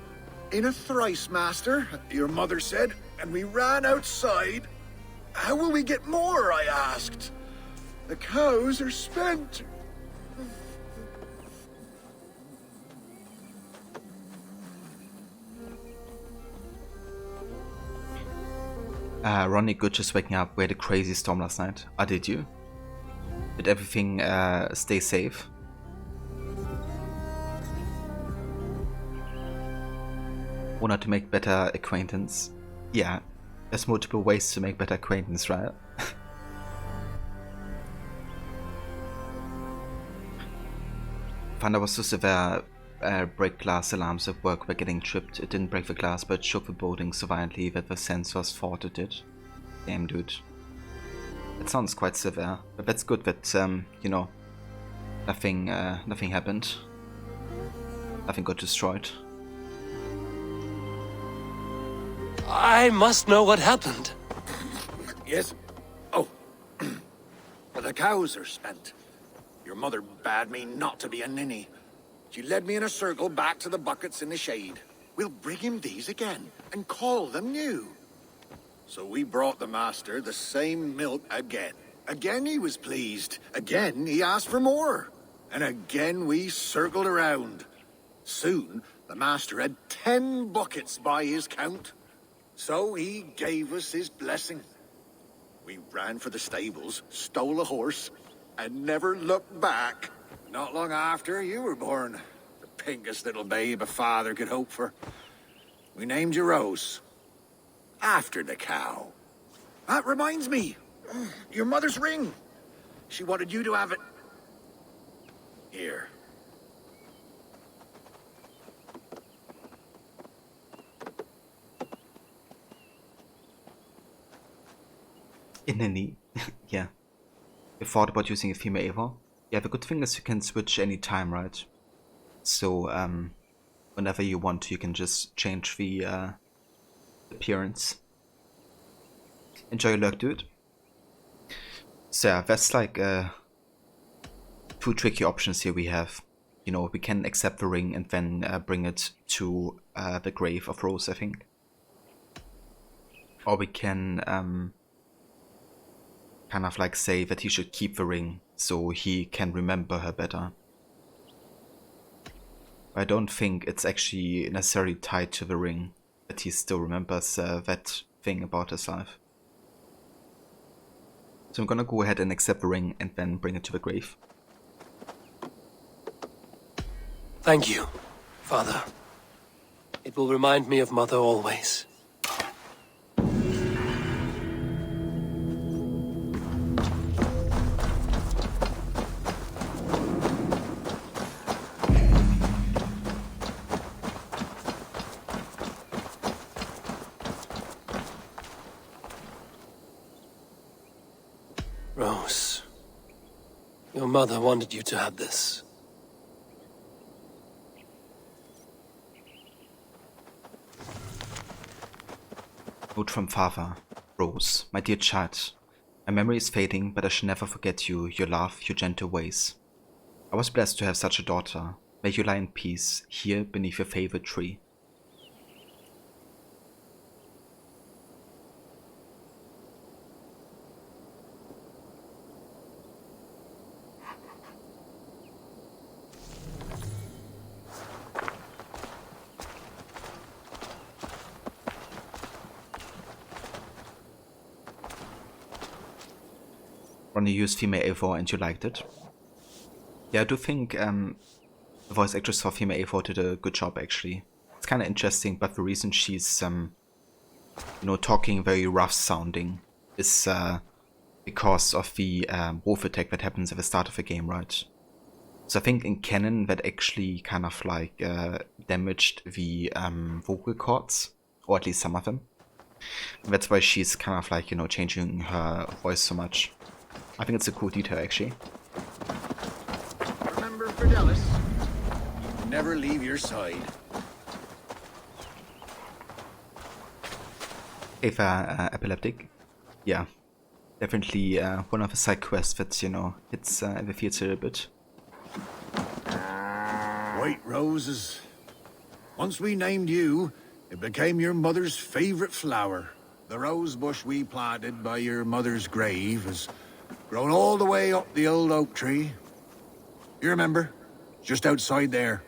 In a thrice, master, your mother said, and we ran outside. How will we get more, I asked. The cows are spent. Ronnie, good just waking up. We had a crazy storm last night. Did you? Did everything stay safe? Wanted to make better acquaintance? Yeah, there's multiple ways to make better acquaintance, right? Thunder was so severe, break glass alarms at work were getting tripped. It didn't break the glass, but it shook the building so violently that the sensors thought it did. Damn, dude. That sounds quite severe, but that's good that, you know, nothing happened. Nothing got destroyed. I must know what happened. Yes? Oh. The cows are spent. Your mother bade me not to be a ninny. She led me in a circle back to the buckets in the shade. We'll bring him these again, and call them new. So we brought the master the same milk again. Again he was pleased. Again he asked for more. And again we circled around. Soon the master had 10 buckets by his count. So he gave us his blessing. We ran for the stables, stole a horse, and never looked back. Not long after you were born, the pinkest little babe a father could hope for. We named you Rose, after the cow. That reminds me, your mother's ring. She wanted you to have it. Here. In the knee. Yeah. You thought about using a female Ava? Yeah, the good thing is you can switch any time, right? So, whenever you want to, you can just change the appearance. Enjoy your luck, dude. So yeah, that's like 2 tricky options here we have. You know, we can accept the ring and then bring it to the grave of Rose, I think. Or we can kind of like say that he should keep the ring so he can remember her better. I don't think it's actually necessarily tied to the ring, that he still remembers that thing about his life. So I'm gonna go ahead and accept the ring and then bring it to the grave. Thank you, Father. It will remind me of Mother always. Rose, your mother wanted you to have this. Note from Father. Rose, my dear child. My memory is fading, but I shall never forget you, your love, your gentle ways. I was blessed to have such a daughter. May you lie in peace, here beneath your favorite tree. Ronnie used female A4 and you liked it. Yeah, I do think the voice actress for female A4 did a good job actually. It's kind of interesting, but the reason she's you know, talking very rough sounding is because of the wolf attack that happens at the start of the game, right? So I think in canon that actually kind of like damaged the vocal cords, or at least some of them. And that's why she's kind of like, you know, changing her voice so much. I think it's a cool detail, actually. Remember, Fidelis, you never leave your side. Ava epileptic? Yeah. Definitely one of the side quests that, you know, hits the theater a bit. White roses. Once we named you, it became your mother's favorite flower. The rose bush we planted by your mother's grave has grown all the way up the old oak tree. You remember? Just outside there.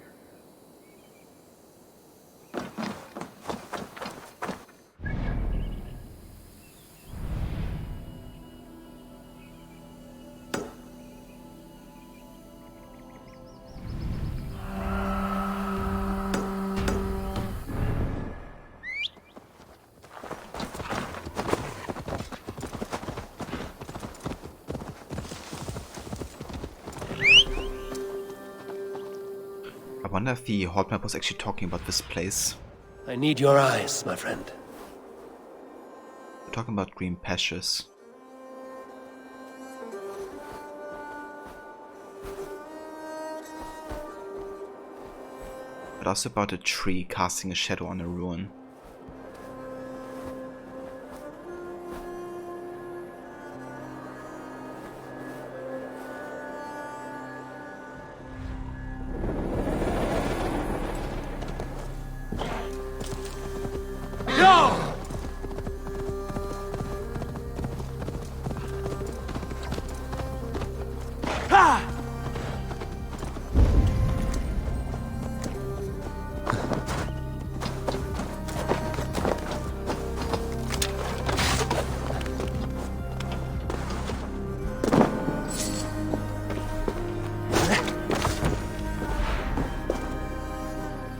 I wonder if the hall map was actually talking about this place. I need your eyes, my friend. We're talking about green pastures. But also about a tree casting a shadow on a ruin.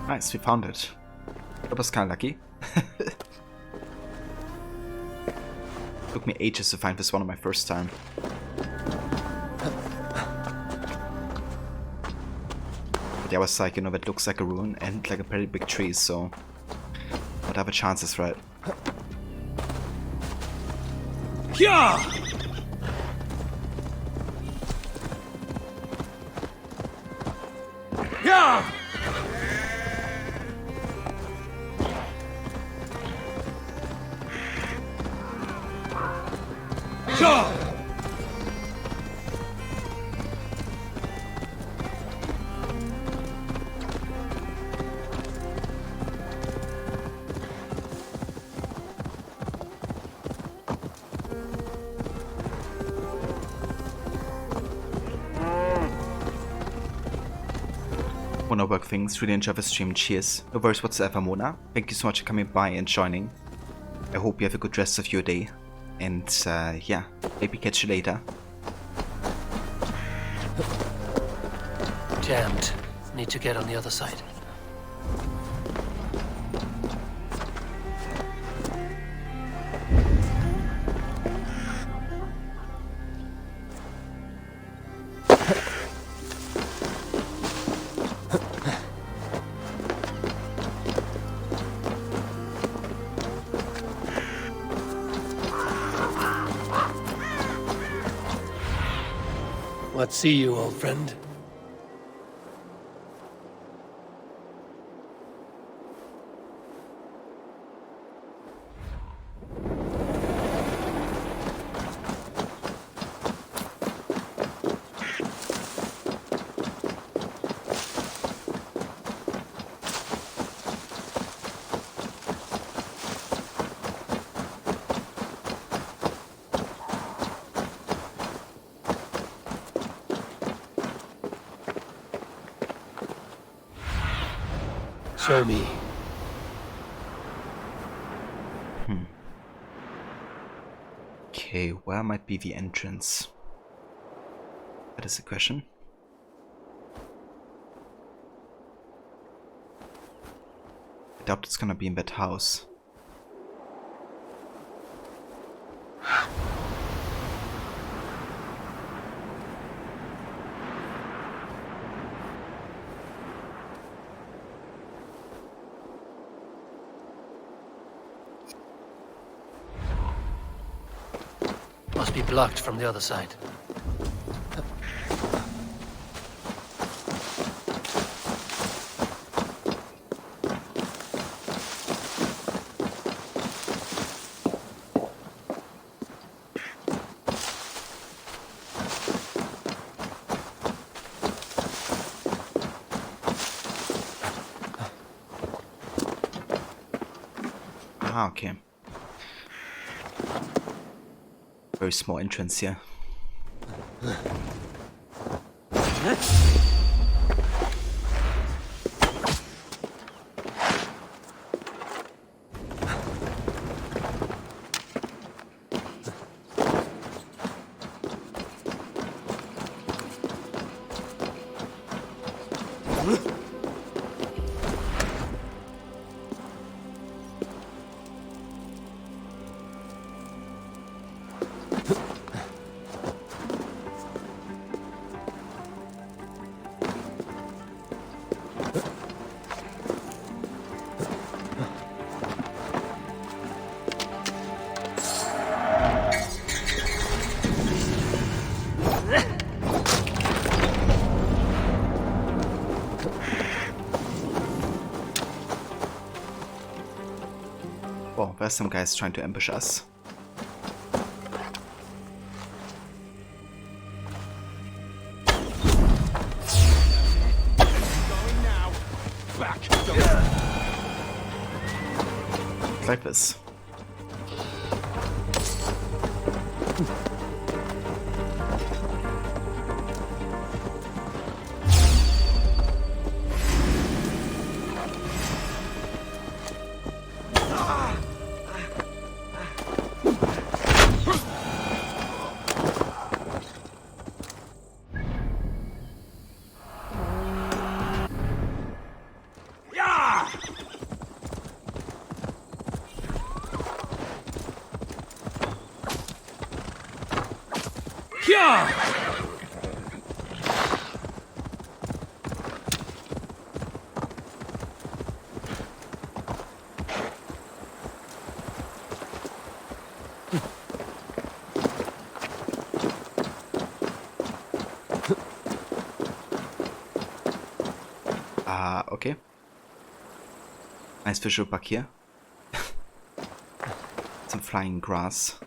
Nice, we found it. That was kinda lucky. Took me ages to find this one on my first time. But yeah, I was like, you know, that looks like a ruin and like a pretty big tree, so what are the chances, right? Yeah! Yeah! Sure! Wanna work things, really enjoy the stream, cheers. No worries whatsoever, Mona. Thank you so much for coming by and joining. I hope you have a good rest of your day. And yeah, maybe catch you later. Jammed. Need to get on the other side. What see you, old friend? Show me. Okay, where might be the entrance? That is the question. I doubt it's gonna be in that house. Must be blocked from the other side. Ah, okay. Very small entrance here. Whoa, there's some guys trying to ambush us. Like this. Okay. Nice visual back here. Some flying grass.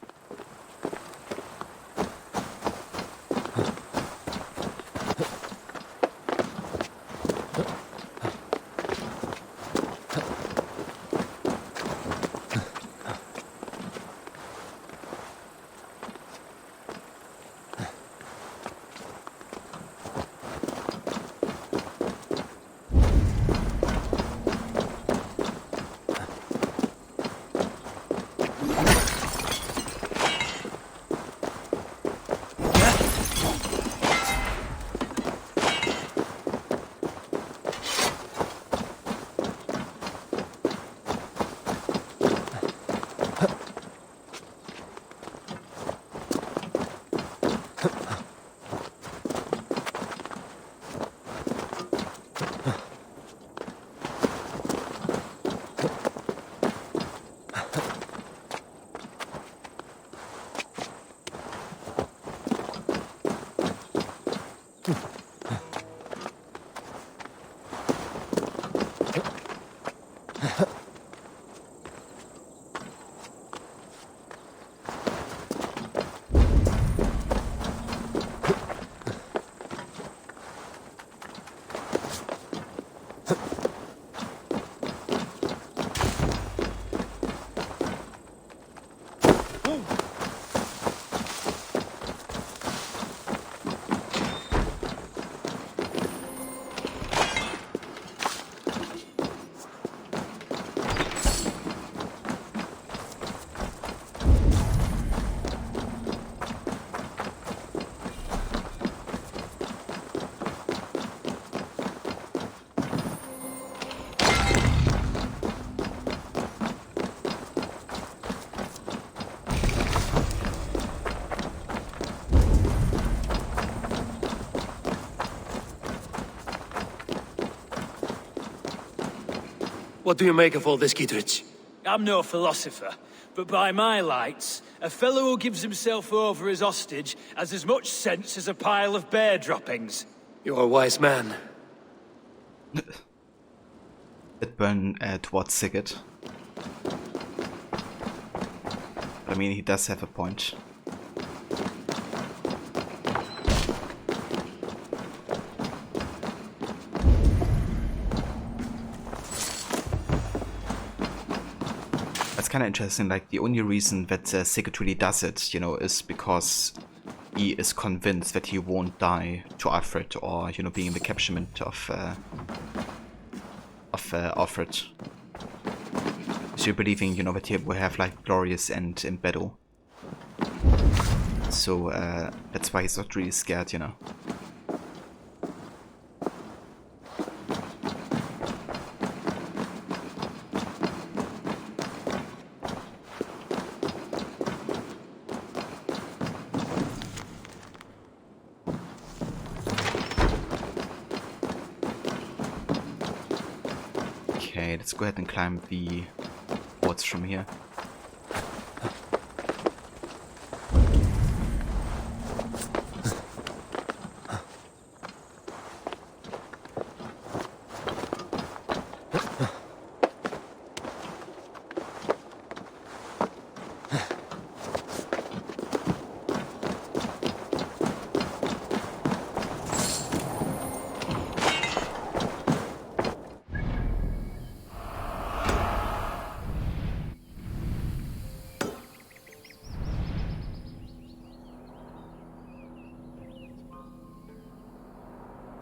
What do you make of all this, Gidrich? I'm no philosopher, but by my lights, a fellow who gives himself over as hostage has as much sense as a pile of bear droppings. You're a wise man. It burned towards Sigurd. I mean, he does have a point. kind of interesting. Like, the only reason that Sigurd really does it, you know, is because he is convinced that he won't die to Alfred, or, you know, being in the capturement of Alfred. So you're believing, you know, that he will have like glorious end in battle. So that's why he's not really scared, you know. Okay, let's go ahead and climb the boards from here.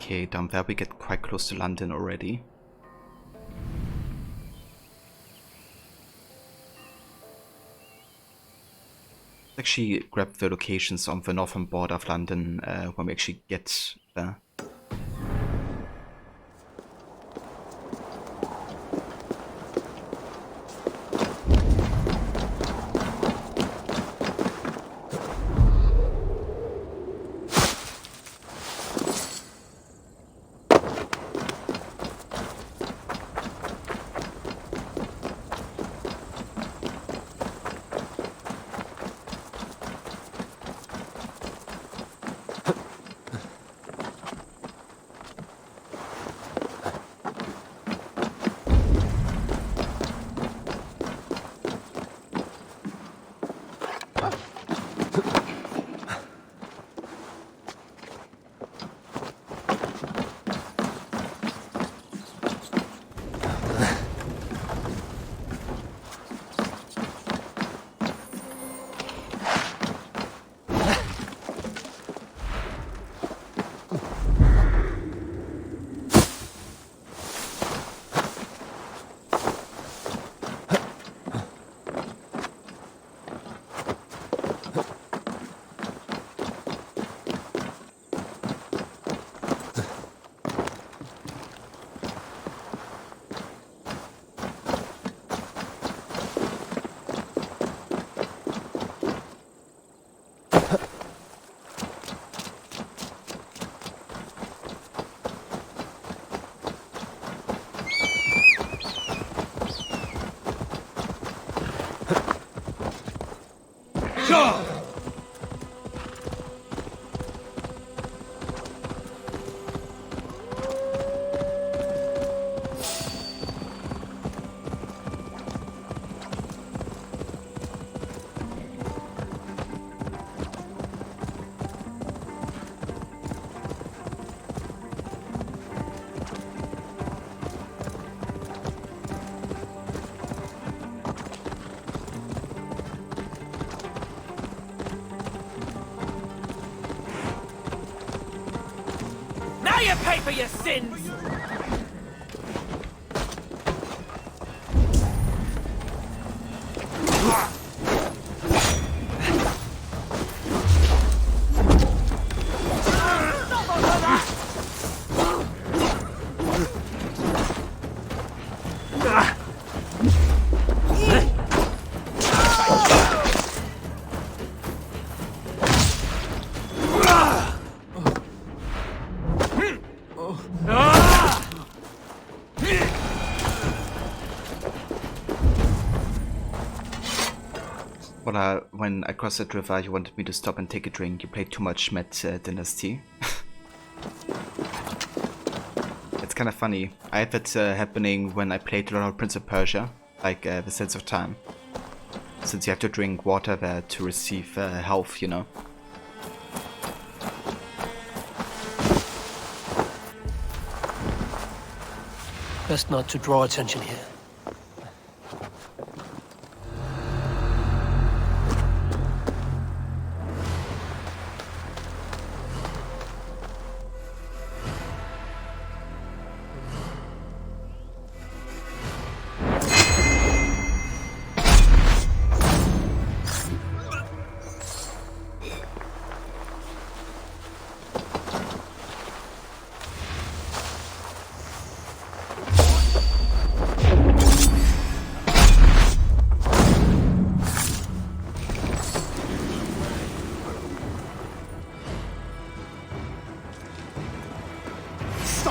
Okay, down there we get quite close to London already. Actually grab the locations on the northern border of London when we actually get there. Now you pay for your sins! Well, when I crossed that river, you wanted me to stop and take a drink. You played too much Met Dynasty. It's kind of funny. I had that happening when I played a lot of Prince of Persia, like the Sands of Time. Since you have to drink water there to receive health, you know. Best not to draw attention here.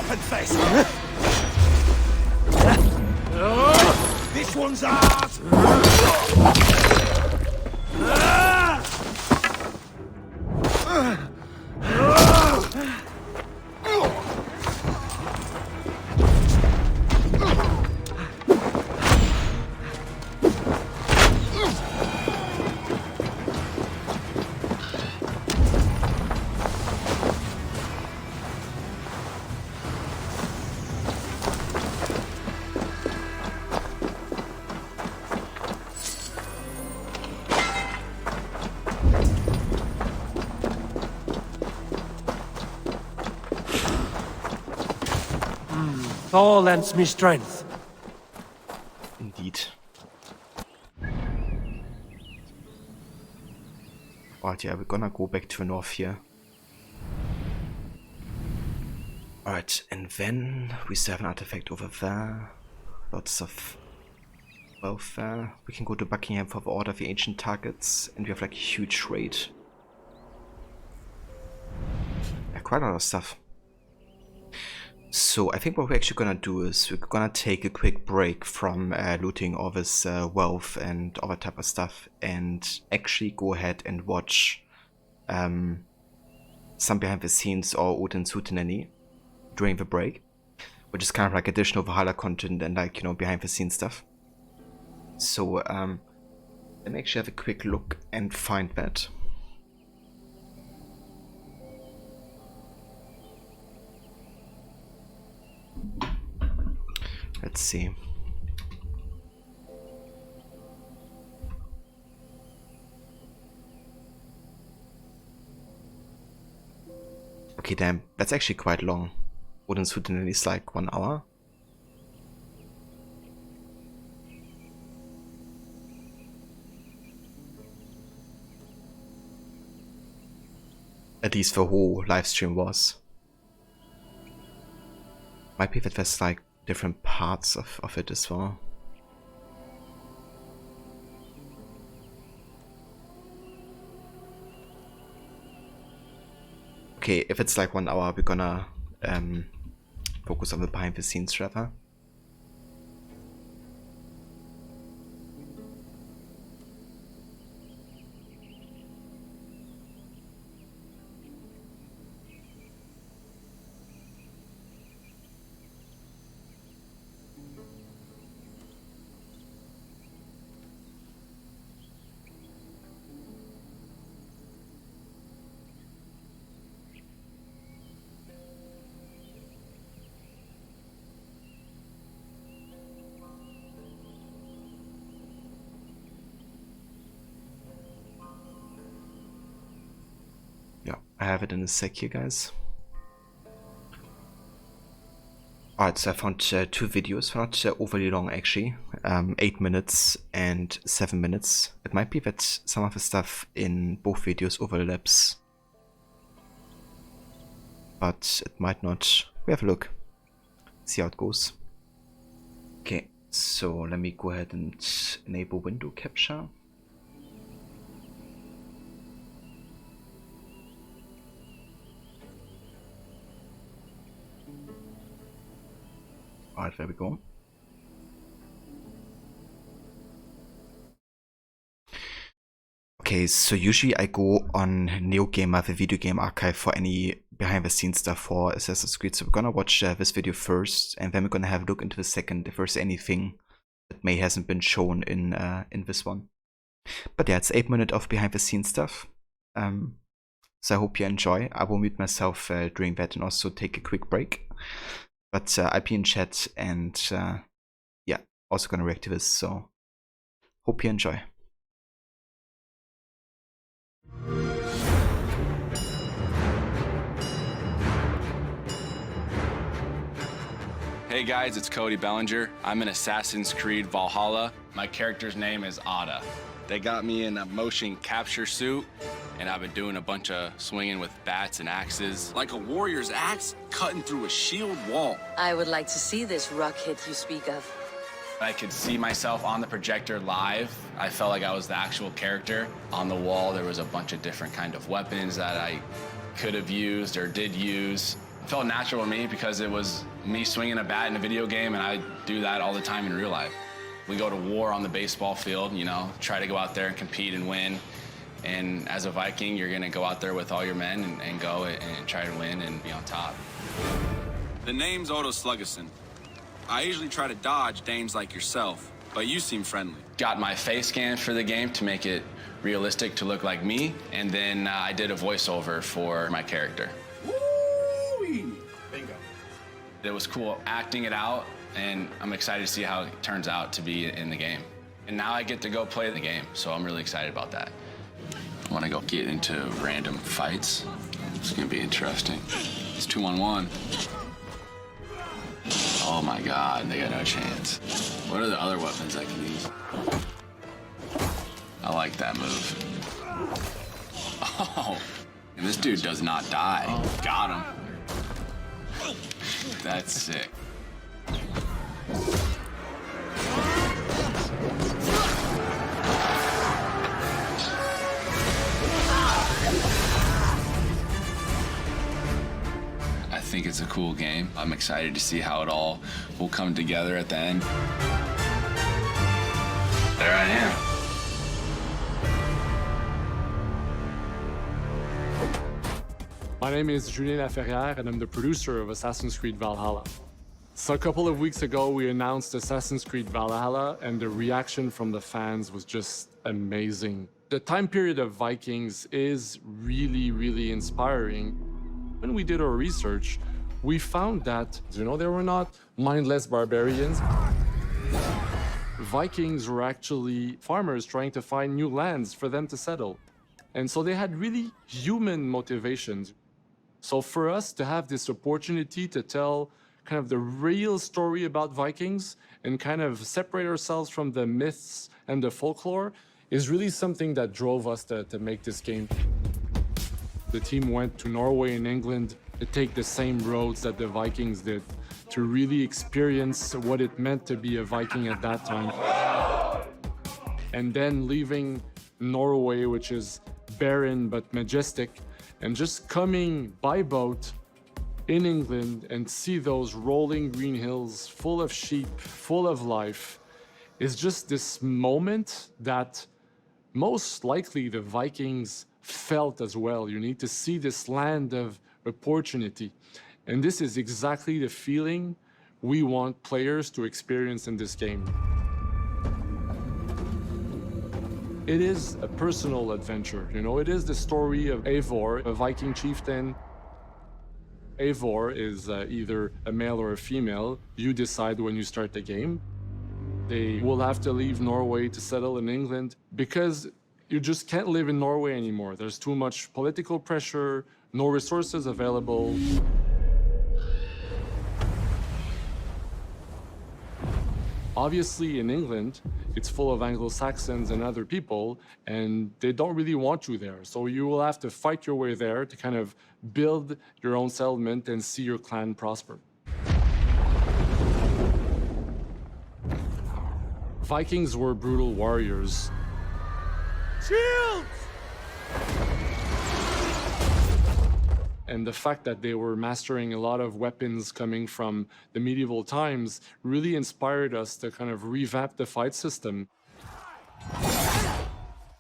weapon face! This one's ours! Thor lends me strength. Indeed. Alright, yeah, we're gonna go back to north here. Alright, and then we still have an artifact over there. Lots of welfare. We can go to Buckingham for the Order of the Ancient Targets, and we have like a huge raid. Yeah, quite a lot of stuff. So I think what we're actually gonna do is we're gonna take a quick break from looting all this wealth and all that type of stuff, and actually go ahead and watch some behind the scenes or Odin's Hootenanny during the break, which is kind of like additional Valhalla content and like, you know, behind the scenes stuff. So let me actually have a quick look and find that. Let's see. Okay, damn, that's actually quite long. Odin's Hootenanny is like 1 hour. At least the whole live stream was. Might be that there's like different parts of it as well. Okay, if it's like 1 hour, we're gonna focus on the behind the scenes rather. I have it in a sec here, guys. Alright, so I found 2 videos, not overly long actually, 8 minutes and 7 minutes. It might be that some of the stuff in both videos overlaps, but it might not. We have a look, see how it goes. Okay, so let me go ahead and enable window capture. Alright, there we go. Okay, so usually I go on NeoGamer, the video game archive, for any behind the scenes stuff for Assassin's Creed. So we're gonna watch this video first, and then we're gonna have a look into the second if there's anything that may hasn't been shown in this one. But yeah, it's 8 minutes of behind the scenes stuff. So I hope you enjoy. I will mute myself during that and also take a quick break. But I'll be in chat and yeah, also gonna react to this, so hope you enjoy. Hey guys, it's Cody Bellinger. I'm in Assassin's Creed Valhalla. My character's name is Ada. They got me in a motion capture suit, and I've been doing a bunch of swinging with bats and axes. Like a warrior's axe, cutting through a shield wall. I would like to see this rock hit you speak of. I could see myself on the projector live. I felt like I was the actual character. On the wall, there was a bunch of different kind of weapons that I could have used or did use. It felt natural to me because it was me swinging a bat in a video game, and I do that all the time in real life. We go to war on the baseball field, you know, try to go out there and compete and win. And as a Viking, you're gonna go out there with all your men and go and try to win and be on top. The name's Odo Sluggerson. I usually try to dodge dames like yourself, but you seem friendly. Got my face scanned for the game to make it realistic to look like me, and then I did a voiceover for my character. Woo-wee! Bingo. It was cool acting it out, and I'm excited to see how it turns out to be in the game. And now I get to go play the game, so I'm really excited about that. I want to go get into random fights. It's gonna be interesting. It's 2-on-1. Oh my God, they got no chance. What are the other weapons I can use? I like that move. Oh, and this dude does not die. Got him. That's sick. I think it's a cool game. I'm excited to see how it all will come together at the end. There I am. My name is Julien Laferrière, and I'm the producer of Assassin's Creed Valhalla. So a couple of weeks ago, we announced Assassin's Creed Valhalla, and the reaction from the fans was just amazing. The time period of Vikings is really, really inspiring. When we did our research, we found that, you know, they were not mindless barbarians. Vikings were actually farmers trying to find new lands for them to settle. And so they had really human motivations. So for us to have this opportunity to tell kind of the real story about Vikings and kind of separate ourselves from the myths and the folklore is really something that drove us to make this game. The team went to Norway and England to take the same roads that the Vikings did, to really experience what it meant to be a Viking at that time. And then leaving Norway, which is barren but majestic, and just coming by boat in England and see those rolling green hills full of sheep, full of life, is just this moment that most likely the Vikings felt as well. You need to see this land of opportunity. And this is exactly the feeling we want players to experience in this game. It is a personal adventure, you know, it is the story of Eivor, a Viking chieftain. Eivor is either a male or a female. You decide when you start the game. They will have to leave Norway to settle in England because you just can't live in Norway anymore. There's too much political pressure, no resources available. Obviously, in England, it's full of Anglo-Saxons and other people, and they don't really want you there. So you will have to fight your way there to kind of build your own settlement and see your clan prosper. Vikings were brutal warriors. Shields! And the fact that they were mastering a lot of weapons coming from the medieval times really inspired us to kind of revamp the fight system,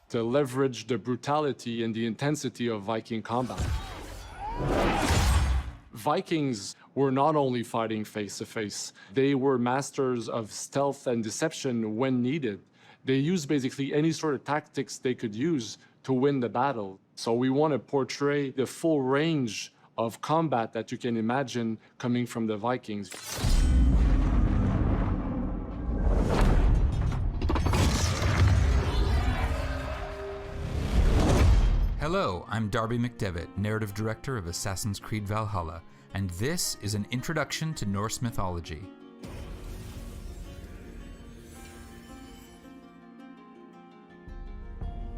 to leverage the brutality and the intensity of Viking combat. Vikings were not only fighting face-to-face, they were masters of stealth and deception when needed. They used basically any sort of tactics they could use to win the battle. So we want to portray the full range of combat that you can imagine coming from the Vikings. Hello, I'm Darby McDevitt, narrative director of Assassin's Creed Valhalla, and this is an introduction to Norse mythology.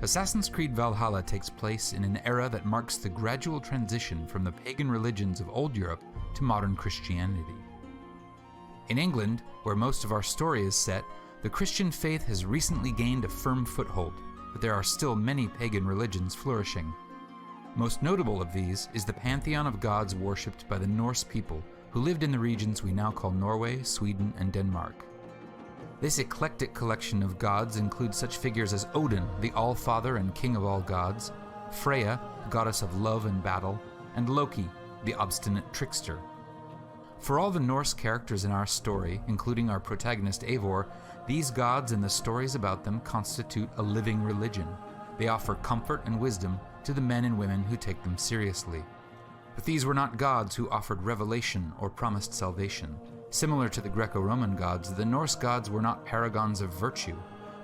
Assassin's Creed Valhalla takes place in an era that marks the gradual transition from the pagan religions of old Europe to modern Christianity. In England, where most of our story is set, the Christian faith has recently gained a firm foothold, but there are still many pagan religions flourishing. Most notable of these is the pantheon of gods worshipped by the Norse people who lived in the regions we now call Norway, Sweden, and Denmark. This eclectic collection of gods includes such figures as Odin, the All-Father and King of all gods, Freya, goddess of love and battle, and Loki, the obstinate trickster. For all the Norse characters in our story, including our protagonist Eivor, these gods and the stories about them constitute a living religion. They offer comfort and wisdom to the men and women who take them seriously. But these were not gods who offered revelation or promised salvation. Similar to the Greco-Roman gods, the Norse gods were not paragons of virtue,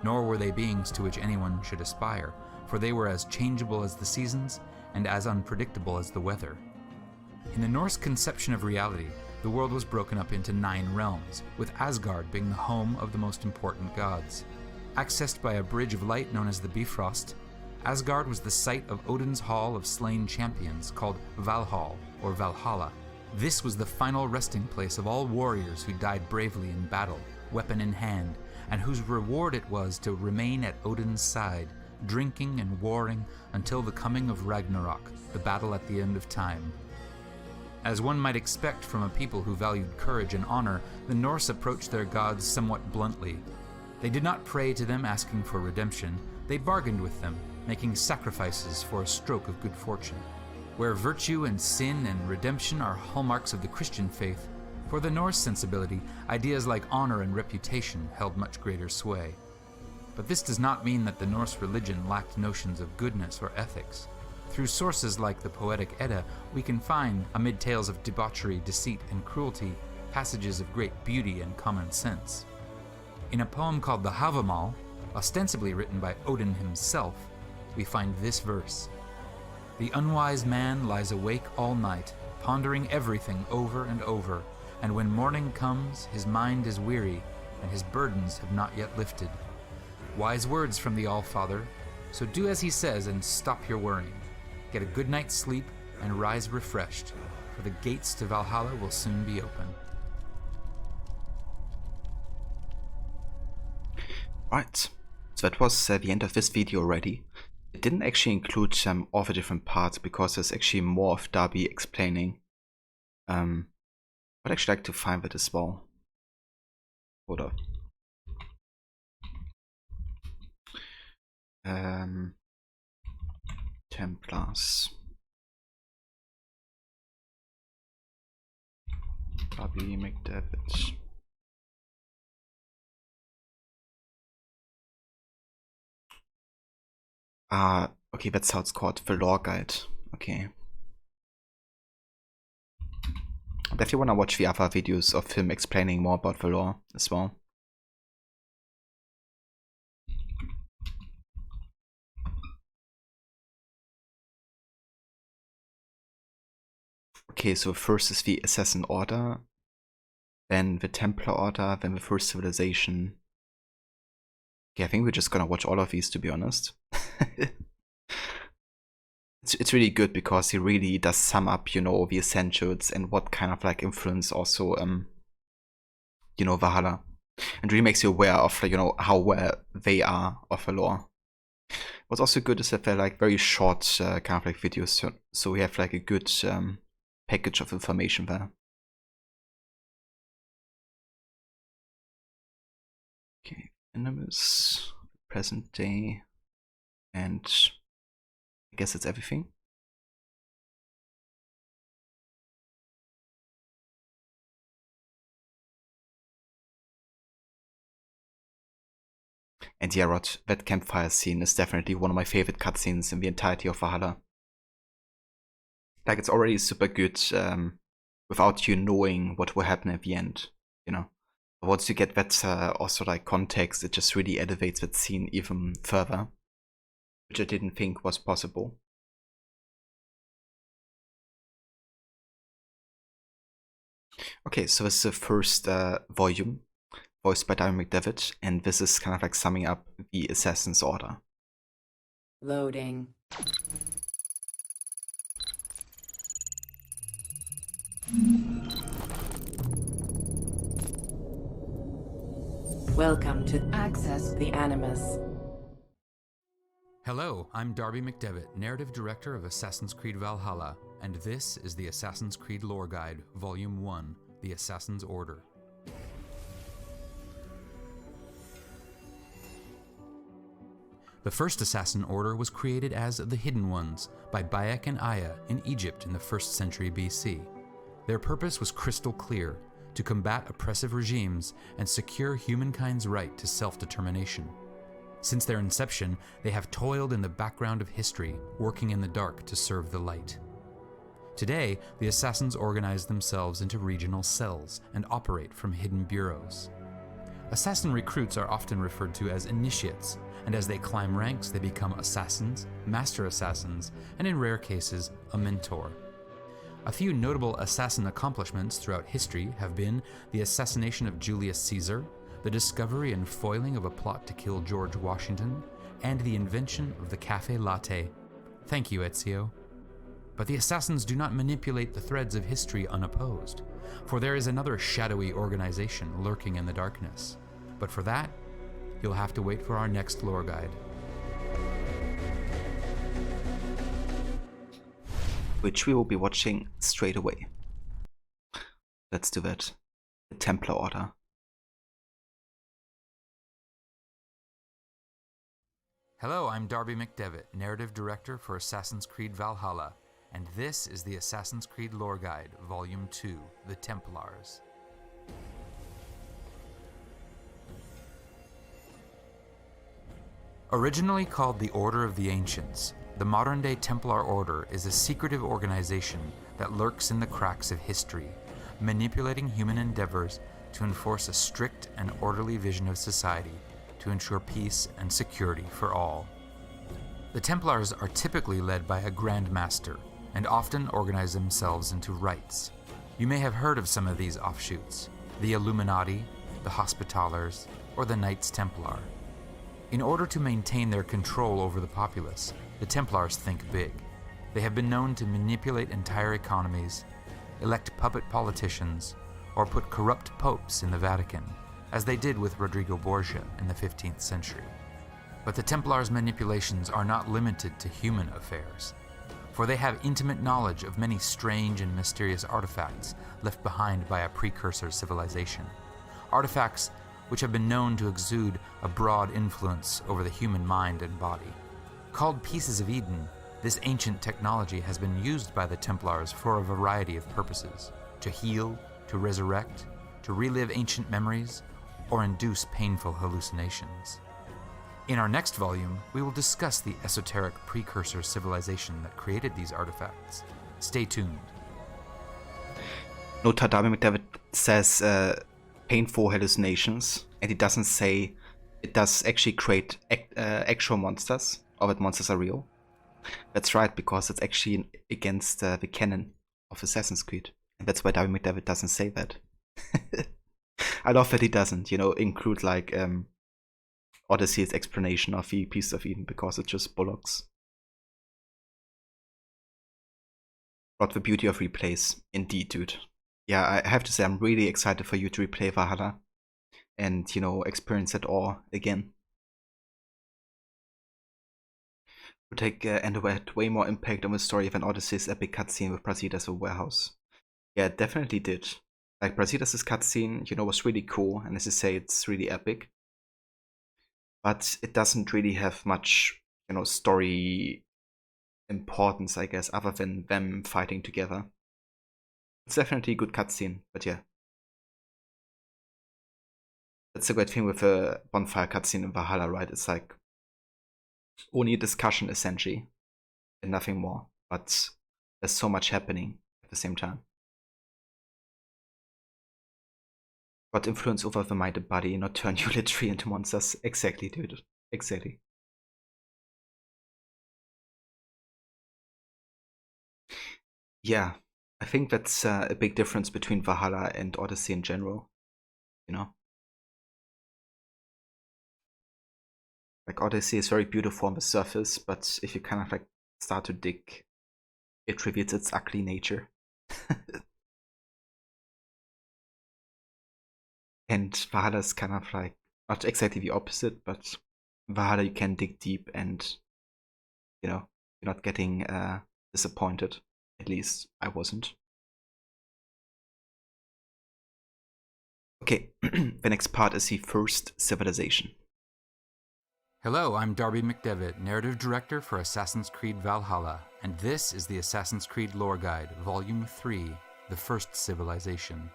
nor were they beings to which anyone should aspire, for they were as changeable as the seasons and as unpredictable as the weather. In the Norse conception of reality, the world was broken up into 9 realms, with Asgard being the home of the most important gods. Accessed by a bridge of light known as the Bifrost, Asgard was the site of Odin's Hall of Slain Champions, called Valhalla, or Valhalla. This was the final resting place of all warriors who died bravely in battle, weapon in hand, and whose reward it was to remain at Odin's side, drinking and warring until the coming of Ragnarok, the battle at the end of time. As one might expect from a people who valued courage and honor, the Norse approached their gods somewhat bluntly. They did not pray to them asking for redemption, they bargained with them, making sacrifices for a stroke of good fortune. Where virtue and sin and redemption are hallmarks of the Christian faith, for the Norse sensibility, ideas like honor and reputation held much greater sway. But this does not mean that the Norse religion lacked notions of goodness or ethics. Through sources like the poetic Edda, we can find, amid tales of debauchery, deceit, and cruelty, passages of great beauty and common sense. In a poem called the Havamal, ostensibly written by Odin himself, we find this verse: "The unwise man lies awake all night, pondering everything over and over, and when morning comes, his mind is weary, and his burdens have not yet lifted." Wise words from the All-Father, so do as he says and stop your worrying. Get a good night's sleep and rise refreshed, for the gates to Valhalla will soon be open. Right, so that was the end of this video already. It didn't actually include all the different parts because there's actually more of Darby explaining. I'd actually like to find that as well. Hold up. Templars. Darby McDavid. Okay, that's how it's called, the lore guide. Okay. I definitely want to watch the other videos of him explaining more about the lore as well. Okay, so first is the Assassin Order, then the Templar Order, then the First Civilization. Okay, I think we're just gonna watch all of these, to be honest. It's really good because he really does sum up, you know, the essentials and what kind of like influence also, you know, Valhalla, and really makes you aware of, you know, how aware they are of the lore. What's also good is that they're like very short kind of like videos, so we have like a good package of information there. Okay, enemies, present day, and I guess that's everything. And yeah, Rod, that campfire scene is definitely one of my favorite cutscenes in the entirety of Valhalla. Like, it's already super good without you knowing what will happen at the end, you know. Once you get that also like context, it just really elevates that scene even further, which I didn't think was possible. Okay, so this is the first volume, voiced by Darby McDavid, and this is kind of like summing up the Assassin's Order. Loading. Welcome to Access the Animus. Hello, I'm Darby McDevitt, Narrative Director of Assassin's Creed Valhalla, and this is the Assassin's Creed Lore Guide, Volume 1, The Assassin's Order. The first Assassin Order was created as the Hidden Ones by Bayek and Aya in Egypt in the 1st century BC. Their purpose was crystal clear: to combat oppressive regimes and secure humankind's right to self-determination. Since their inception, they have toiled in the background of history, working in the dark to serve the light. Today, the Assassins organize themselves into regional cells and operate from hidden bureaus. Assassin recruits are often referred to as initiates, and as they climb ranks, they become assassins, master assassins, and in rare cases, a mentor. A few notable assassin accomplishments throughout history have been the assassination of Julius Caesar, the discovery and foiling of a plot to kill George Washington, and the invention of the cafe latte. Thank you, Ezio. But the assassins do not manipulate the threads of history unopposed, for there is another shadowy organization lurking in the darkness. But for that, you'll have to wait for our next lore guide. Which we will be watching straight away. Let's do that. The Templar Order. Hello, I'm Darby McDevitt, Narrative Director for Assassin's Creed Valhalla, and this is the Assassin's Creed Lore Guide, Volume 2, The Templars. Originally called the Order of the Ancients, the modern-day Templar Order is a secretive organization that lurks in the cracks of history, manipulating human endeavors to enforce a strict and orderly vision of society to ensure peace and security for all. The Templars are typically led by a Grand Master and often organize themselves into rites. You may have heard of some of these offshoots: the Illuminati, the Hospitallers, or the Knights Templar. In order to maintain their control over the populace, the Templars think big. They have been known to manipulate entire economies, elect puppet politicians, or put corrupt popes in the Vatican, as they did with Rodrigo Borgia in the 15th century. But the Templars' manipulations are not limited to human affairs, for they have intimate knowledge of many strange and mysterious artifacts left behind by a precursor civilization. Artifacts which have been known to exude a broad influence over the human mind and body. Called Pieces of Eden, this ancient technology has been used by the Templars for a variety of purposes: to heal, to resurrect, to relive ancient memories, or induce painful hallucinations. In our next volume, we will discuss the esoteric precursor civilization that created these artifacts. Stay tuned. Note Darby McDevitt says painful hallucinations, and he doesn't say it does actually create actual monsters, or that monsters are real. That's right, because it's actually against the canon of Assassin's Creed, and that's why Darby McDevitt doesn't say that. I love that he doesn't, include like Odyssey's explanation of the Piece of Eden, because it just bollocks. But the beauty of replays, indeed, dude. Yeah, I have to say, I'm really excited for you to replay Valhalla and, experience it all again. Would take Endeavor had way more impact on the story than Odyssey's epic cutscene with Brasidas as a warehouse. Yeah, it definitely did. Like, Brasidas' cutscene, was really cool, and as you say, it's really epic. But it doesn't really have much, story importance, I guess, other than them fighting together. It's definitely a good cutscene, but yeah. That's the great thing with a bonfire cutscene in Valhalla, right? It's like only a discussion, essentially, and nothing more. But there's so much happening at the same time. Got influence over the mind and body, not turn you literally into monsters. Exactly, dude. Exactly. Yeah, I think that's a big difference between Valhalla and Odyssey in general. Like, Odyssey is very beautiful on the surface, but if you kind of like start to dig, it reveals its ugly nature. And Valhalla is kind of like, not exactly the opposite, but Valhalla you can dig deep and you're not getting disappointed. At least I wasn't. Okay, the next part is the first civilization. Hello, I'm Darby McDevitt, Narrative Director for Assassin's Creed Valhalla, and this is the Assassin's Creed Lore Guide, Volume 3, The First Civilization.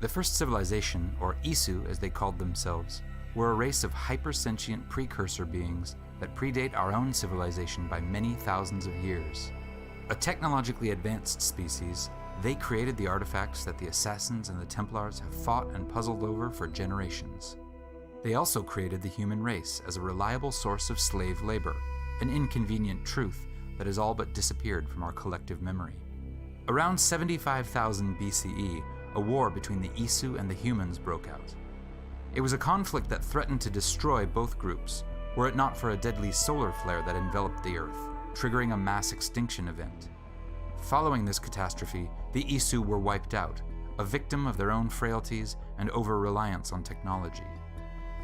The First Civilization, or Isu as they called themselves, were a race of hypersentient precursor beings that predate our own civilization by many thousands of years. A technologically advanced species, they created the artifacts that the Assassins and the Templars have fought and puzzled over for generations. They also created the human race as a reliable source of slave labor, an inconvenient truth that has all but disappeared from our collective memory. Around 75,000 BCE, a war between the Isu and the humans broke out. It was a conflict that threatened to destroy both groups, were it not for a deadly solar flare that enveloped the Earth, triggering a mass extinction event. Following this catastrophe, the Isu were wiped out, a victim of their own frailties and over-reliance on technology.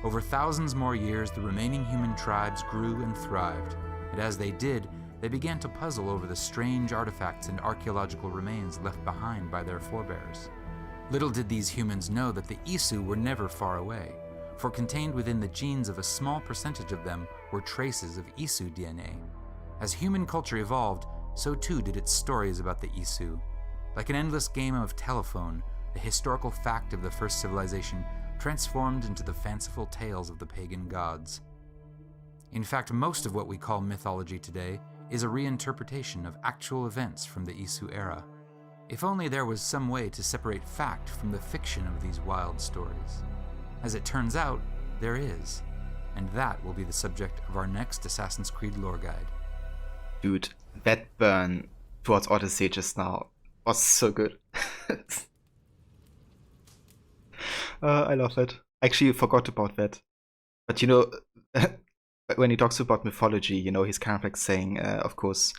Over thousands more years, the remaining human tribes grew and thrived, and as they did, they began to puzzle over the strange artifacts and archaeological remains left behind by their forebears. Little did these humans know that the Isu were never far away, for contained within the genes of a small percentage of them were traces of Isu DNA. As human culture evolved, so too did its stories about the Isu. Like an endless game of telephone, the historical fact of the first civilization transformed into the fanciful tales of the pagan gods. In fact, most of what we call mythology today is a reinterpretation of actual events from the Isu era. If only there was some way to separate fact from the fiction of these wild stories. As it turns out, there is, and that will be the subject of our next Assassin's Creed lore guide. Dude, that burn towards Odyssey just now was so good. I love that. Actually, I forgot about that. But when he talks about mythology, he's kind of like saying, of course,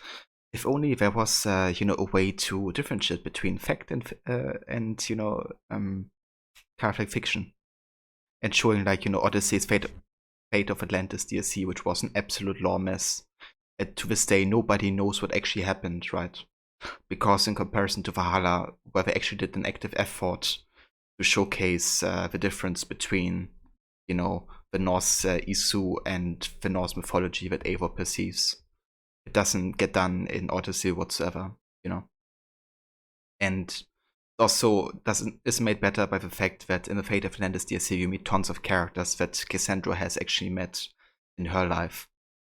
if only there was, a way to differentiate between fact and kind of like fiction. And showing, Odyssey's Fate of Atlantis DLC, which was an absolute lore mess. And to this day, nobody knows what actually happened, right? Because in comparison to Valhalla, where they actually did an active effort to showcase the difference between, the Norse Isu and the Norse mythology that Eivor perceives. It doesn't get done in Odyssey whatsoever, And also is made better by the fact that in the Fate of Atlantis DLC you meet tons of characters that Cassandra has actually met in her life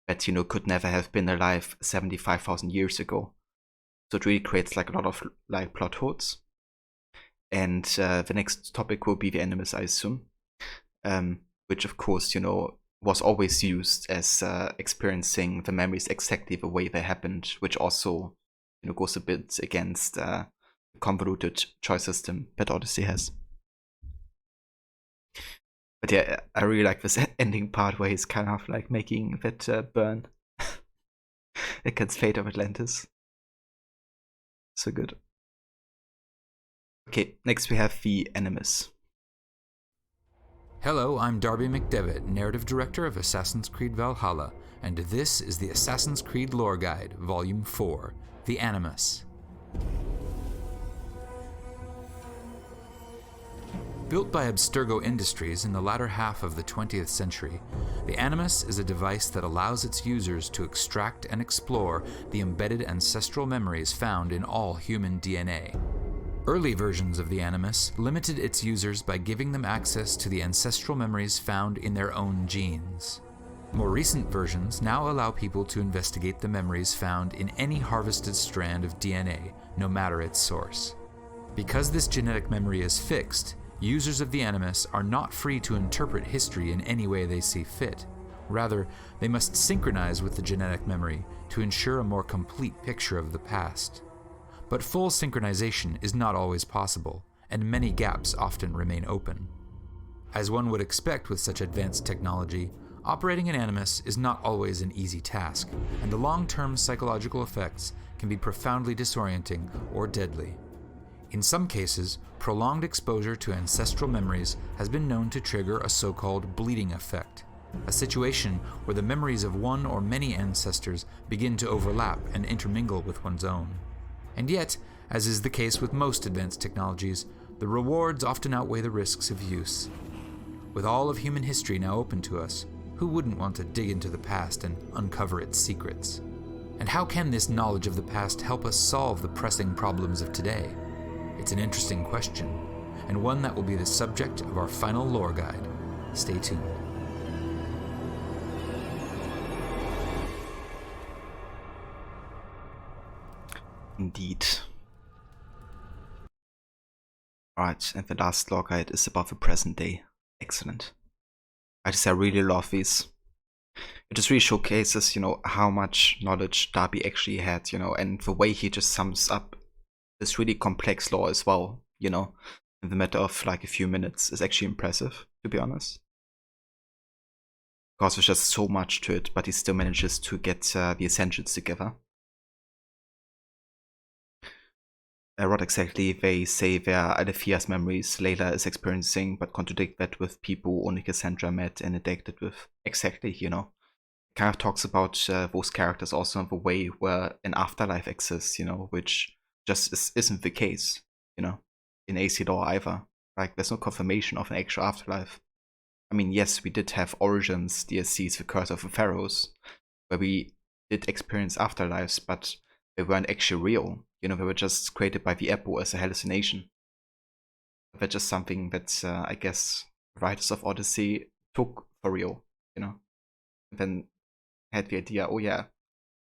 that could never have been alive 75,000 years ago. So it really creates like a lot of plot holes. And the next topic will be the Animus, I assume, which of course was always used as experiencing the memories exactly the way they happened, which also goes a bit against the convoluted choice system that Odyssey has. But yeah, I really like this ending part where he's kind of like making that burn against Fate of Atlantis. So good. Okay, next we have the Animus. Hello, I'm Darby McDevitt, Narrative Director of Assassin's Creed Valhalla, and this is the Assassin's Creed Lore Guide, Volume 4, The Animus. Built by Abstergo Industries in the latter half of the 20th century, the Animus is a device that allows its users to extract and explore the embedded ancestral memories found in all human DNA. Early versions of the Animus limited its users by giving them access to the ancestral memories found in their own genes. More recent versions now allow people to investigate the memories found in any harvested strand of DNA, no matter its source. Because this genetic memory is fixed, users of the Animus are not free to interpret history in any way they see fit. Rather, they must synchronize with the genetic memory to ensure a more complete picture of the past. But full synchronization is not always possible, and many gaps often remain open. As one would expect with such advanced technology, operating an Animus is not always an easy task, and the long-term psychological effects can be profoundly disorienting or deadly. In some cases, prolonged exposure to ancestral memories has been known to trigger a so-called bleeding effect, a situation where the memories of one or many ancestors begin to overlap and intermingle with one's own. And yet, as is the case with most advanced technologies, the rewards often outweigh the risks of use. With all of human history now open to us, who wouldn't want to dig into the past and uncover its secrets? And how can this knowledge of the past help us solve the pressing problems of today? It's an interesting question, and one that will be the subject of our final lore guide. Stay tuned. Indeed. Right, and the last lore guide is about the present day. Excellent. I really love these. It just really showcases, how much knowledge Darby actually had, and the way he just sums up this really complex lore as well, in the matter of like a few minutes is actually impressive, to be honest. Because there's just so much to it, but he still manages to get the essentials together. What exactly they say their Alethea's memories Layla is experiencing, but contradict that with people only Cassandra met and interacted with. Exactly, Kind of talks about those characters also in the way where an afterlife exists, which just isn't the case, in AC lore either. Like, there's no confirmation of an actual afterlife. I mean, yes, we did have Origins DLCs, The Curse of the Pharaohs, where we did experience afterlives, but they weren't actually real. They were just created by the Eppo as a hallucination. That's just something that I guess writers of Odyssey took for real, and then had the idea, oh yeah,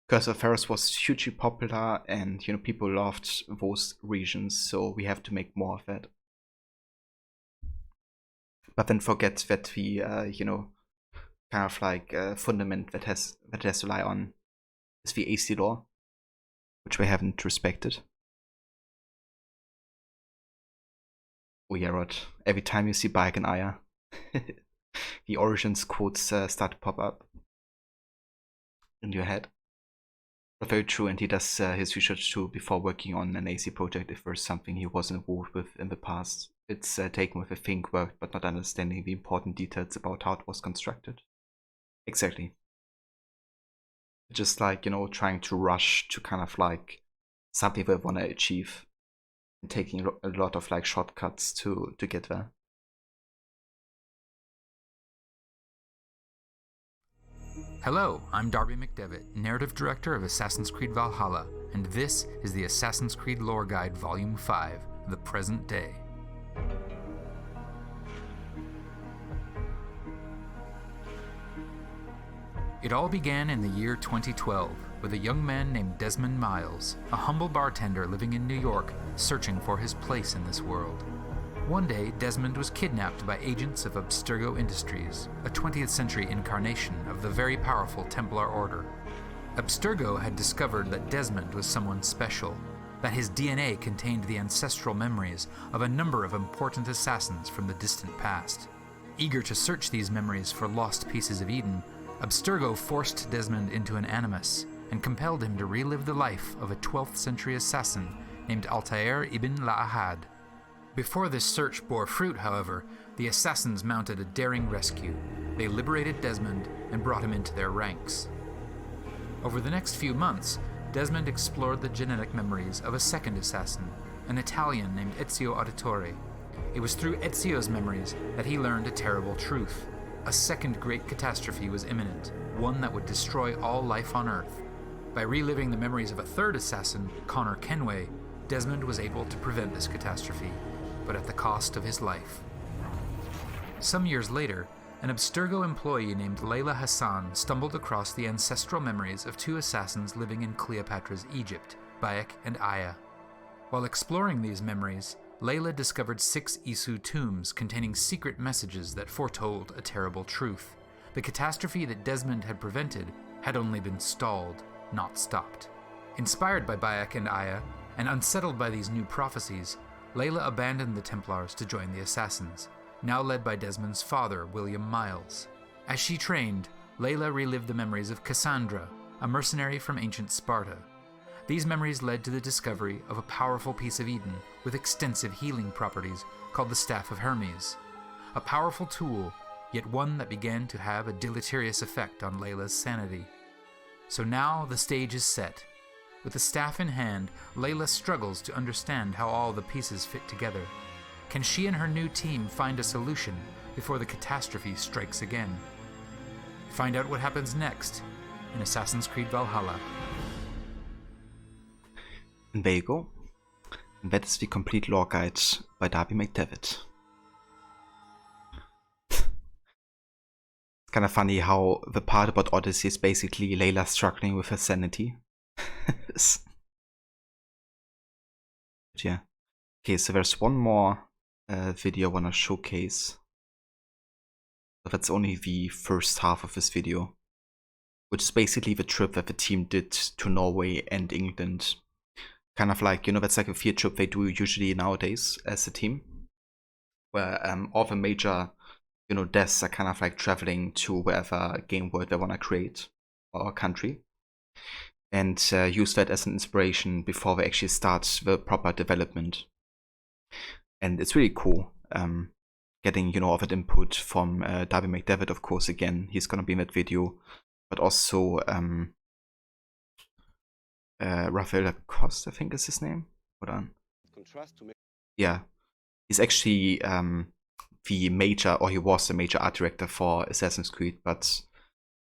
Curse of Pharaohs was hugely popular and people loved those regions, so we have to make more of that. But then forget that the kind of like fundament that has to lie on is the AC lore, which we haven't respected. Oh yeah, Rod. Every time you see Bayek and Aya, the Origins quotes start to pop up in your head. But very true, and he does his research too before working on an AC project if there's something he wasn't involved with in the past. It's taken with a think work, but not understanding the important details about how it was constructed. Exactly. Just like, trying to rush to kind of like something they want to achieve and taking a lot of like shortcuts to get there. Hello, I'm Darby McDevitt, Narrative Director of Assassin's Creed Valhalla, and this is the Assassin's Creed Lore Guide Volume 5, The Present Day. It all began in the year 2012 with a young man named Desmond Miles, a humble bartender living in New York, searching for his place in this world. One day, Desmond was kidnapped by agents of Abstergo Industries, a 20th century incarnation of the very powerful Templar Order. Abstergo had discovered that Desmond was someone special, that his DNA contained the ancestral memories of a number of important assassins from the distant past. Eager to search these memories for lost pieces of Eden, Abstergo forced Desmond into an animus and compelled him to relive the life of a 12th century assassin named Altair ibn La'ahad. Before this search bore fruit, however, the assassins mounted a daring rescue. They liberated Desmond and brought him into their ranks. Over the next few months, Desmond explored the genetic memories of a second assassin, an Italian named Ezio Auditore. It was through Ezio's memories that he learned a terrible truth. A second great catastrophe was imminent, one that would destroy all life on Earth. By reliving the memories of a third assassin, Connor Kenway, Desmond was able to prevent this catastrophe, but at the cost of his life. Some years later, an Abstergo employee named Layla Hassan stumbled across the ancestral memories of two assassins living in Cleopatra's Egypt, Bayek and Aya. While exploring these memories, Layla discovered 6 Isu tombs containing secret messages that foretold a terrible truth. The catastrophe that Desmond had prevented had only been stalled, not stopped. Inspired by Bayek and Aya, and unsettled by these new prophecies, Layla abandoned the Templars to join the Assassins, now led by Desmond's father, William Miles. As she trained, Layla relived the memories of Cassandra, a mercenary from ancient Sparta. These memories led to the discovery of a powerful piece of Eden with extensive healing properties called the Staff of Hermes. A powerful tool, yet one that began to have a deleterious effect on Layla's sanity. So now the stage is set. With the staff in hand, Layla struggles to understand how all the pieces fit together. Can she and her new team find a solution before the catastrophe strikes again? Find out what happens next in Assassin's Creed Valhalla. And there you go. And that is the complete lore guide by Darby McDevitt. It's kind of funny how the part about Odyssey is basically Layla struggling with her sanity. Yeah. Okay, so there's one more video I want to showcase. But that's only the first half of this video, which is basically the trip that the team did to Norway and England. Kind of like, you know, that's like a field trip they do usually nowadays as a team, where all the major, you know, devs are kind of like traveling to wherever game world they want to create or country, and use that as an inspiration before they actually start the proper development. And it's really cool getting, you know, all that input from Darby McDevitt, of course. Again, he's gonna be in that video, but also Raphael Cost, I think is his name. Hold on. Yeah, he's actually the major, or he was the major art director for Assassin's Creed, but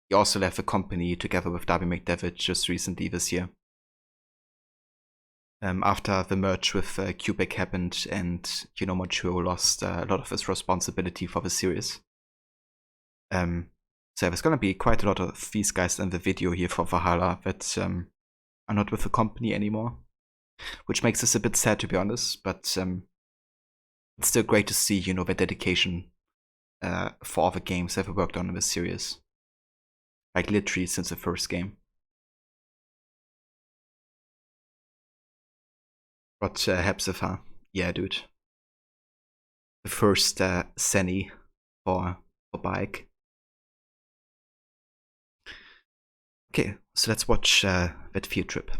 he also left the company together with Darby McDevitt just recently this year. After the merge with Quebec happened, and, you know, Montreal lost a lot of his responsibility for the series. So there's gonna be quite a lot of these guys in the video here for Valhalla that are not with the company anymore, which makes this a bit sad, to be honest, but it's still great to see, you know, their dedication for all the games they've worked on in this series. Like literally since the first game. But Hepzibah, yeah, dude. The first Senny for bike. Okay, so let's watch that field trip.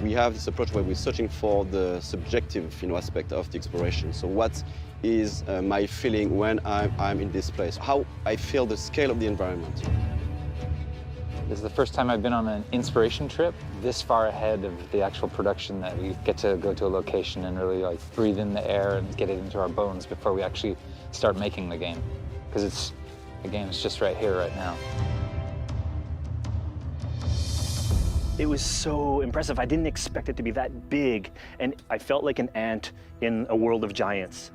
We have this approach where we're searching for the subjective, you know, aspect of the exploration. So what is my feeling when I'm in this place? How I feel the scale of the environment. This is the first time I've been on an inspiration trip this far ahead of the actual production, that we get to go to a location and really like breathe in the air and get it into our bones before we actually start making the game. Because the game is just right here, right now. It was so impressive. I didn't expect it to be that big, and I felt like an ant in a world of giants.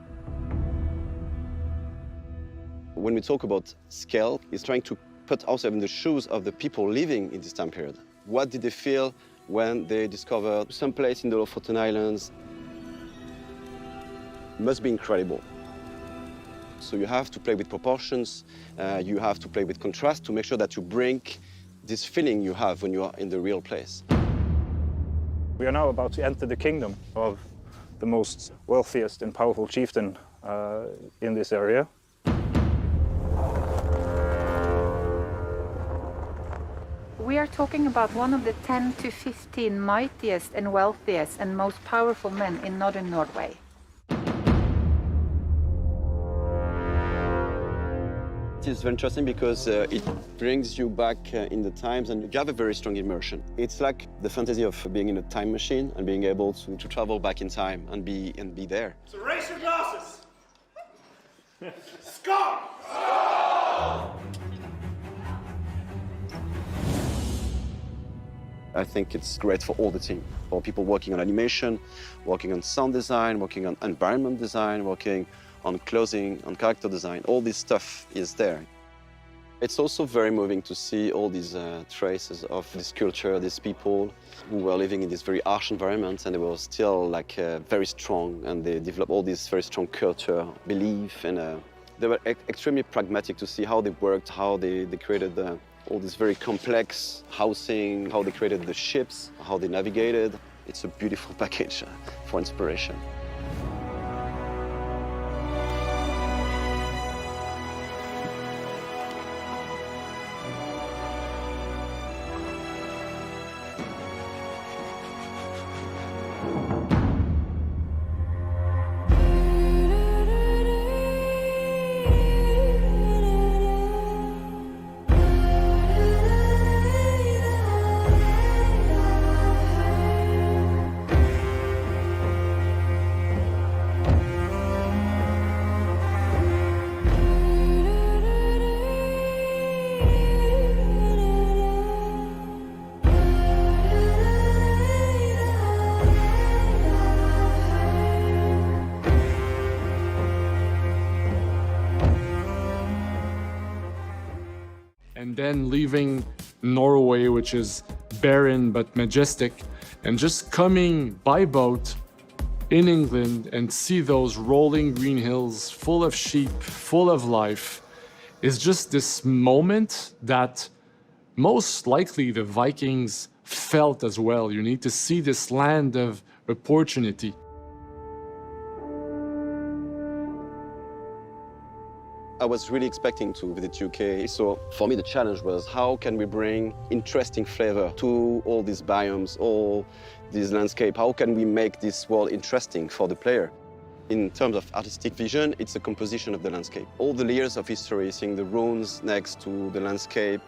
When we talk about scale, it's trying to put ourselves in the shoes of the people living in this time period. What did they feel when they discovered some place in the Lofoten Islands? It must be incredible. So you have to play with proportions, you have to play with contrast to make sure that you bring this feeling you have when you are in the real place. We are now about to enter the kingdom of the most wealthiest and powerful chieftain in this area. We are talking about one of the 10 to 15 mightiest and wealthiest and most powerful men in northern Norway. It is very interesting because it brings you back in the times, and you have a very strong immersion. It's like the fantasy of being in a time machine and being able to travel back in time and be there. So raise your glasses. Skål! I think it's great for all the team, for people working on animation, working on sound design, working on environment design, working on clothing, on character design. All this stuff is there. It's also very moving to see all these traces of this culture, these people who were living in this very harsh environment, and they were still like very strong, and they developed all this very strong culture, belief, and They were extremely pragmatic to see how they worked, how they created all this very complex housing, how they created the ships, how they navigated. It's a beautiful package for inspiration. And then leaving Norway, which is barren but majestic, and just coming by boat in England and see those rolling green hills full of sheep, full of life, is just this moment that most likely the Vikings felt as well. You need to see this land of opportunity. I was really expecting to visit UK, so for me the challenge was how can we bring interesting flavor to all these biomes, all these landscape? How can we make this world interesting for the player? In terms of artistic vision, it's a composition of the landscape. All the layers of history, seeing the ruins next to the landscape.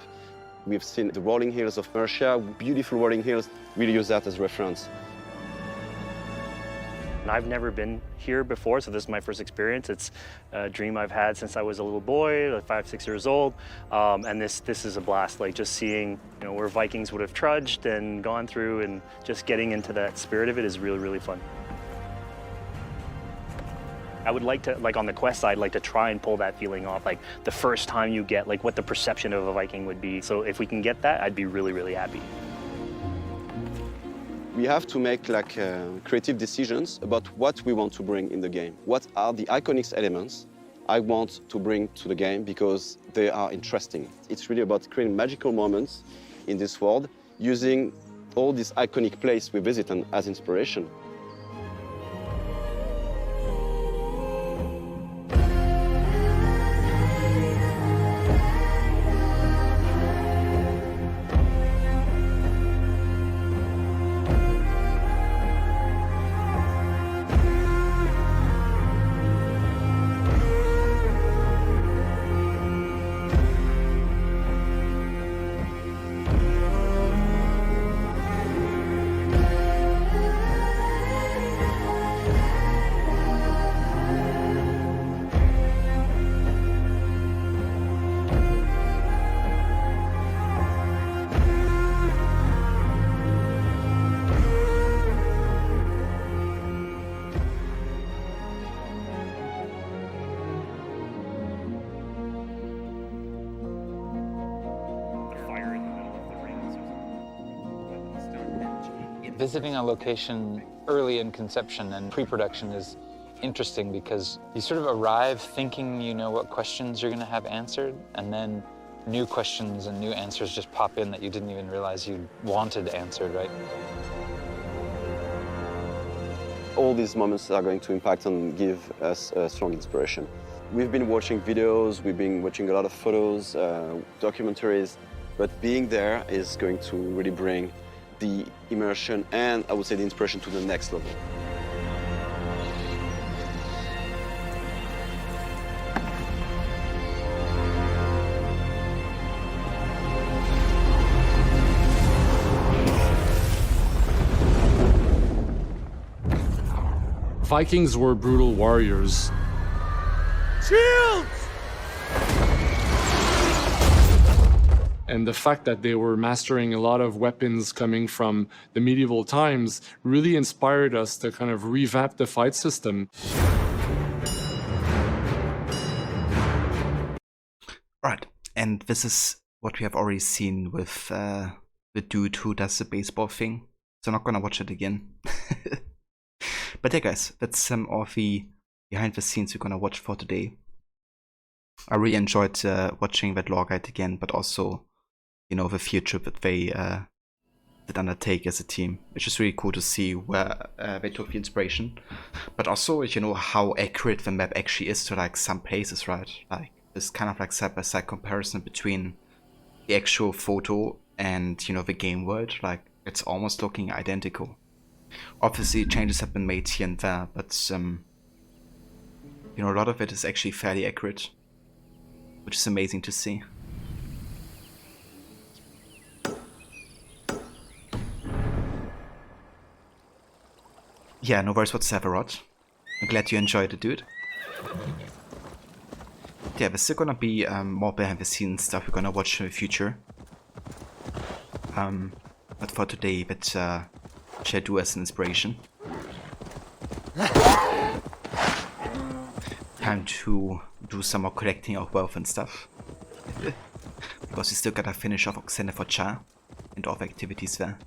We've seen the rolling hills of Mercia, beautiful rolling hills. We'll use that as reference. I've never been here before, so this is my first experience. It's a dream I've had since I was a little boy, like 5, 6 years old, and this is a blast. Like just seeing, where Vikings would have trudged and gone through, and just getting into that spirit of it is really, really fun. I would like to, like on the quest side, like to try and pull that feeling off, like the first time you get, like what the perception of a Viking would be. So if we can get that, I'd be really, really happy. We have to make creative decisions about what we want to bring in the game. What are the iconic elements I want to bring to the game because they are interesting. It's really about creating magical moments in this world using all these iconic places we visit and as inspiration. Visiting a location early in conception and pre-production is interesting because you sort of arrive thinking you know what questions you're going to have answered, and then new questions and new answers just pop in that you didn't even realize you wanted answered, right? All these moments are going to impact and give us a strong inspiration. We've been watching videos, we've been watching a lot of photos, documentaries, but being there is going to really bring the immersion and, I would say, the inspiration to the next level. Vikings were brutal warriors. Shields! And the fact that they were mastering a lot of weapons coming from the medieval times really inspired us to kind of revamp the fight system. Right, and this is what we have already seen with the dude who does the baseball thing. So I'm not gonna watch it again. But yeah guys, that's some of the behind the scenes we're gonna watch for today. I really enjoyed watching that lore guide again, but also, you know, the field trip that they did undertake as a team. It's just really cool to see where they took the inspiration, but also, you know, how accurate the map actually is to like some places, right? Like this kind of like side by side comparison between the actual photo and, you know, the game world. Like it's almost looking identical. Obviously, changes have been made here and there, but you know, a lot of it is actually fairly accurate, which is amazing to see. Yeah, no worries whatsoever, Rod. I'm glad you enjoyed it, dude. Yeah, there's still gonna be more behind the scenes stuff we're gonna watch in the future. But for today, that shall do as an inspiration. Time to do some more collecting of wealth and stuff. Because we still gotta finish off Oxene for Cha and all the activities there.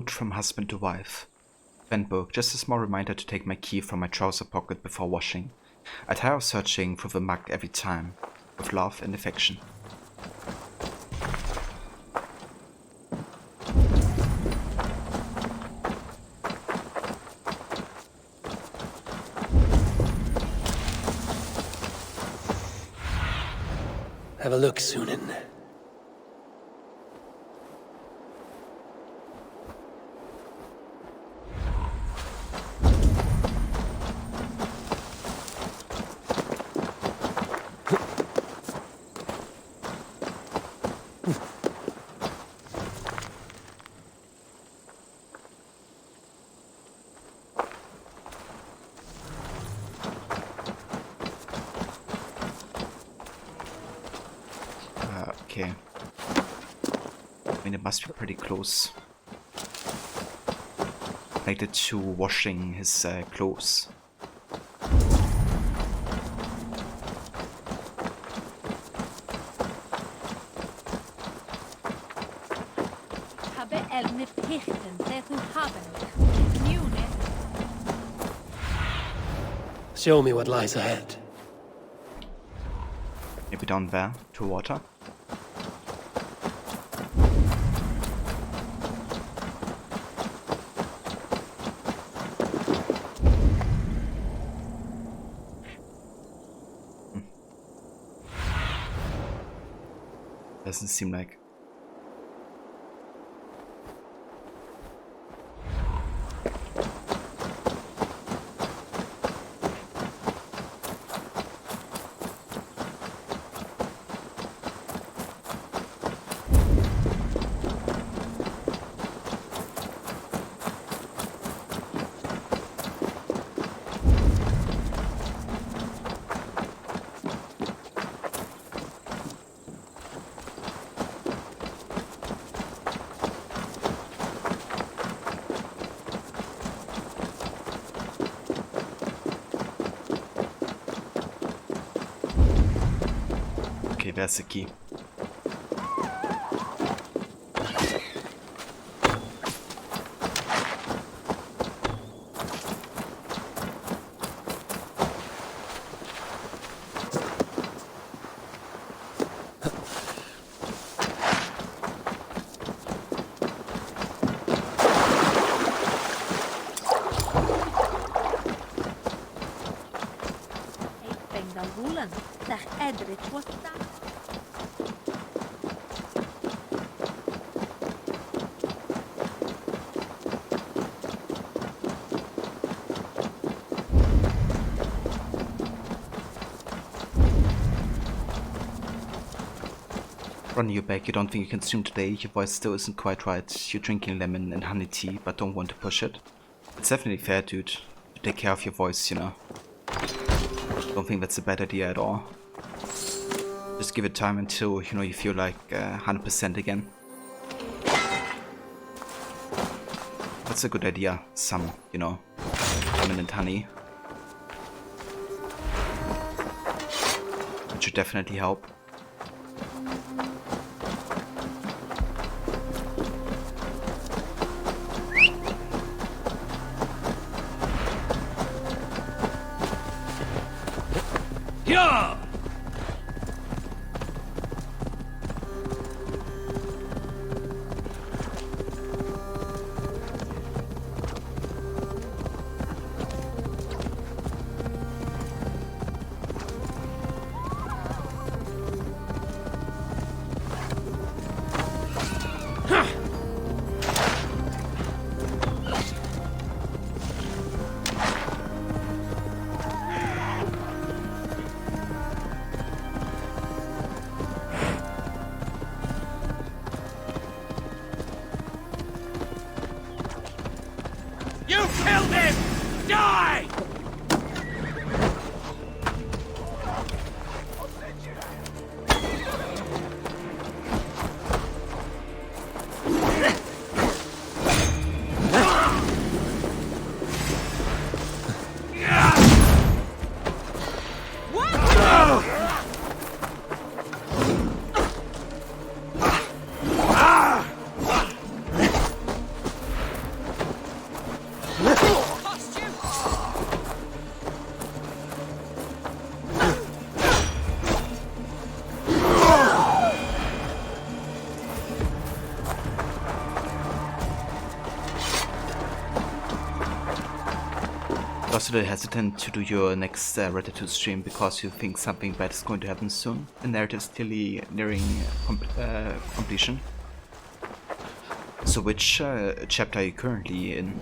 Note from husband to wife. Venberg, just a small reminder to take my key from my trouser pocket before washing. I tire of searching for the mug every time. With love and affection. Have a look, Sunan. Okay. I mean, it must be pretty close. Related to washing his clothes. Show me what lies ahead. Maybe down there, to water. Doesn't seem like. Okay, there's the key. Ronnie, you're back. You don't think you can stream today? Your voice still isn't quite right. You're drinking lemon and honey tea, but don't want to push it. It's definitely fair, dude, to take care of your voice, you know. Don't think that's a bad idea at all. Just give it time until, you know, you feel like 100% again. That's a good idea. Some, you know, lemon and honey. It should definitely help. Yeah! You killed him! Die! Also a little hesitant to do your next Reddit 2 stream because you think something bad is going to happen soon. The narrative is clearly nearing completion. So which chapter are you currently in?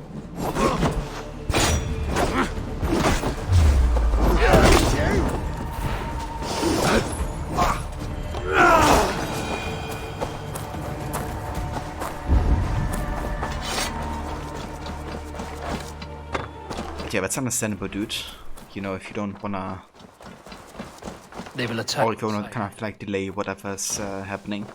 Yeah, that's understandable, dude. You know, if you don't wanna... They will attack. Or if you wanna kind of like delay whatever's happening.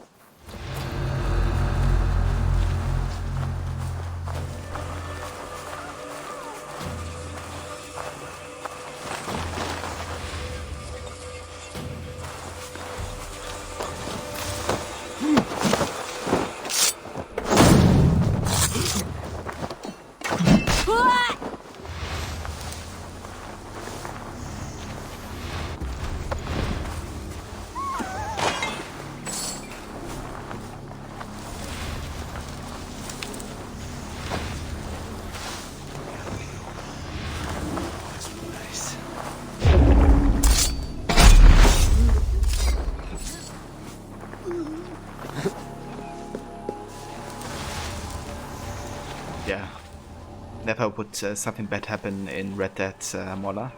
Yeah. Never would something bad happen in Red Dead Mola.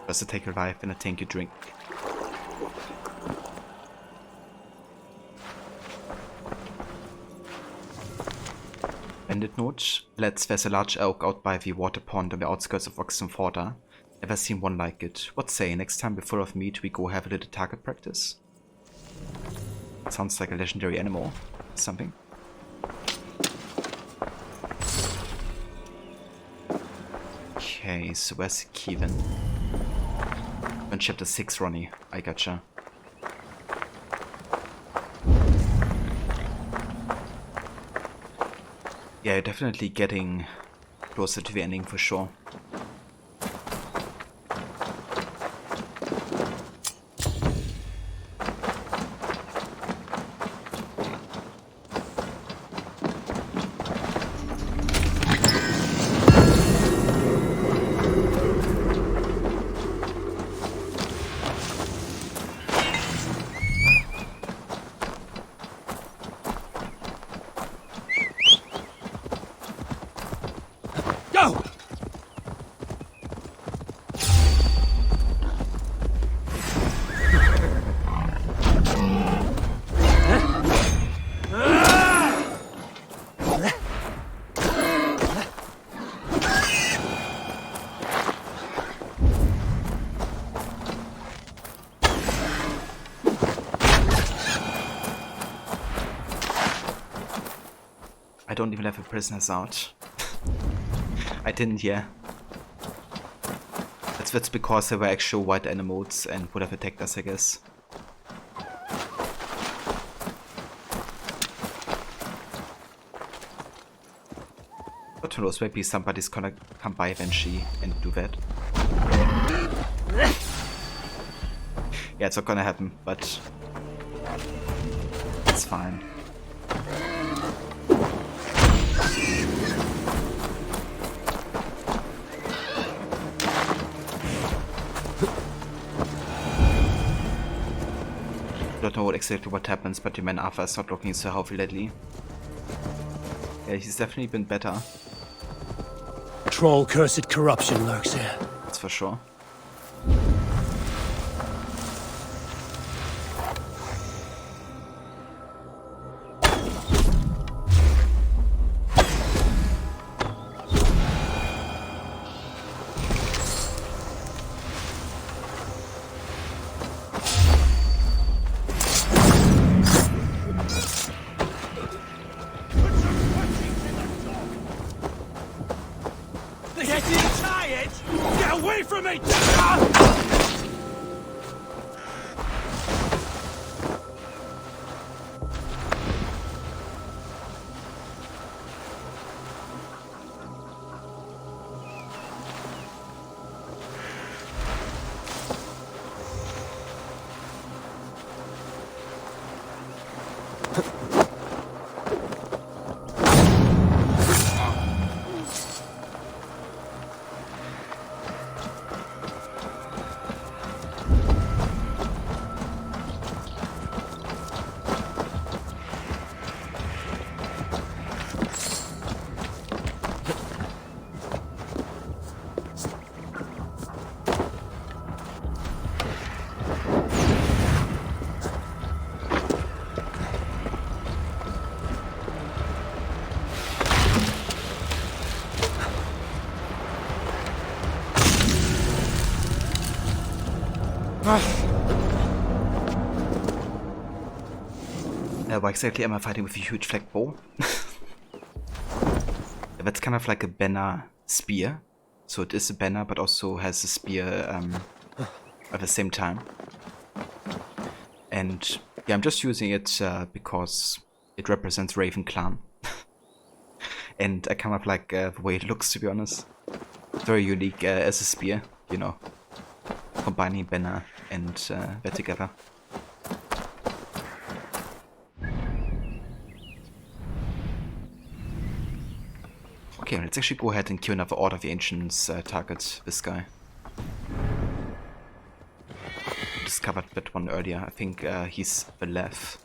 Just to take a life and a tank you drink. Bandit note. Lads, there's a large elk out by the water pond on the outskirts of Oxenford. Never seen one like it. What say, next time we're full of meat we go have a little target practice? Sounds like a legendary animal. Something. Okay, so where's the key then? In chapter 6, Ronnie. I gotcha. Yeah, you're definitely getting closer to the ending for sure. I don't even have a prisoner's out. I didn't, yeah. That's because they were actual white animals and would have attacked us, I guess. But who knows, maybe somebody's gonna come by eventually and do that. Yeah, it's not gonna happen, but it's fine. Don't know exactly what happens, but your man Arthur is not looking so healthy lately. Yeah, he's definitely been better. Troll-cursed corruption lurks here. That's for sure. Getting tired? Get away from me! Why exactly am I fighting with a huge flag bow? That's kind of like a banner spear. So it is a banner, but also has a spear at the same time. And yeah, I'm just using it because it represents Raven Clan. And I kind of like the way it looks, to be honest. Very unique as a spear, you know. Combining banner and that together. Okay, let's actually go ahead and kill another Order of the Ancients target this guy. Discovered that one earlier. I think he's the left.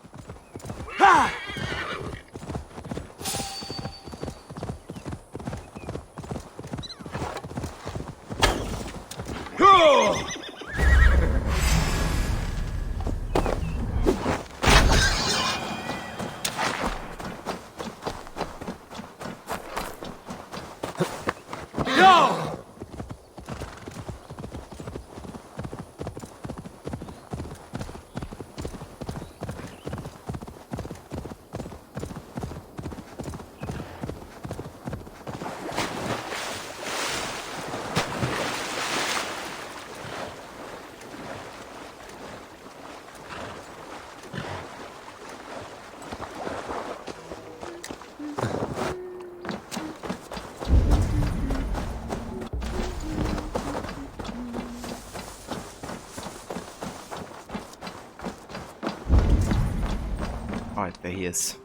Alright, there he is.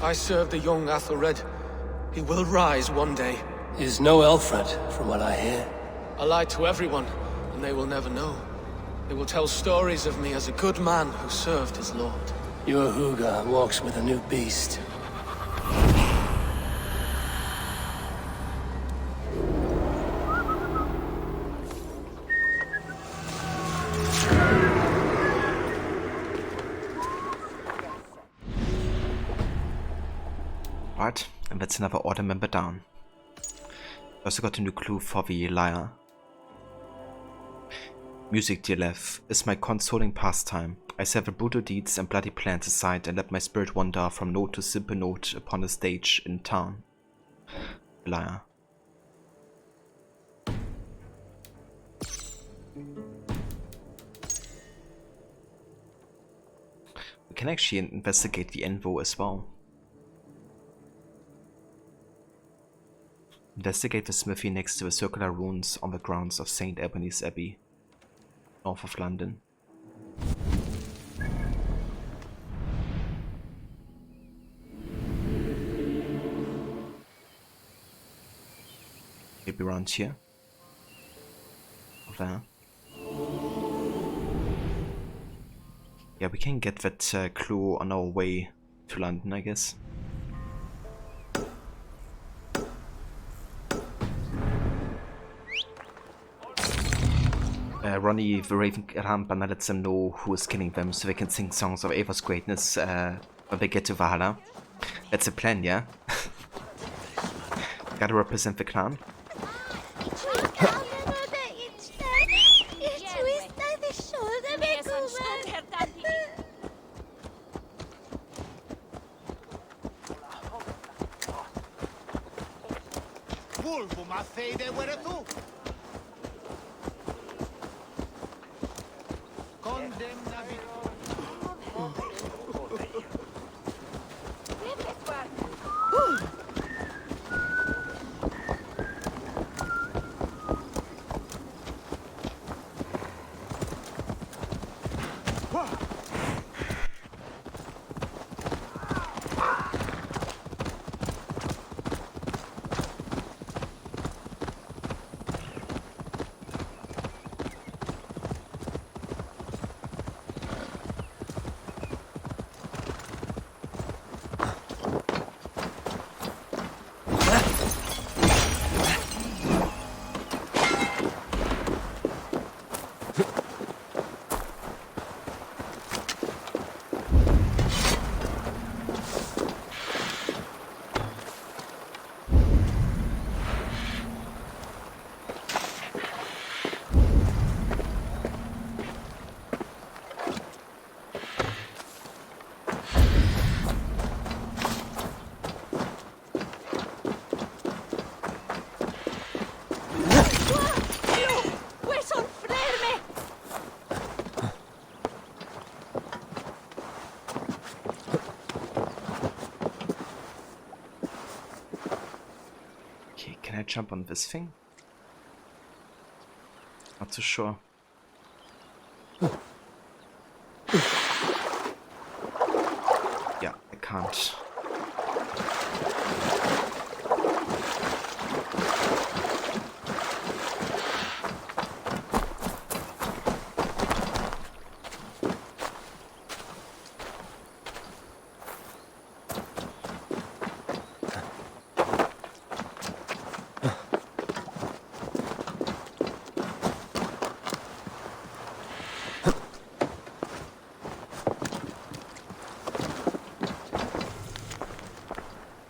I serve the young Athelred. He will rise one day. Is no Alfred, from what I hear. I lie to everyone, and they will never know. They will tell stories of me as a good man who served his lord. Your Huga walks with a new beast. Right, and that's another order member down. Also got a new clue for the lyre. Music, dear Lev, is my consoling pastime. I set the brutal deeds and bloody plans aside and let my spirit wander from note to simple note upon the stage in town. Lyre. We can actually investigate the Envo as well. Investigate the smithy next to the circular ruins on the grounds of St. Albany's Abbey, north of London. Maybe around here? Or there? Yeah, we can get that clue on our way to London, I guess. Ronnie the Raven Rampana lets them know who is killing them so they can sing songs of Ava's greatness when they get to Valhalla. That's a plan, yeah? Gotta represent the clan. Jump on this thing? Not too sure. Yeah, I can't.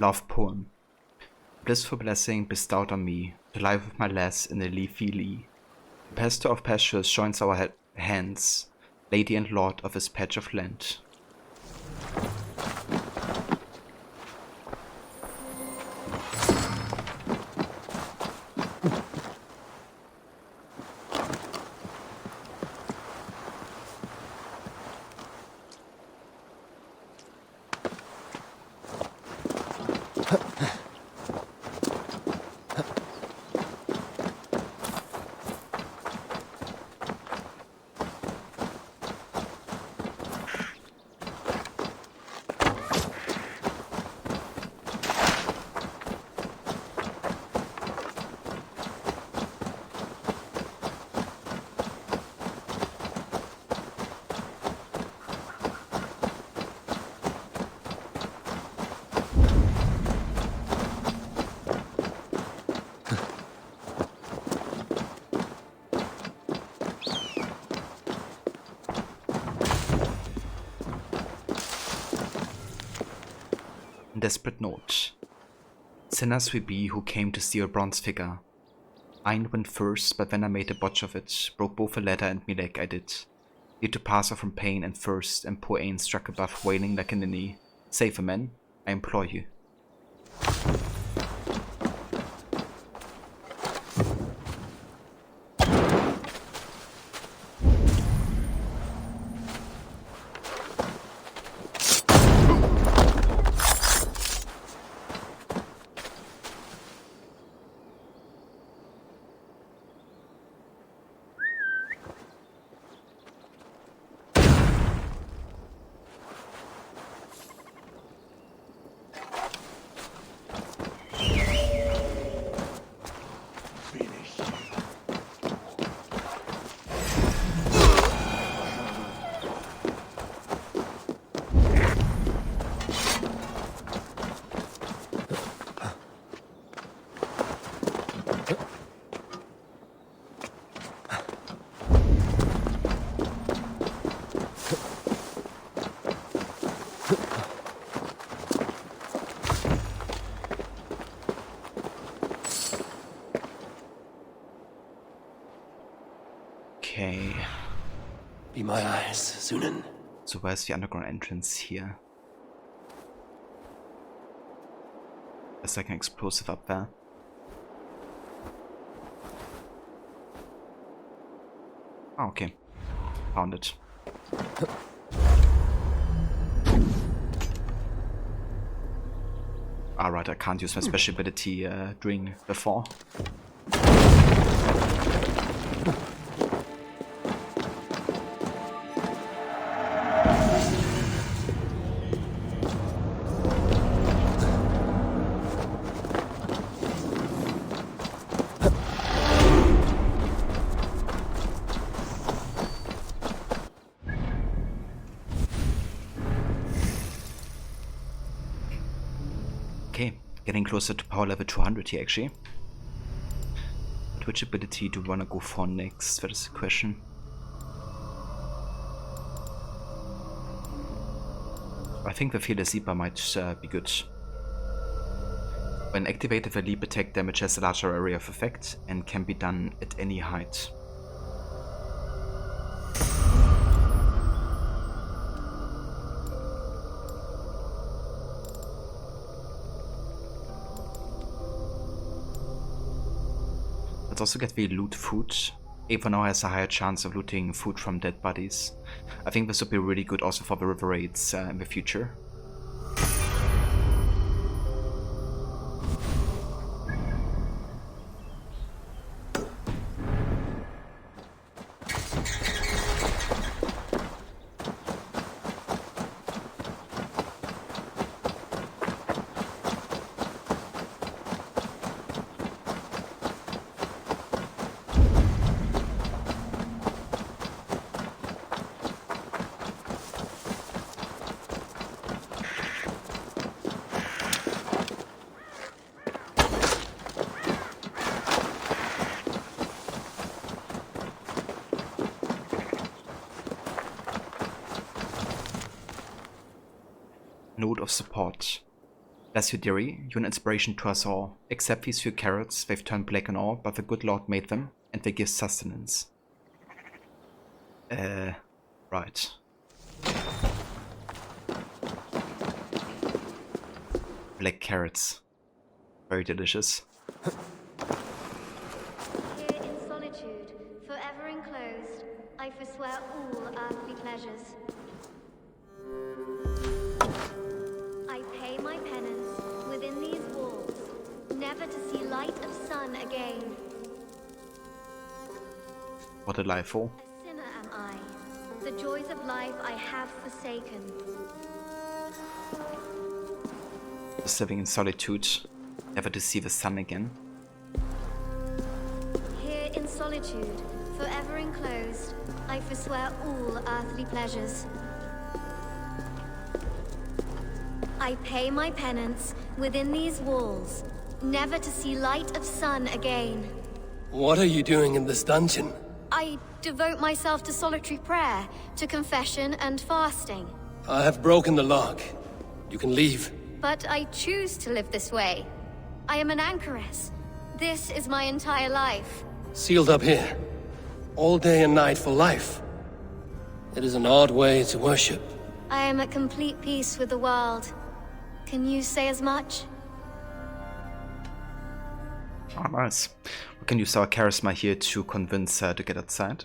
Love poem. Blissful blessing bestowed on me, the life of my lass in a leafy lea. The pastor of pastures joins our hands, lady and lord of this patch of land. Desperate note. Sinners we be who came to steal bronze figure. Ein went first, but when I made a botch of it, broke both a ladder and me leg I did. Need to pass her from pain and thirst, and poor Ain struck above, wailing like a ninny. Save a man, I implore you. Okay. Be my eyes, Sunan. So where's the underground entrance here? There's like an explosive up there. Oh, okay. Found it. Alright, I can't use my special ability during before. Okay, getting closer to power level 200 here actually. But which ability do we want to go for next? That is the question. I think the Fearless Leaper might be good. When activated, the leap attack damage has a larger area of effect and can be done at any height. Let's also get the loot food. Ava now has a higher chance of looting food from dead bodies. I think this would be really good also for the river raids in the future. Note of support. Bless you, dearie, you're an inspiration to us all. Except these few carrots, they've turned black and all, but the good Lord made them, and they give sustenance. Right. Black carrots. Very delicious. Here in solitude, forever enclosed, I forswear all earthly pleasures. I pay my penance within these walls, never to see light of sun again. What a life for. A sinner am I. The joys of life I have forsaken. Just living in solitude, never to see the sun again. Here in solitude, forever enclosed, I forswear all earthly pleasures. I pay my penance within these walls, never to see light of sun again. What are you doing in this dungeon? I devote myself to solitary prayer, to confession and fasting. I have broken the lock. You can leave. But I choose to live this way. I am an anchoress. This is my entire life. Sealed up here. All day and night for life. It is an odd way to worship. I am at complete peace with the world. Can you say as much? Oh, nice. We can use our charisma here to convince her to get outside.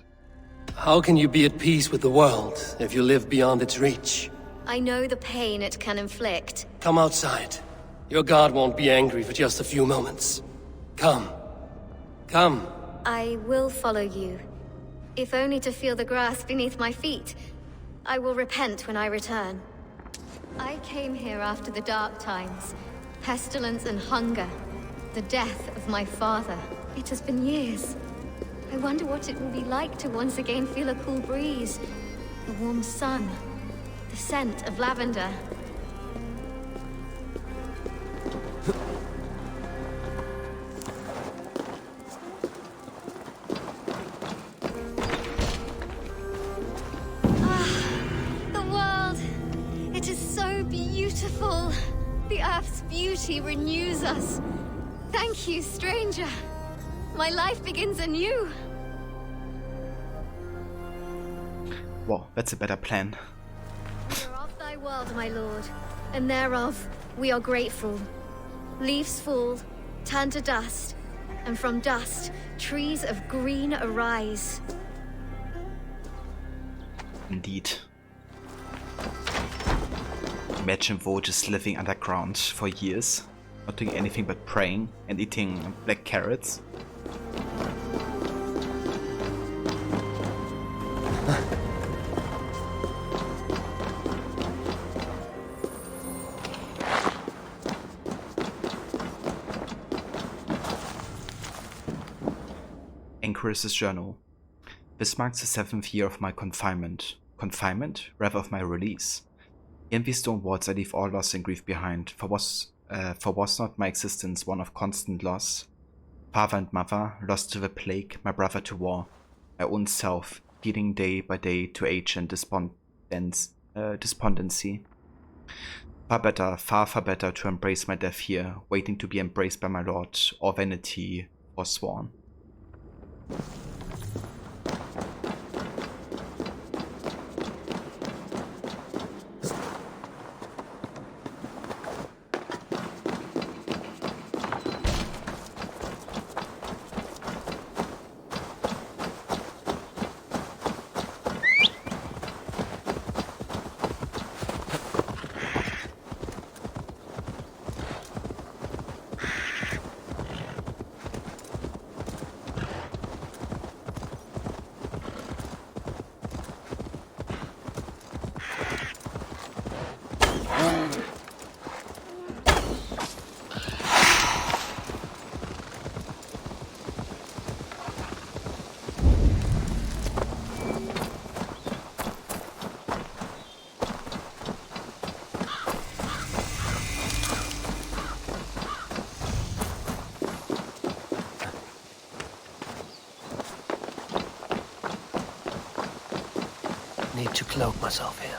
How can you be at peace with the world if you live beyond its reach? I know the pain it can inflict. Come outside. Your god won't be angry for just a few moments. Come. Come. I will follow you. If only to feel the grass beneath my feet. I will repent when I return. I came here after the dark times. Pestilence and hunger. The death of my father. It has been years. I wonder what it will be like to once again feel a cool breeze. The warm sun. The scent of lavender. The world. It is so beautiful. The earth's beauty renews us. Thank you, stranger. My life begins anew. Wow, that's a better plan. We are of thy world, my lord, and thereof we are grateful. Leaves fall, turn to dust, and from dust trees of green arise. Indeed. Imagine Vo just living underground for years, not doing anything but praying and eating black carrots. Anchoress's journal. This marks the 7th year of my confinement. Confinement? Rather of my release. In these stone walls I leave all loss and grief behind, for was not my existence one of constant loss? Father and mother, lost to the plague, my brother to war, my own self, feeding day by day to age and despondency. Far better to embrace my death here, waiting to be embraced by my lord, or vanity forsworn. Need to cloak myself here.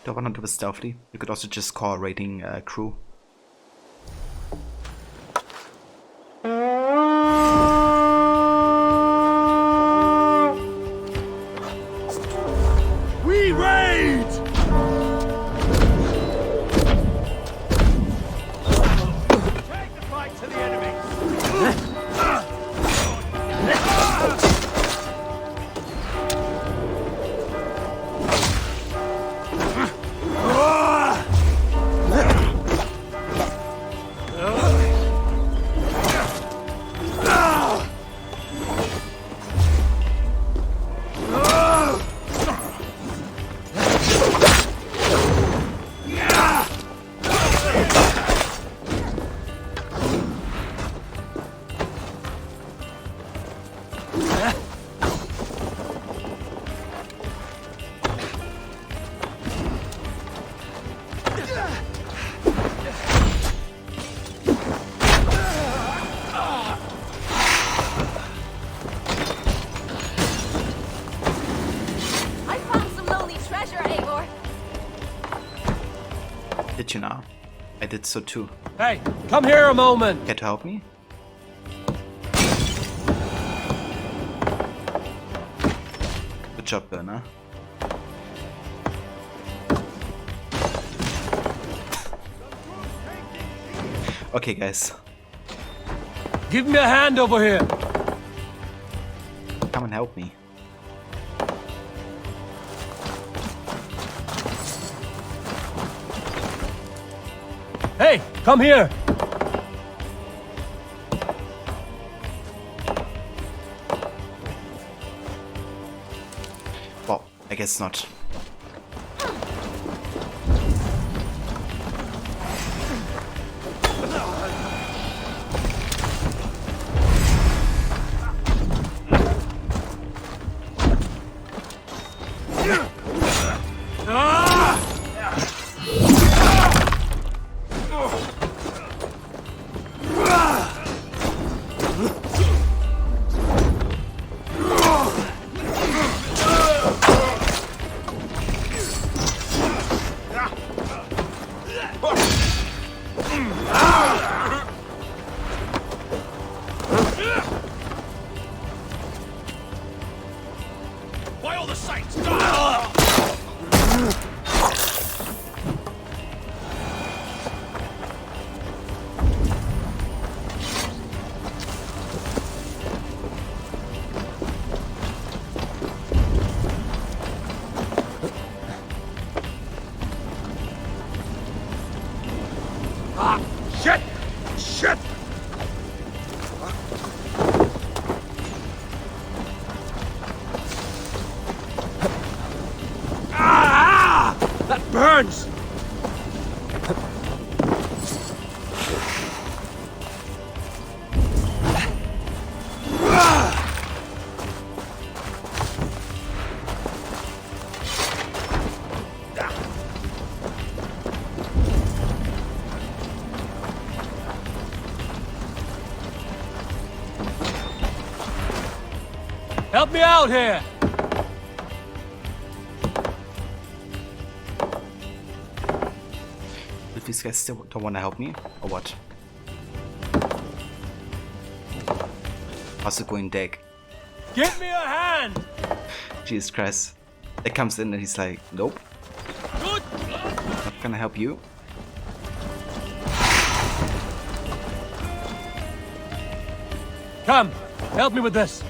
Don't want to do it stealthily. You could also just call a raiding crew. We raid! Take the fight to the enemy! But you know, I did so too. Hey, come here a moment! Care to help me? Good job, Burner. Okay, guys. Give me a hand over here! Come and help me. Hey, come here! Well, I guess not. Why all the sights? Ah, shit! Shit! Ah! That burns! Help me out here! If these guys still don't want to help me, or what? How's it going, Deck? Give me a hand! Jesus Christ. It comes in and he's like, nope. Good. Not gonna help you. Come, help me with this.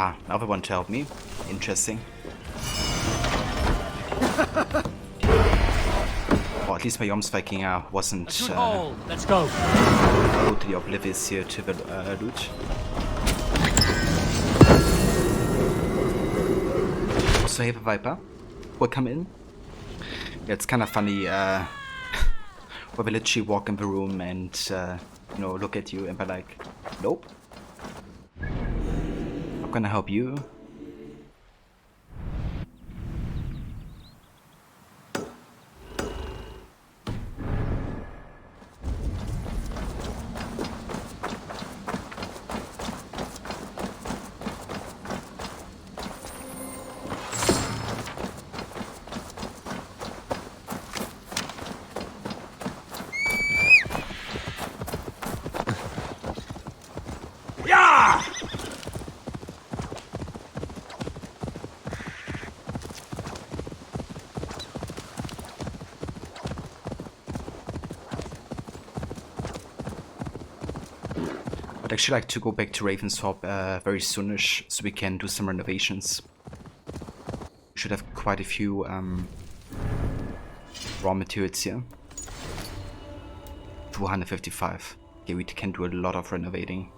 Ah, now they want to help me. Interesting. Or at least my Jomsviking wasn't Let's go. totally oblivious here to the loot. Also, have a Viper will come in. Yeah, it's kind of funny where they literally walk in the room and you know, look at you and they're like, nope. I'm gonna help you. Yeah! I'd actually like to go back to Ravensthorpe very soonish so we can do some renovations. We should have quite a few raw materials here. 255. Okay, we can do a lot of renovating.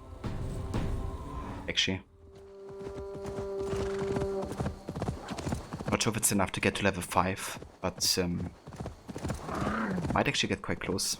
actually. Not sure if it's enough to get to level 5, but might actually get quite close.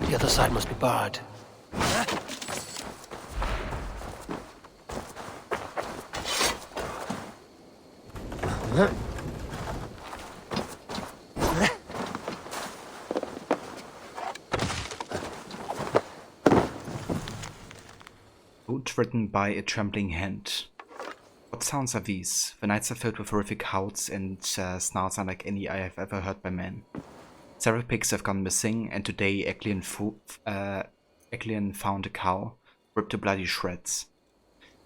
The other side must be barred. Note written by a trembling hand. What sounds are these? The nights are filled with horrific howls and snarls unlike any I have ever heard by man. Several pigs have gone missing, and today Eklien found a cow, ripped to bloody shreds.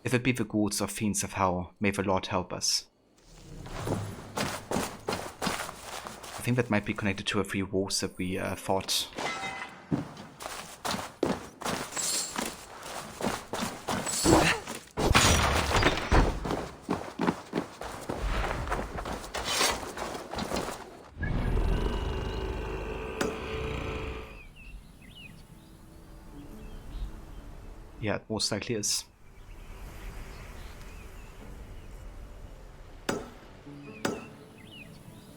If it be the ghouls or fiends of hell, may the Lord help us. I think that might be connected to a few wolves that we fought. Yeah, it most likely is.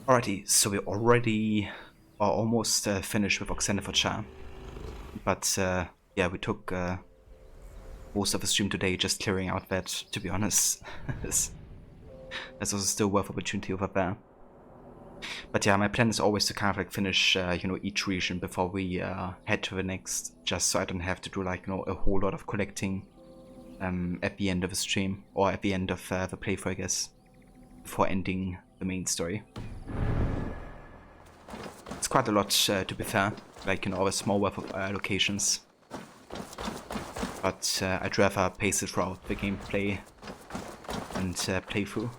Alrighty, so we already are almost finished with Oxenfordshire. But yeah, we took most of the stream today just clearing out that, to be honest. There's also still worth opportunity over there. But yeah, my plan is always to kind of like finish, you know, each region before we head to the next, just so I don't have to do like, you know, a whole lot of collecting at the end of the stream, or at the end of the playthrough, I guess, before ending the main story. It's quite a lot, to be fair, like, you know, a small worth of locations. But I'd rather pace it throughout the gameplay and playthrough.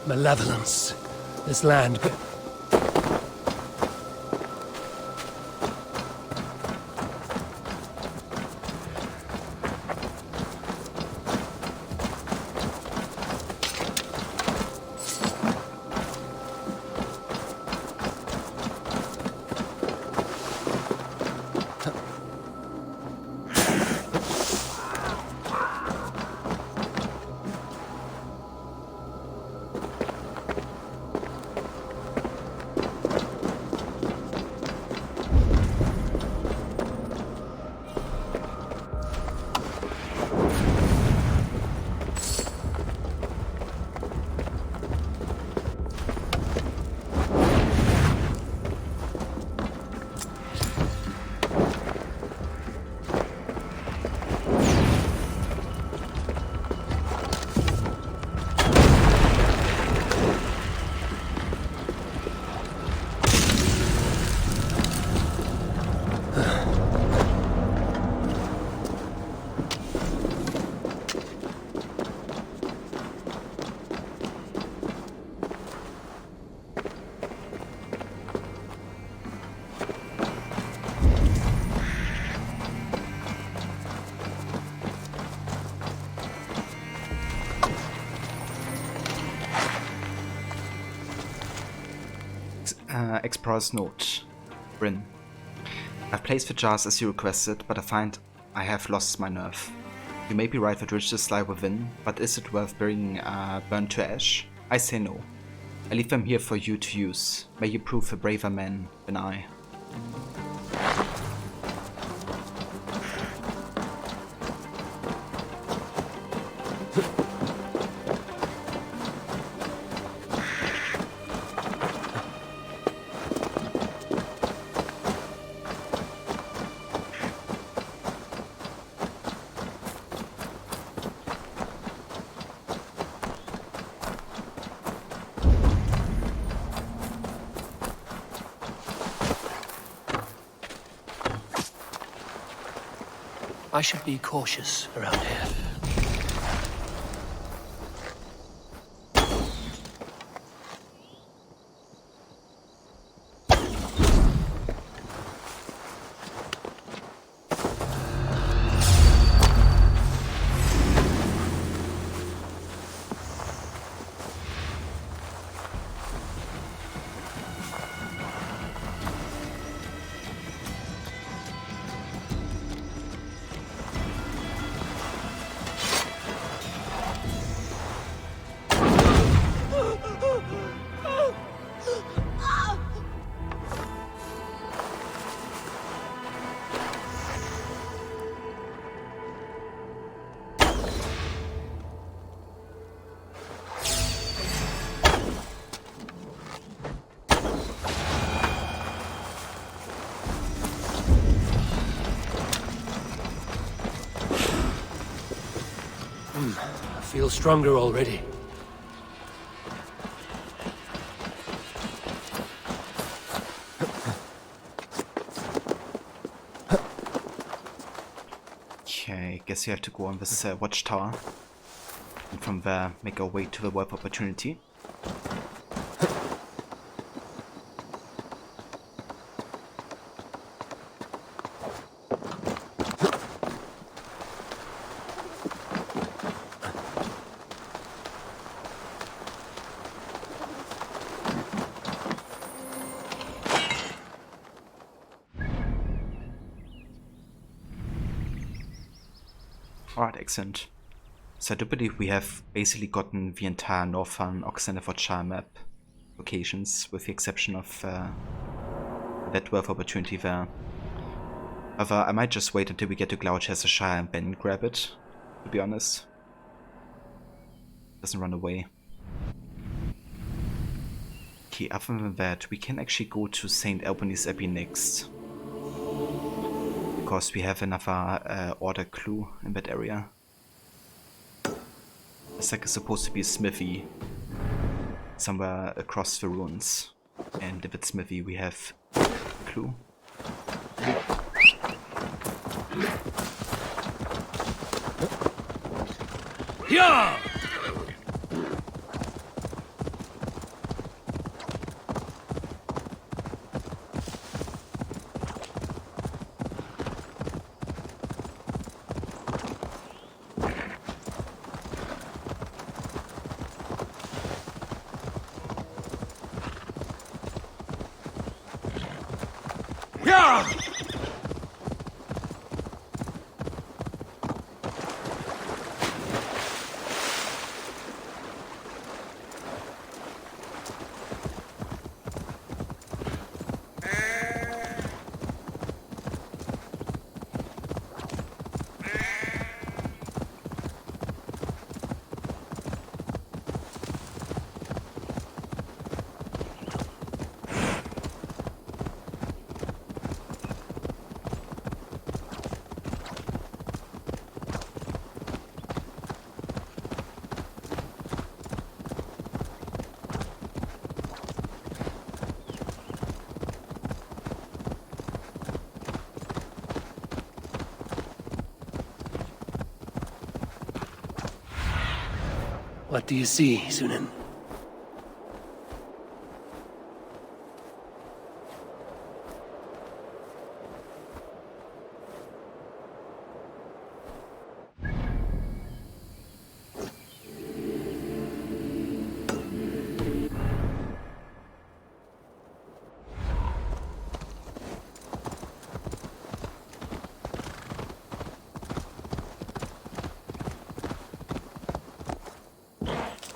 Malevolence. This land. Explorer's Note. Bryn. I've placed the jars as you requested, but I find I have lost my nerve. You may be right that riches lie within, but is it worth being burned to ash? I say no. I leave them here for you to use. May you prove a braver man than I. I should be cautious around here. I feel stronger already. Okay, guess you have to go on this watchtower. And from there, make our way to the warp opportunity. Alright, excellent. So I do believe we have basically gotten the entire northern Oxenfordshire map locations, with the exception of that dwarf opportunity there. However, I might just wait until we get to Gloucestershire and then grab it, to be honest. Doesn't run away. Okay, other than that, we can actually go to St. Albany's Abbey next. Because we have another order clue in that area. It's like it's supposed to be a smithy somewhere across the ruins. And if it's smithy, we have a clue. Yeah! What do you see, Sunan?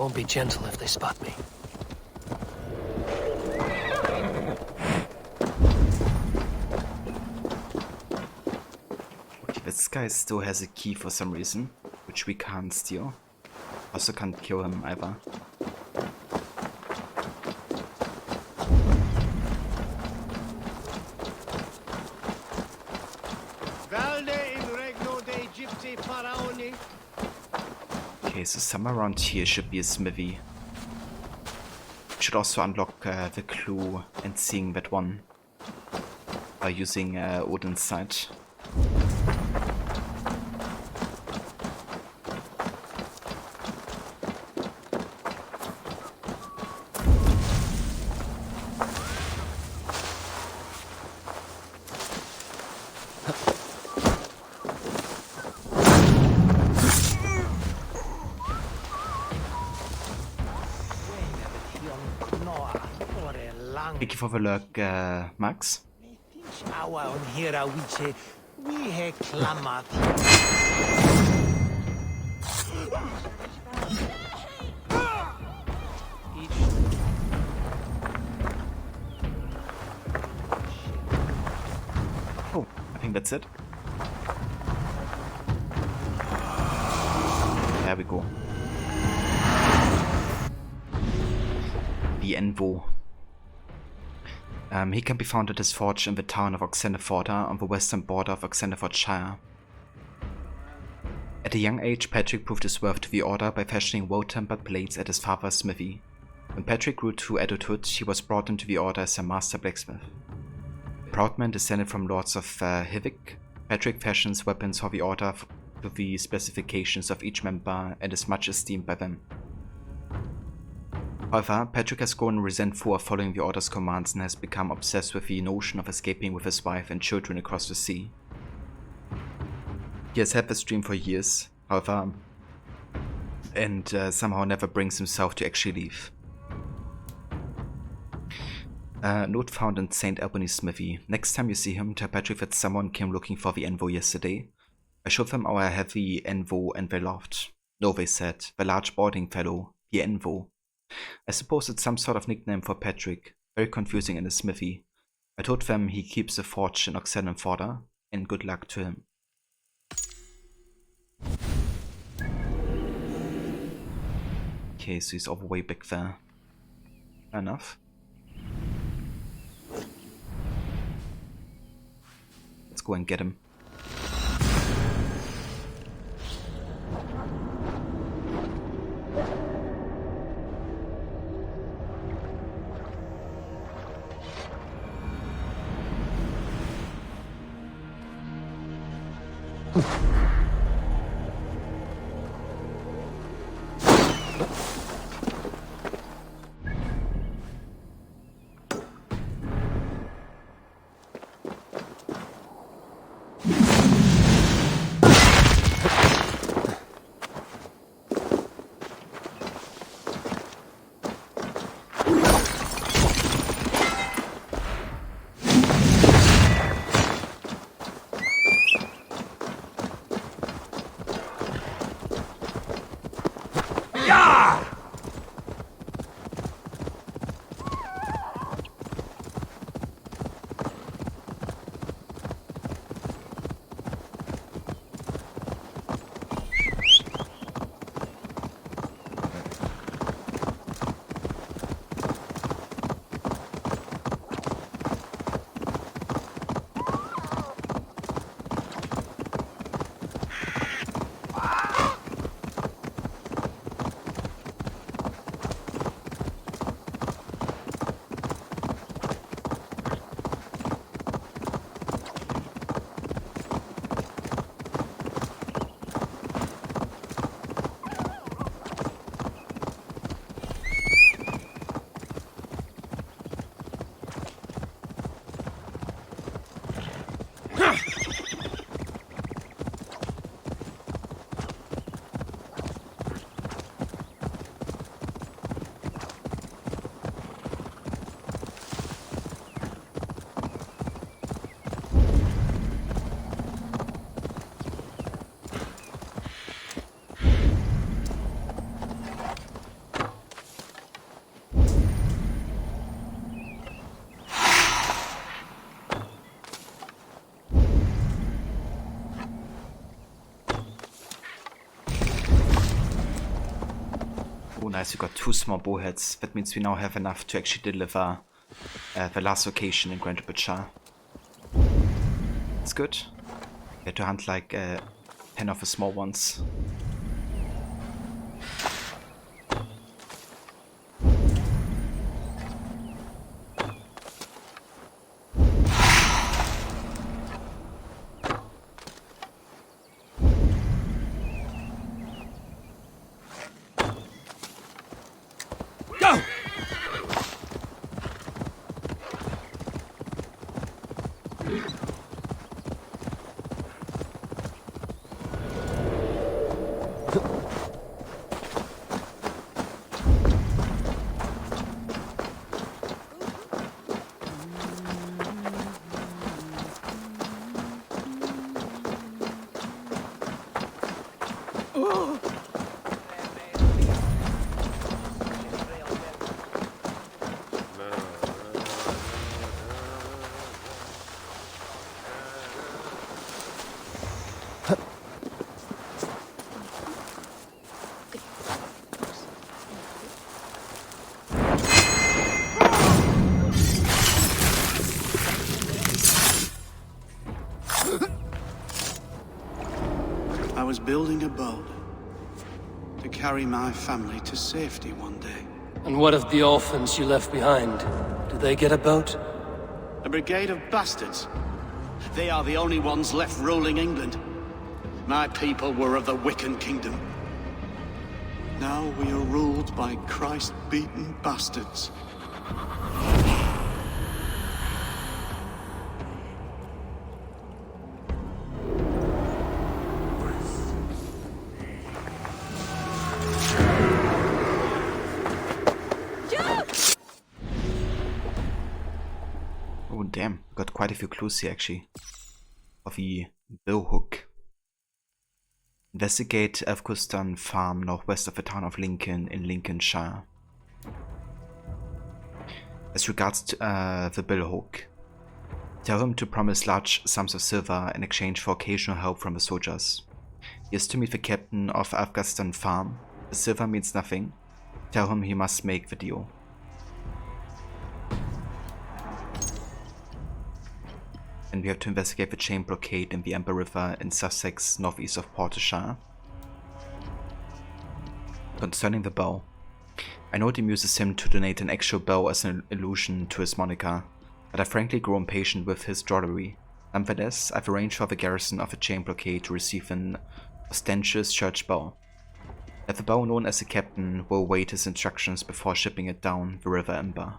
Won't be gentle if they spot me. Okay, this guy still has a key for some reason, which we can't steal. Also can't kill him either. Okay, so somewhere around here should be a smithy. Should also unlock the clue and seeing that one by using Odin's sight. Thank you for the lurk, Max. Oh, I think that's it. There we go. The Envo. He can be found at his forge in the town of Oxenneforda on the western border of Oxennefordshire. At a young age, Patrick proved his worth to the Order by fashioning well-tempered blades at his father's smithy. When Patrick grew to adulthood, he was brought into the Order as a master blacksmith. A proud man descended from Lords of Hivik, Patrick fashions weapons for the Order to the specifications of each member and is much esteemed by them. However, Patrick has grown resentful of following the Order's commands and has become obsessed with the notion of escaping with his wife and children across the sea. He has had this dream for years, however, and somehow never brings himself to actually leave. Note found in St. Albany's smithy. Next time you see him, tell Patrick that someone came looking for the Envo yesterday. I showed them our heavy Envo and they laughed. No, they said, the large balding fellow, the Envo. I suppose it's some sort of nickname for Patrick, very confusing in the smithy. I told them he keeps a forge in Oxennefordshire, and good luck to him. Okay, so he's all the way back there. Fair enough. Let's go and get him. Oh nice, we got 2 small bowheads. That means we now have enough to actually deliver the last location in Grand Butcher. That's good. We had to hunt like 10 of the small ones. I was building a boat to carry my family to safety one day. And what of the orphans you left behind? Did they get a boat? A brigade of bastards. They are the only ones left ruling England. My people were of the Wiccan kingdom. Now we are ruled by Christ-beaten bastards. Oh damn, we got quite a few clues here actually. Of the billhook. Investigate Elfcuston Farm northwest of the town of Lincoln in Lincolnshire. As regards to, the billhook, tell him to promise large sums of silver in exchange for occasional help from the soldiers. He is to meet the captain of Elfcuston Farm. The silver means nothing. Tell him he must make the deal. And we have to investigate the chain blockade in the Amber River in Sussex, northeast of Portershire. Concerning the bow, I know it amuses him to donate an actual bow as an allusion to his moniker, but I frankly grow impatient with his drollery. Nonetheless, I've arranged for the garrison of the chain blockade to receive an ostentatious church bow. That the bow known as the captain will await his instructions before shipping it down the River Amber.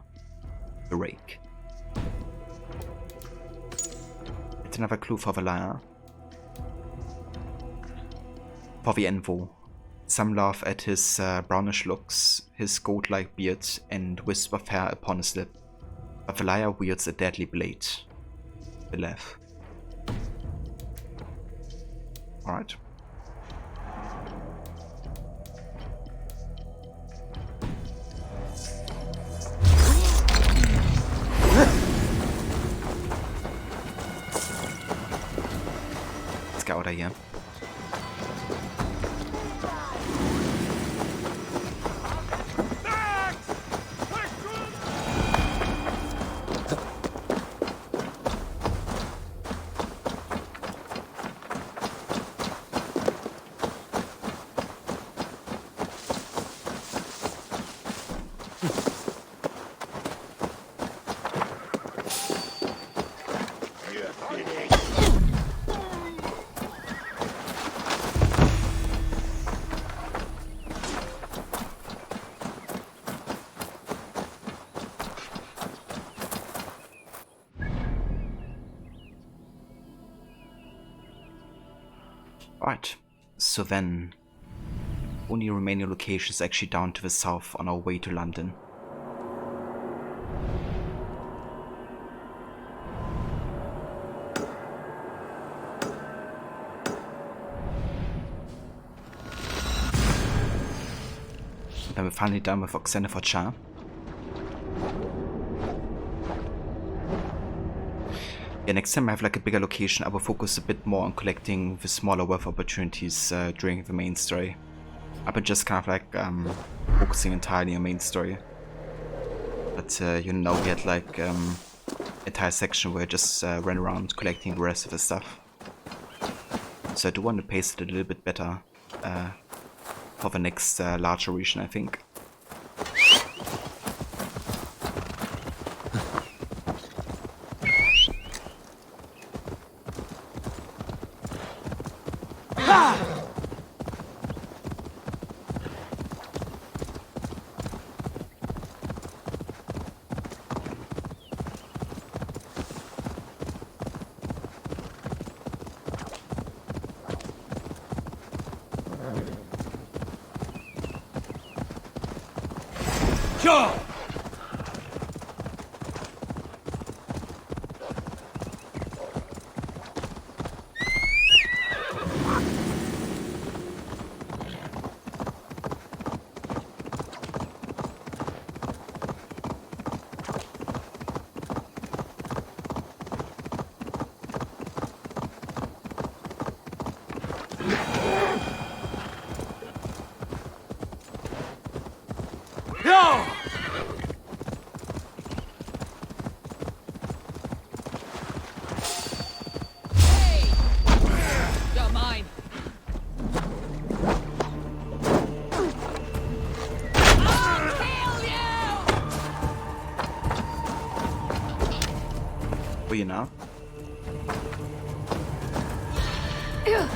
The rake. It's another clue for Valhalla. For the Envo. Some laugh at his brownish looks, his gold-like beard, and wisp of hair upon his lip. But Valhalla wields a deadly blade. The laugh. Alright. Let's get out of here. Alright, so then only remaining location is actually down to the south on our way to London. And then we're finally done with Oxenfordshire. Yeah, next time I have like a bigger location, I will focus a bit more on collecting the smaller wealth opportunities during the main story. I've been just kind of like focusing entirely on main story. But you know, we had like entire section where I just ran around collecting the rest of the stuff. So I do want to pace it a little bit better for the next larger region, I think. Sure! No! You're mine. I'll kill you! Well, you know. Yeah!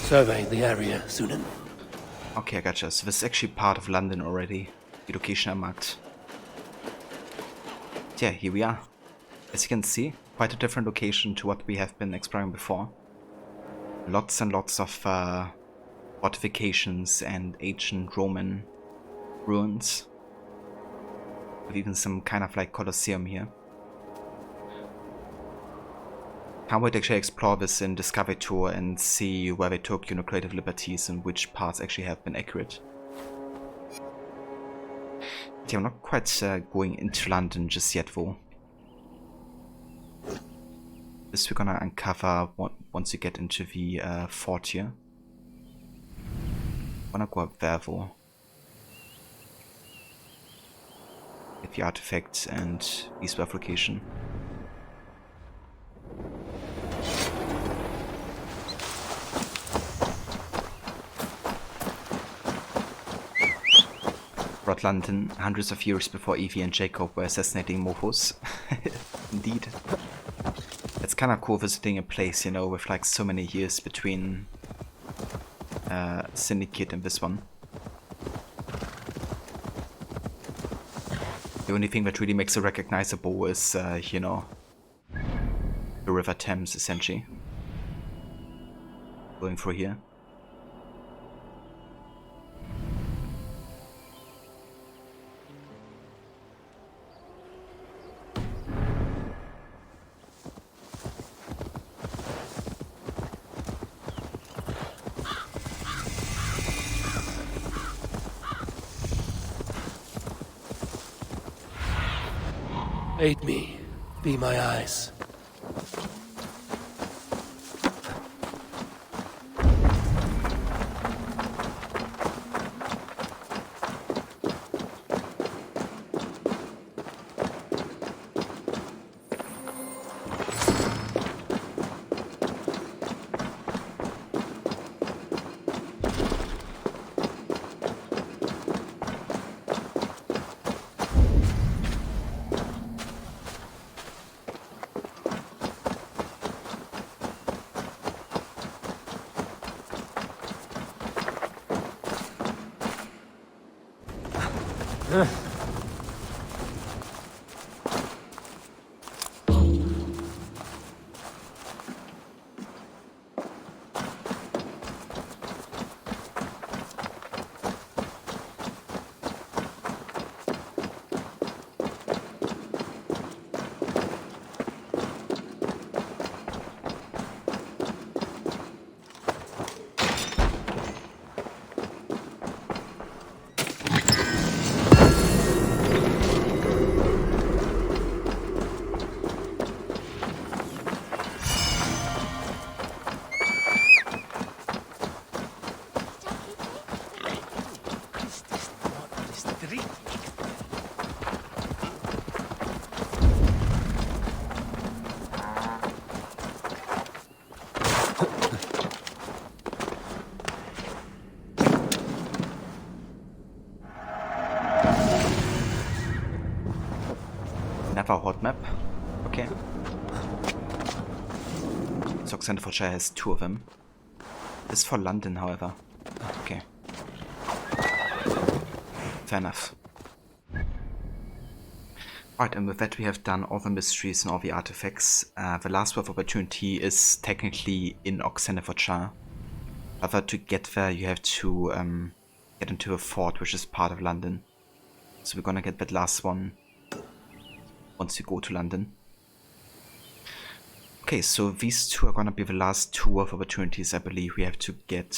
Survey the area, Sunan. Okay, I gotcha. So this is actually part of London already. The location I marked. Yeah, here we are. As you can see, quite a different location to what we have been exploring before. Lots and lots of fortifications and ancient Roman ruins. With even some kind of like Colosseum here. Can't wait to actually explore this in Discovery Tour and see where they took, you know, creative liberties and which parts actually have been accurate. Yeah, I'm not quite going into London just yet though. This we're gonna uncover once you get into the fort here. Wanna go up there though. Get the artifacts and eastward location. Brought London hundreds of years before Evie and Jacob were assassinating mofos. Indeed. It's kind of cool visiting a place, you know, with like so many years between Syndicate and this one. The only thing that really makes it recognizable is, you know, the River Thames, essentially. Going through here. Aid me. Be my eyes. Never hot map. Okay. So Xanderfordshire has 2 of them. This is for London, however. Okay. Fair enough. Right, and with that we have done all the mysteries and all the artifacts. The last word of opportunity is technically in Xanderfordshire. However, to get there you have to get into a fort which is part of London. So we're gonna get that last one once you go to London. Okay, so these 2 are gonna be the last 2 of opportunities I believe we have to get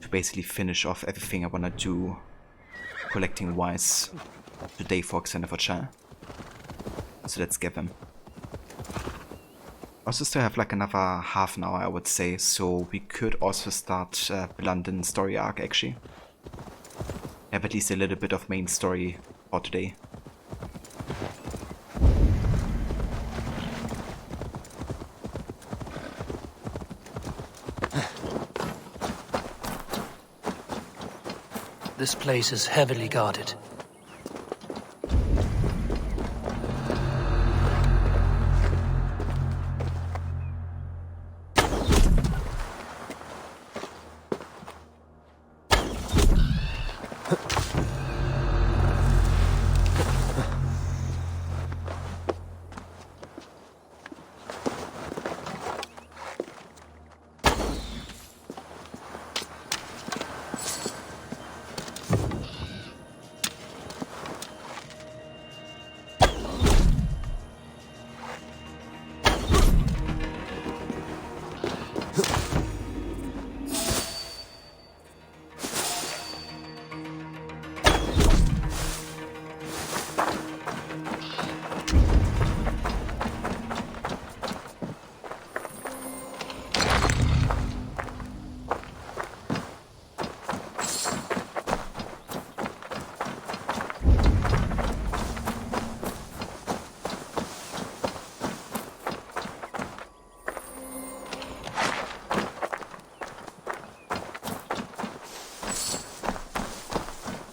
to basically finish off everything I wanna do collecting wise today for Xanderfordshire. So let's get them. Also still have like another half an hour I would say, so we could also start the London story arc actually. Have at least a little bit of main story for today. This place is heavily guarded.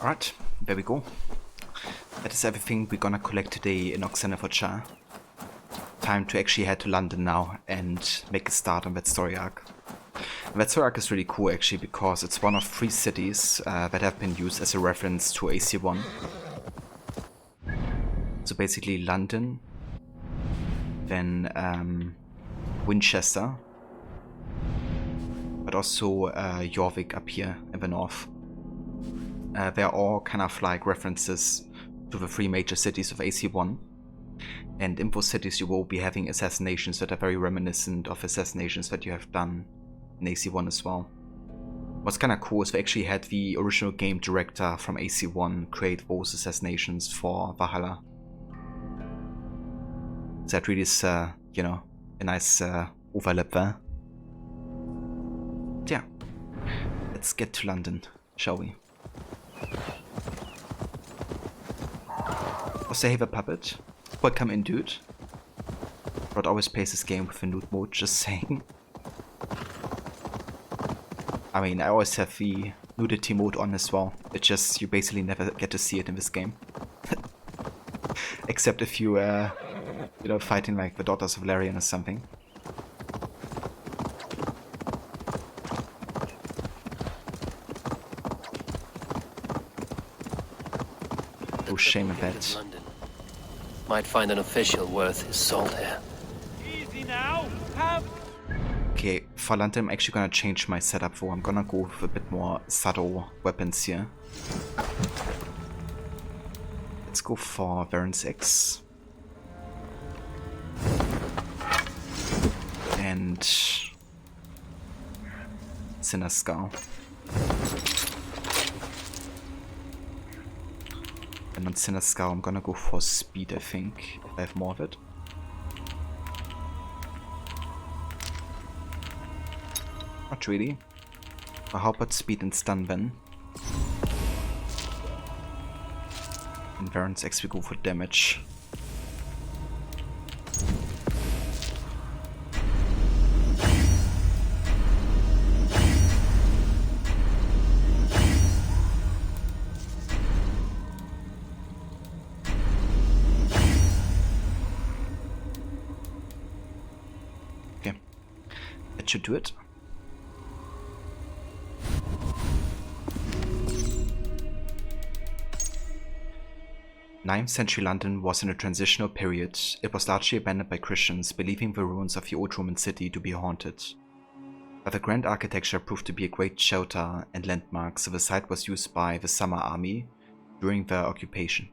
Alright, there we go. That is everything we're gonna collect today in Xanderfordshire. Time to actually head to London now and make a start on that story arc. And that story arc is really cool actually because it's one of 3 cities that have been used as a reference to AC1. So basically London, then Winchester, but also Jorvik up here in the north. They're all kind of like references to the 3 major cities of AC1. And in those cities you will be having assassinations that are very reminiscent of assassinations that you have done in AC1 as well. What's kind of cool is they actually had the original game director from AC1 create those assassinations for Valhalla. So that really is, you know, a nice overlap there. But yeah, let's get to London, shall we? Oh, say hey the puppet. Welcome in, dude. Rod always plays this game with a nude mode, just saying. I mean, I always have the nudity mode on as well. It's just, you basically never get to see it in this game. Except if you, you know, fighting like the Daughters of Larian or something. no shame in that. London. Might find an official worth his salt here. Easy now. Have Okay, for London I'm actually gonna change my setup for. I'm gonna go with a bit more subtle weapons here. Let's go for Varens X. And Sinner Scar. And on Sinner Scar I'm gonna go for speed, I think, if I have more of it. Not really. But how about speed and stun then? In Varens X we go for damage. Okay, that should do it. Ninth century London was in a transitional period. It was largely abandoned by Christians, believing the ruins of the old Roman city to be haunted. But the grand architecture proved to be a great shelter and landmark, so the site was used by the Summer Army during their occupation.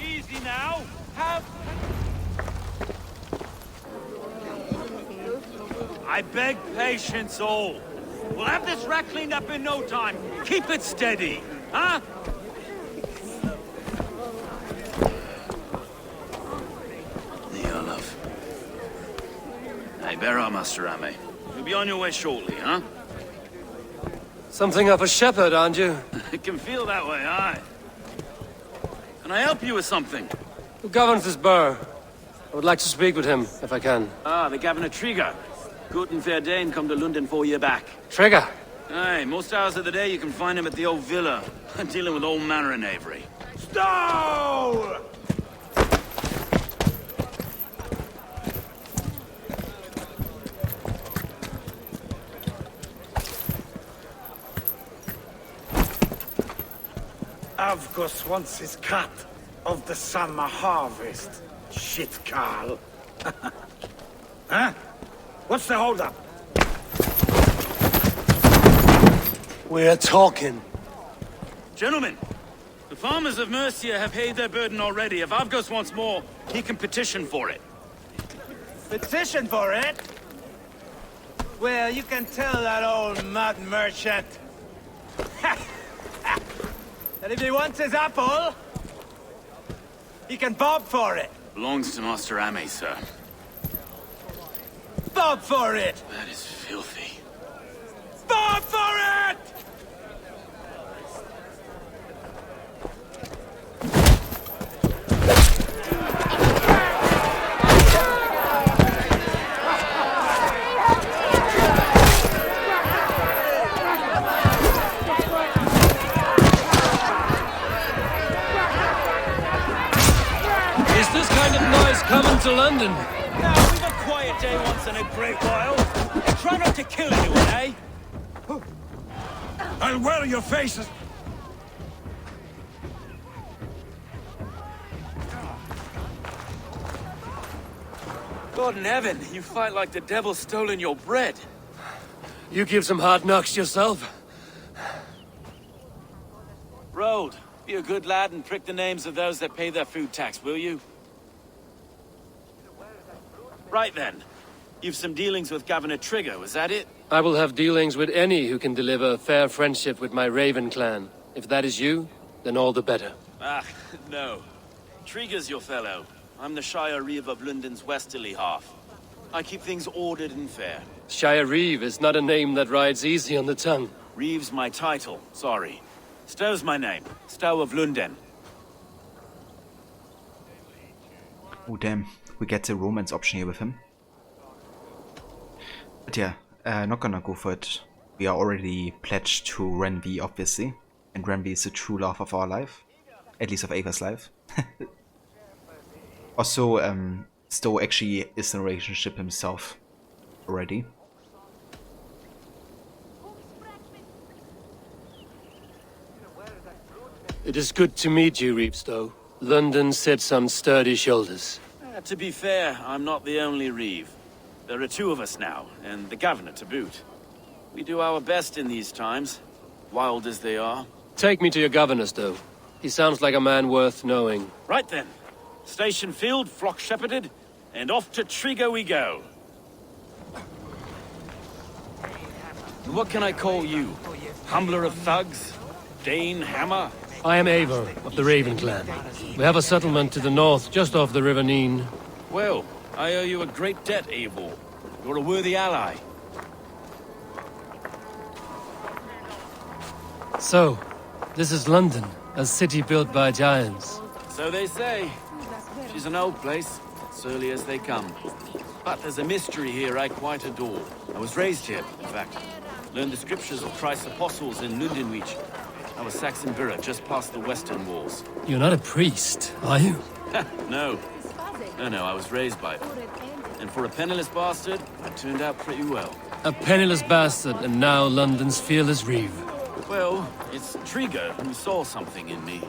easy now. Have I beg patience, all. We'll have this wreck cleaned up in no time. Keep it steady, huh? Here, love. Hey, bear our Master Ame. You'll be on your way shortly, huh? Something of a shepherd, aren't you? It can feel that way, aye. Can I help you with something? Who governs this burr? I would like to speak with him, if I can. Ah, the Governor Trigger. Good and fair Dane come to London 4 years back. Trigger? Aye, most hours of the day you can find him at the old villa, dealing with all manner of knavery. Stow! Avgus wants his cut of the summer harvest. Shit, Carl. Huh? What's the holdup? We're talking. Gentlemen, the farmers of Mercia have paid their burden already. If Avgus wants more, he can petition for it. Petition for it? Well, you can tell that old mud merchant that if he wants his apple, he can bob for it. Belongs to Master Ame, sir. Bob for it! That is filthy. Bob for it! Is this kind of noise coming to London? Now, we've a quiet day once in a great while. Try not to kill anyone, eh? I'll wear your faces. God in heaven, you fight like the devil stolen your bread. You give some hard knocks yourself. Road, be a good lad and prick the names of those that pay their food tax, will you? Right then. You've some dealings with Governor Trigger, was that it? I will have dealings with any who can deliver a fair friendship with my Raven clan. If that is you, then all the better. Ah, no. Trigger's your fellow. I'm the Shire Reeve of London's westerly half. I keep things ordered and fair. Shire Reeve is not a name that rides easy on the tongue. Reeve's my title, sorry. Stow's my name. Stow of London. Oh damn, we get the romance option here with him. But yeah, not gonna go for it. We are already pledged to Renvi, obviously. And Renvi is the true love of our life. At least of Ava's life. Also, Stowe actually is in a relationship himself already. It is good to meet you, Reevestow. London sits on sturdy shoulders. To be fair, I'm not the only Reeve. There are two of us now, and the governor to boot. We do our best in these times, wild as they are. Take me to your governor, Stowe. He sounds like a man worth knowing. Right then. Station filled, flock shepherded, and off to Trigo we go. What can I call you? Humbler of thugs? Dane Hammer? I am Eivor, of the Raven clan. We have a settlement to the north, just off the River Neen. Well, I owe you a great debt, Eivor. You're a worthy ally. So, this is London, a city built by giants. So they say. She's an old place, surly as they come. But there's a mystery here I quite adore. I was raised here, in fact. Learned the scriptures of Christ's apostles in Lundenwich. I was Saxon Borough, just past the western walls. You're not a priest, are you? No. No, I was raised by them. And for a penniless bastard, I turned out pretty well. A penniless bastard, and now London's fearless Reeve. Well, it's Trigo who saw something in me.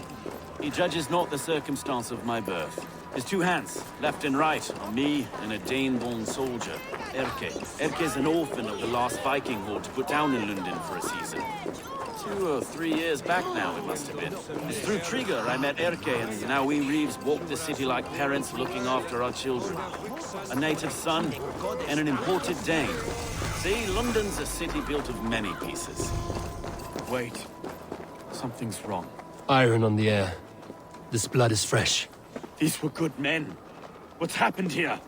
He judges not the circumstance of my birth. His two hands, left and right, on me and a Dane-born soldier, Erke. Erke's an orphan of the last Viking horde put down in London for a season. 2 or 3 years back now, it must have been. It's through Trigo I met Erke, and now we Reeves walk the city like parents looking after our children. A native son and an imported Dane. See, London's a city built of many pieces. Wait. Something's wrong. Iron on the air. This blood is fresh. These were good men. What's happened here?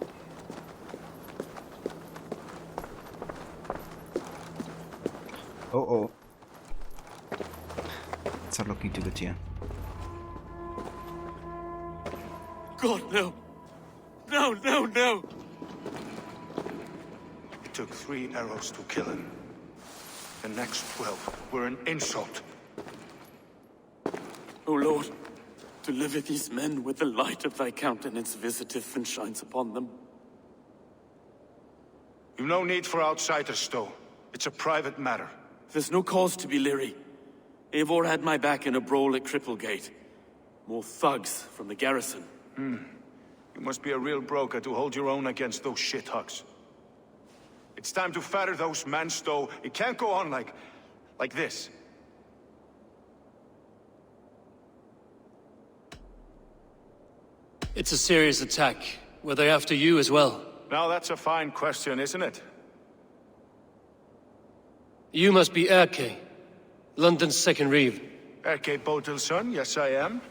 Oh. It's not looking too good here. God, no. No. It took 3 arrows to kill him. The next 12 were an insult. O Lord, deliver these men with the light of thy countenance visiteth and shines upon them. You've no need for outsiders, Stowe. It's a private matter. There's no cause to be leery. Eivor had my back in a brawl at Cripplegate. More thugs from the garrison. You must be a real broker to hold your own against those shithugs. It's time to fetter those men, Stowe. It can't go on like this. It's a serious attack. Were they after you as well? Now that's a fine question, isn't it? You must be Erke, London's second Reeve. Erke Botel's son, yes I am.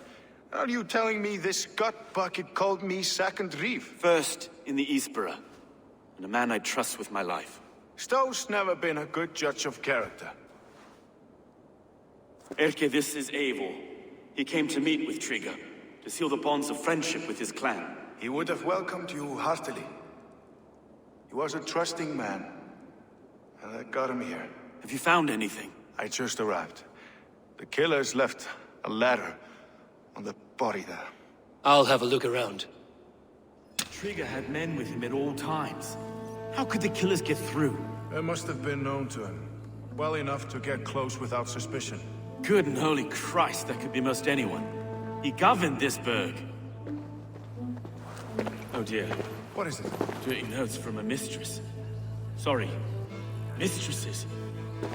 Are you telling me this gut bucket called me second Reeve? First in the Eastborough, and a man I trust with my life. Stowe's never been a good judge of character. Erke, this is Eivor. He came to meet with Trigo, to seal the bonds of friendship with his clan. He would have welcomed you heartily. He was a trusting man, and I got him here. Have you found anything? I just arrived. The killers left a ladder on the body there. I'll have a look around. Trigo had men with him at all times. How could the killers get through? They must have been known to him. Well enough to get close without suspicion. Good and holy Christ, that could be most anyone. He governed this burg. Oh dear. What is it? Dirty notes from a mistress. Sorry. Mistresses.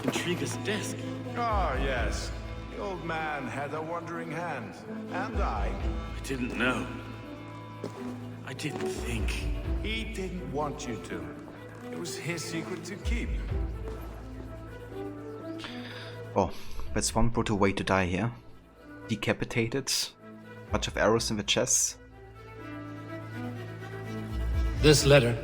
In Trigo's desk. Ah, yes. The old man had a wandering hand. And I didn't know. I didn't think. He didn't want you to. It was his secret to keep. Oh, that's one brutal way to die here. Decapitated. Bunch of arrows in the chest. This letter.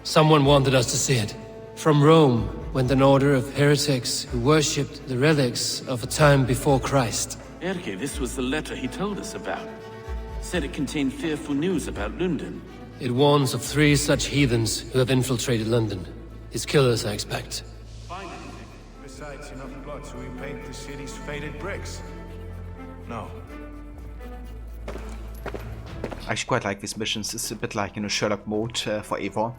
Someone wanted us to see it. From Rome went an order of heretics who worshipped the relics of a time before Christ. Erke, this was the letter he told us about. Said it contained fearful news about London. It warns of 3 such heathens who have infiltrated London. His killers, I expect. Besides enough blood to repaint the city's faded bricks. No. I actually quite like these missions. It's a bit like, you know, Sherlock mode for Eivor.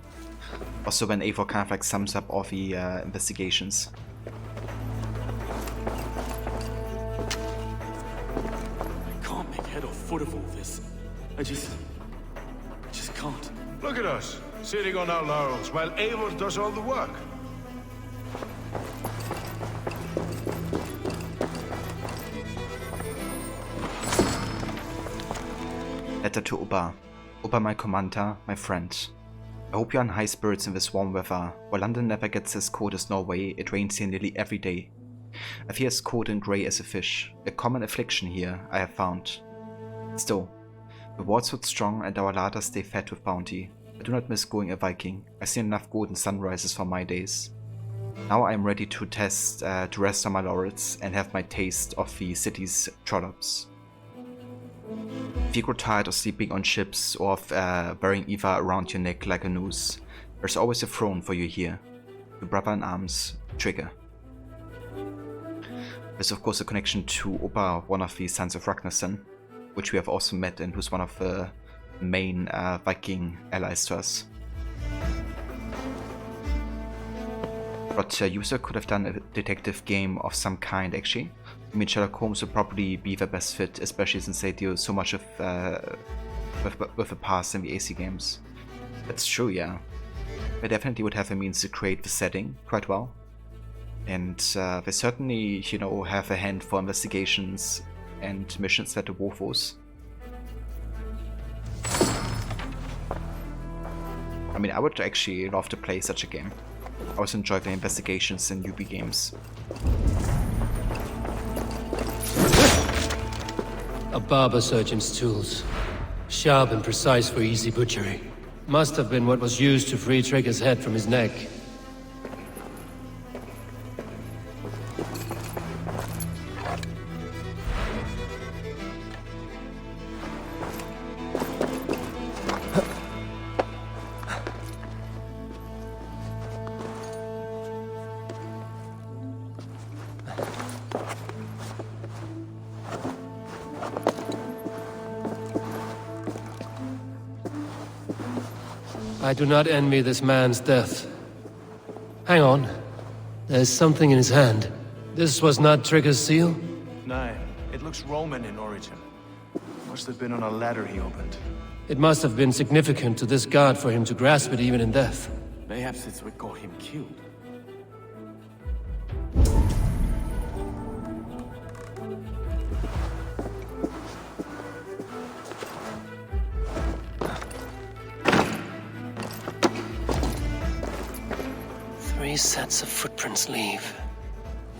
Also when Eivor kind of like sums up all the investigations. I can't make head or foot of all this. I just can't. Look at us, sitting on our laurels while Eivor does all the work. Letter to Uba. Uba, my commander, my friend. I hope you're in high spirits in this warm weather. While London never gets as cold as Norway, it rains here nearly every day. I feel as cold and grey as a fish. A common affliction here, I have found. Still, the wards hold strong and our larders stay fed with bounty. I do not miss going a Viking. I've seen enough golden sunrises for my days. Now I am ready to rest on my laurels and have my taste of the city's trollops. If you grow tired of sleeping on ships or of wearing Eva around your neck like a noose, there's always a throne for you here. Your brother in arms, Trigger. There's of course a connection to Oba, one of the sons of Ragnarsson, which we have also met and who's one of the main Viking allies to us. But user could have done a detective game of some kind actually. I mean, Sherlock Holmes would probably be the best fit, especially since they deal so much with the past in the AC games. That's true, yeah. They definitely would have a means to create the setting quite well. And they certainly, you know, have a hand for investigations and missions that the war force. I mean, I would actually love to play such a game. I always enjoy the investigations in UB games. A barber surgeon's tools. Sharp and precise for easy butchery. Must have been what was used to free Trigger's head from his neck. I do not envy this man's death. Hang on. There's something in his hand. This was not Trigger's seal? No, it looks Roman in origin. Must have been on a ladder he opened. It must have been significant to this god for him to grasp it even in death. Perhaps it's what got him killed. Three sets of footprints leave.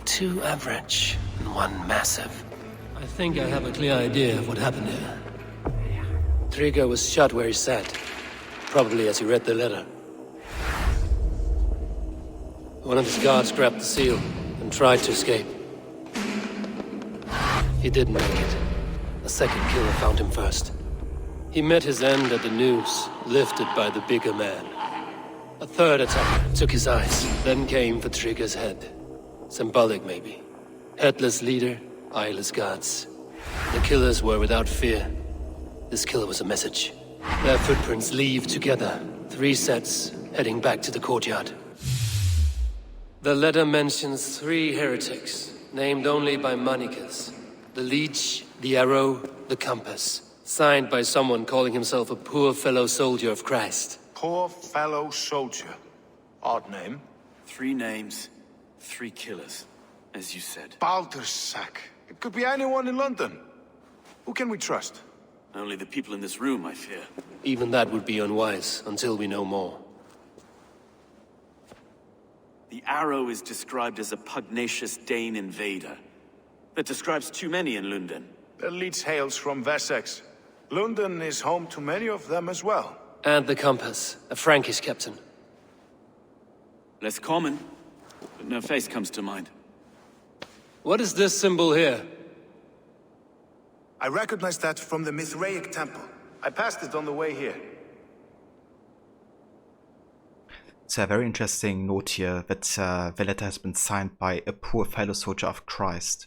2 average and 1 massive. I think I have a clear idea of what happened here. Trigger was shot where he sat. Probably as he read the letter. One of his guards grabbed the seal and tried to escape. He didn't make it. A second killer found him first. He met his end at the noose, lifted by the bigger man. A third attacker took his eyes, then came for Trigger's head. Symbolic, maybe. Headless leader, eyeless guards. The killers were without fear. This killer was a message. Their footprints leave together. 3 sets, heading back to the courtyard. The letter mentions 3 heretics, named only by monikers. The Leech, the Arrow, the Compass. Signed by someone calling himself a poor fellow soldier of Christ. Poor fellow soldier. Odd name. 3 names, 3 killers, as you said. Baldersack. It could be anyone in London. Who can we trust? Only the people in this room, I fear. Even that would be unwise, until we know more. The Arrow is described as a pugnacious Dane invader. That describes too many in London. The Leech hails from Wessex. London is home to many of them as well. And the Compass, a Frankish captain. Less common, but no face comes to mind. What is this symbol here? I recognize that from the Mithraic temple. I passed it on the way here. It's a very interesting note here that the letter has been signed by a poor fellow soldier of Christ.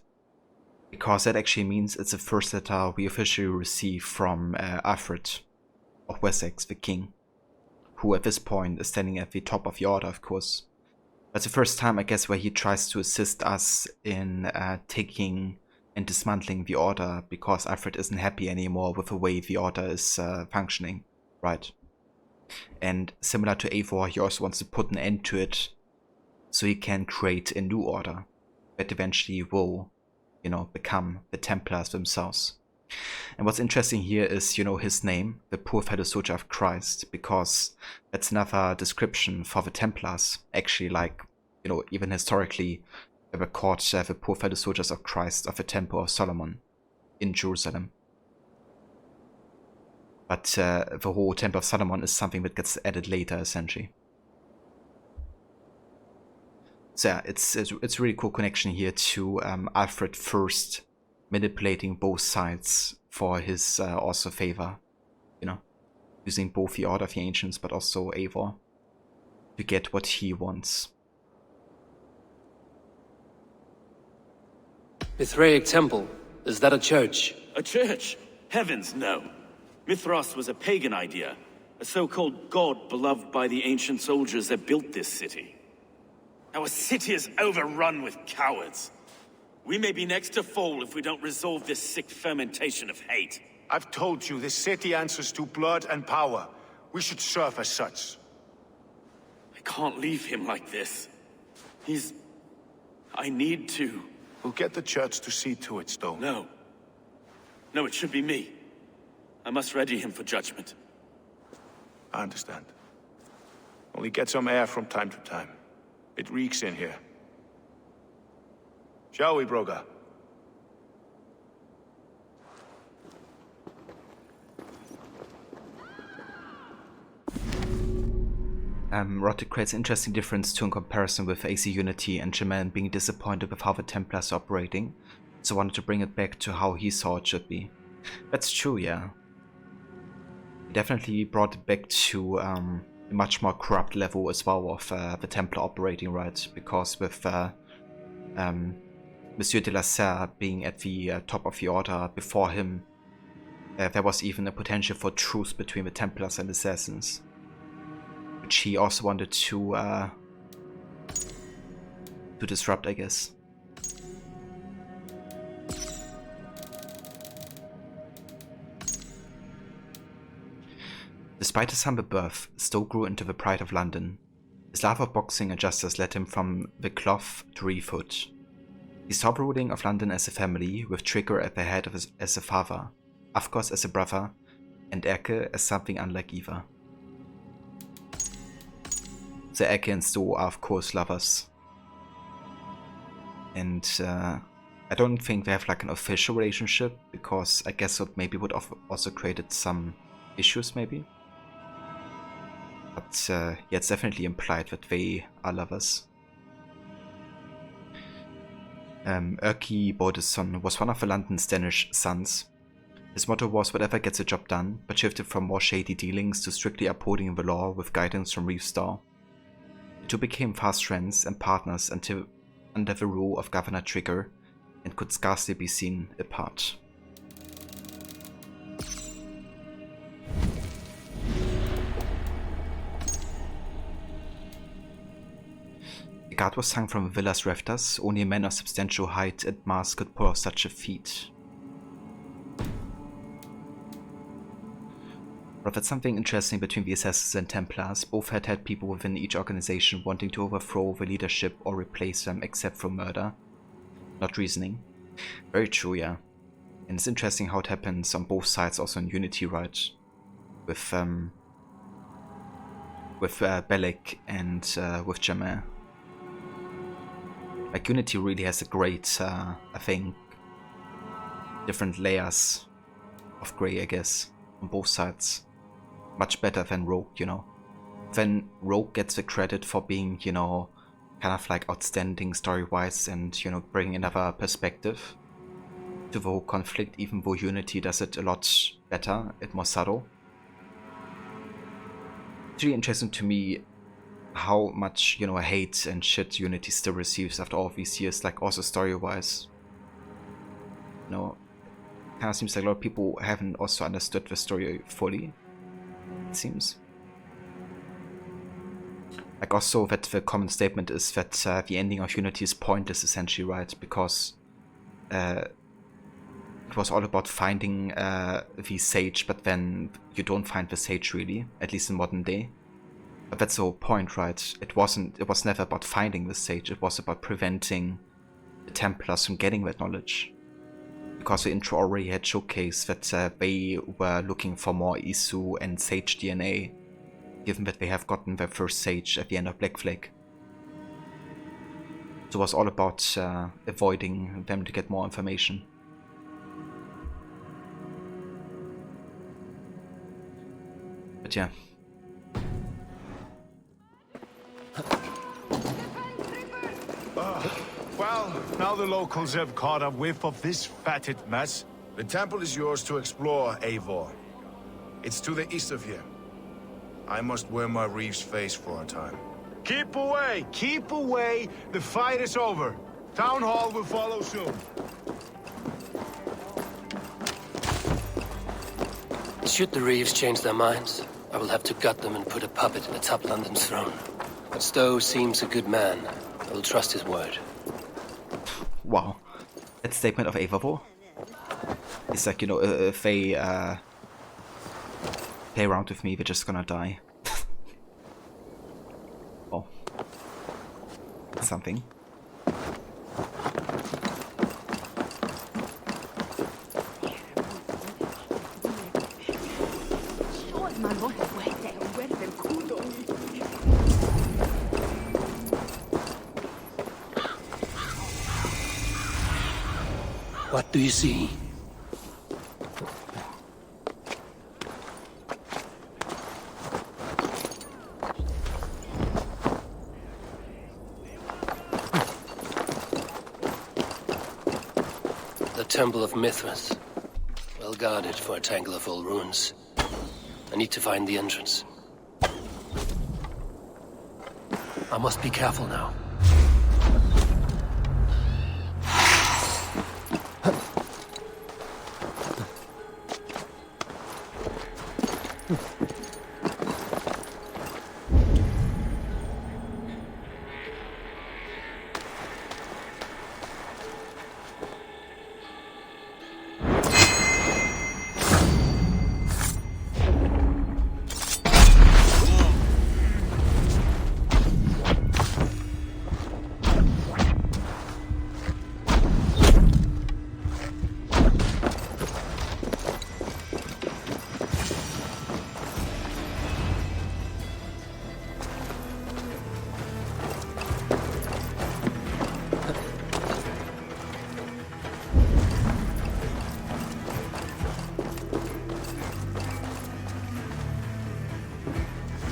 Because that actually means it's the first letter we officially receive from Alfred, of Wessex, the king, who at this point is standing at the top of the order, of course. That's the first time, I guess, where he tries to assist us in taking and dismantling the order, because Alfred isn't happy anymore with the way the order is functioning, right? And similar to Eivor, he also wants to put an end to it so he can create a new order that eventually will, you know, become the Templars themselves. And what's interesting here is, you know, his name, the Poor Fellow Soldier of Christ, because that's another description for the Templars. Actually, like, you know, even historically, they were called the Poor Fellow Soldiers of Christ of the Temple of Solomon in Jerusalem. But the whole Temple of Solomon is something that gets added later, essentially. So yeah, it's a really cool connection here to Alfred first manipulating both sides for his also favor, you know, using both the Order of the Ancients but also Eivor to get what he wants. Mithraic Temple, is that a church? A church? Heavens, no. Mithras was a pagan idea, a so-called god beloved by the ancient soldiers that built this city. Our city is overrun with cowards. We may be next to fall if we don't resolve this sick fermentation of hate. I've told you, this city answers to blood and power. We should serve as such. I can't leave him like this. I need to. We'll get the church to see to it, Stone. No. No, it should be me. I must ready him for judgment. I understand. Only get some air from time to time. It reeks in here. Shall we, Broga? Roderick creates an interesting difference too in comparison with AC Unity and Germain being disappointed with how the Templars are operating, so wanted to bring it back to how he saw it should be. That's true, yeah. He definitely brought it back to a much more corrupt level as well of the Templar operating, right? Because with Monsieur de la Serre being at the top of the order before him, there was even a potential for truce between the Templars and Assassins, which he also wanted to disrupt, I guess. Despite his humble birth, Stowe grew into the pride of London. His love of boxing and justice led him from the cloth to refoot. He saw the ruling of London as a family, with Trigger at the head of as a father, Afgos as a brother, and Erke as something unlike either. The Erke and Stowe are of course lovers. And I don't think they have like an official relationship, because I guess it maybe would have also created some issues maybe. But yeah, it's definitely implied that they are lovers. Erke Bodesson was one of the London's Danish sons. His motto was whatever gets the job done, but shifted from more shady dealings to strictly upholding the law with guidance from Reeve Starr. The two became fast friends and partners until under the rule of Governor Trigger, and could scarcely be seen apart. The guard was hung from the villa's rafters. Only a man of substantial height and mass could pull off such a feat. But that's something interesting between the Assassins and Templars. Both had people within each organization wanting to overthrow the leadership or replace them, except for murder, not reasoning. Very true, yeah. And it's interesting how it happens on both sides, also in Unity, right? With Bellic and with Germain. Like, Unity really has a great, I think, different layers of grey, I guess, on both sides. Much better than Rogue, you know. Then Rogue gets the credit for being, you know, kind of like outstanding story-wise and, you know, bringing another perspective to the whole conflict, even though Unity does it a lot better and more subtle. It's really interesting to me how much, you know, hate and shit Unity still receives after all of these years, like also story-wise. You know, kind of seems like a lot of people haven't also understood the story fully. it seems. Like also that the common statement is that the ending of Unity is pointless, essentially, right? Because it was all about finding the sage, but then you don't find the sage really, at least in modern day. But that's the whole point, right? It was never about finding the sage, it was about preventing the Templars from getting that knowledge. Because the intro already had showcased that they were looking for more Isu and sage DNA, given that they have gotten their first sage at the end of Black Flag. So it was all about avoiding them to get more information. But yeah. Well, now the locals have caught a whiff of this fatted mess. The temple is yours to explore, Eivor. It's to the east of here. I must wear my Reeve's face for a time. Keep away! Keep away! The fight is over. Town Hall will follow soon. Should the Reeves change their minds, I will have to gut them and put a puppet atop London's throne. But Stowe seems a good man. I will trust his word. Wow. That statement of Eivor. It's like, you know, if they play around with me, they're just gonna die. Oh. Something. What do you see? The Temple of Mithras. Well guarded for a tangle of old ruins. I need to find the entrance. I must be careful now.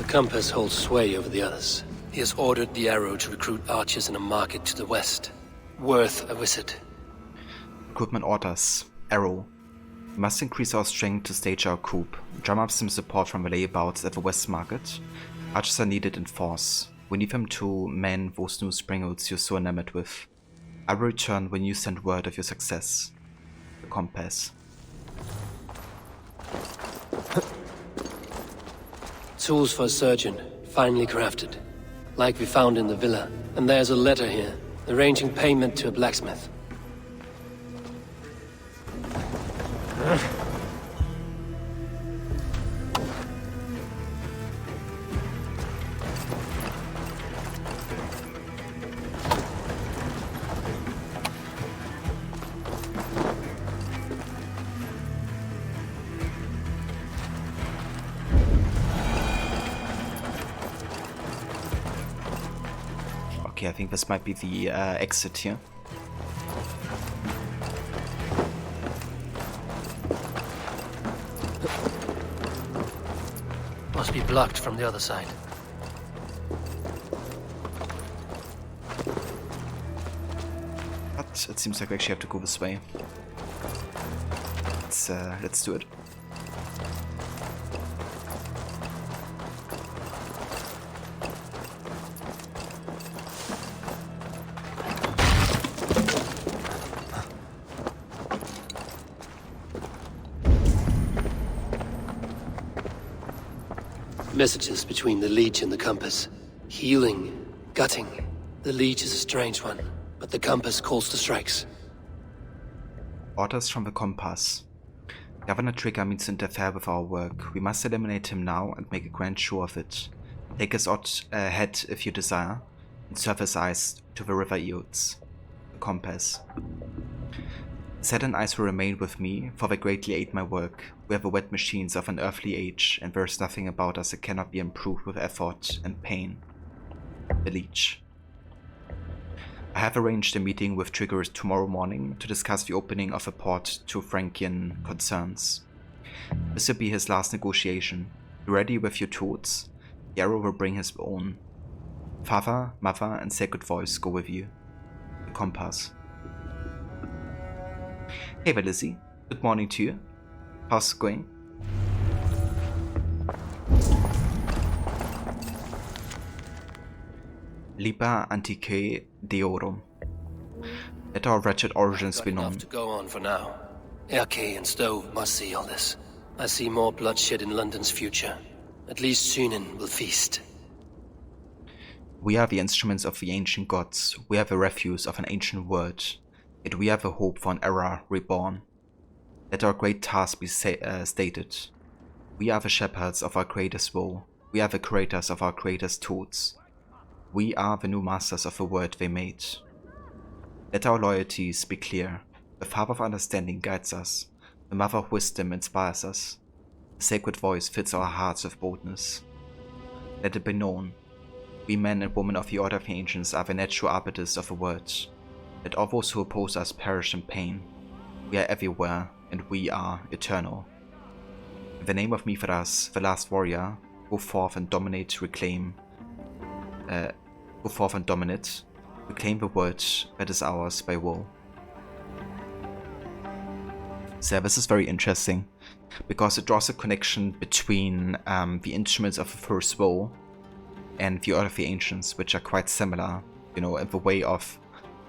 Compass holds sway over the others. He has ordered the arrow to recruit archers in a market to the west. Worth a visit. Recruitment orders. Arrow. We must increase our strength to stage our coup. Drum up some support from the layabouts at the west market. Archers are needed in force. We need them to man those new springhoods you're so enamored with. I will return when you send word of your success. The compass. Tools for a surgeon, finely crafted. Like we found in the villa. And there's a letter here, arranging payment to a blacksmith. Okay, I think this might be the exit here. Must be blocked from the other side. But it seems like we actually have to go this way. Let's do it. Messages between the Leech and the Compass. Healing, gutting. The Leech is a strange one, but the Compass calls to strikes. Orders from the Compass. Governor Trigger means to interfere with our work. We must eliminate him now and make a grand show of it. Take his head if you desire, and serve his eyes to the river Eots. The Compass. Set and eyes will remain with me, for they greatly aid my work. We are the wet machines of an earthly age, and there is nothing about us that cannot be improved with effort and pain. The Leech. I have arranged a meeting with Trigger tomorrow morning to discuss the opening of a port to Frankian concerns. This will be his last negotiation. Be ready with your tools. The arrow will bring his own. Father, Mother, and Sacred Voice go with you. The Compass. Hey there, Lizzie. Good morning to you. How's it going? Liber Antiquae Deorum. Let our wretched origins be known. Enough to go on for now. Erke and Stowe must see all this. I see more bloodshed in London's future. At least Sunan will feast. We are the instruments of the ancient gods. We are the refuse of an ancient world. Yet we are the hope for an era reborn. Let our great task be stated. We are the shepherds of our Creator's woe. We are the creators of our Creator's tools. We are the new masters of the world they made. Let our loyalties be clear. The Father of Understanding guides us. The Mother of Wisdom inspires us. The Sacred Voice fills our hearts with boldness. Let it be known. We men and women of the Order of the Ancients are the natural arbiters of the world. Let all those who oppose us perish in pain. We are everywhere, and we are eternal. In the name of Mithras, the last warrior, go forth and dominate, reclaim the world that is ours by woe. So this is very interesting, because it draws a connection between the instruments of the first woe and the Order of the Ancients, which are quite similar, in the way of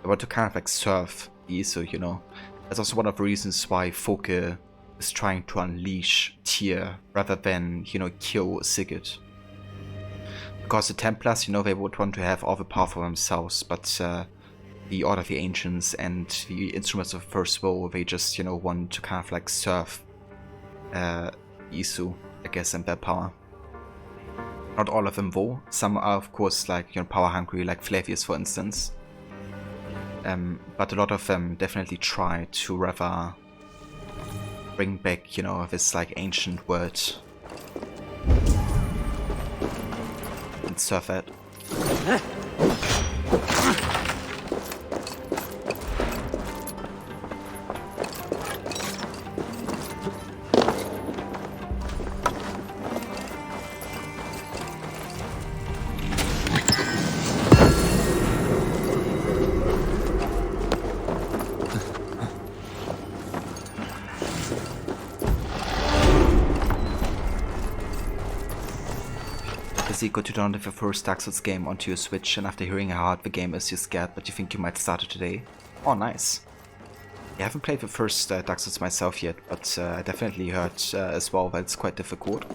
they want to kind of like serve the Isu, That's also one of the reasons why Foke is trying to unleash Tyr rather than, kill Sigurd. Because the Templars, they would want to have all the power for themselves, but the Order of the Ancients and the Instruments of First Woe, they just, want to kind of like serve Isu, I guess, and their power. Not all of them, though. Some are, of course, like, power hungry, like Flavius, for instance. But a lot of them definitely try to rather bring back, this like ancient word and serve it. Got to download the first Dark Souls game onto your Switch, and after hearing how hard the game is, you're scared, but you think you might start it today. Oh, nice. I haven't played the first Dark Souls myself yet, but I definitely heard as well that it's quite difficult.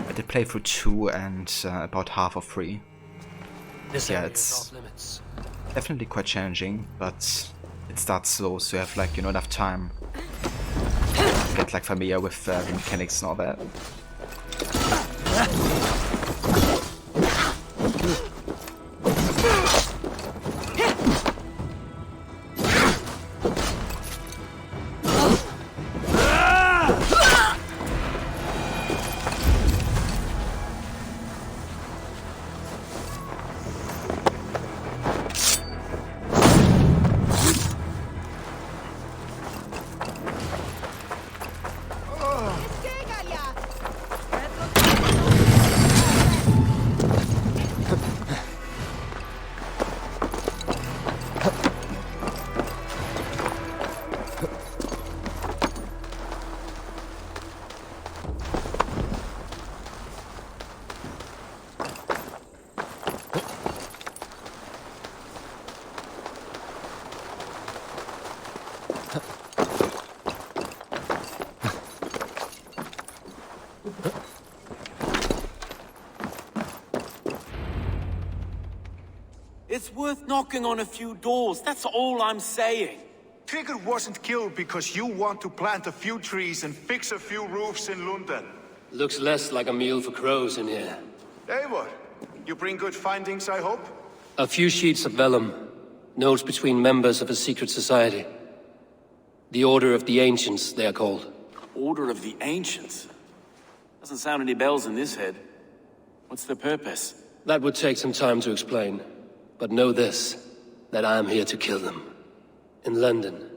I did play through 2 and about half of 3. Yeah, it's definitely quite challenging, but it starts slow, so you have like enough time to get like familiar with the mechanics and all that. It's worth knocking on a few doors, that's all I'm saying. Trigger wasn't killed because you want to plant a few trees and fix a few roofs in London. Looks less like a meal for crows in here. Eivor, you bring good findings, I hope? A few sheets of vellum. Notes between members of a secret society. The Order of the Ancients, they are called. Order of the Ancients? Doesn't sound any bells in this head. What's the purpose? That would take some time to explain. But know this, that I am here to kill them. In London,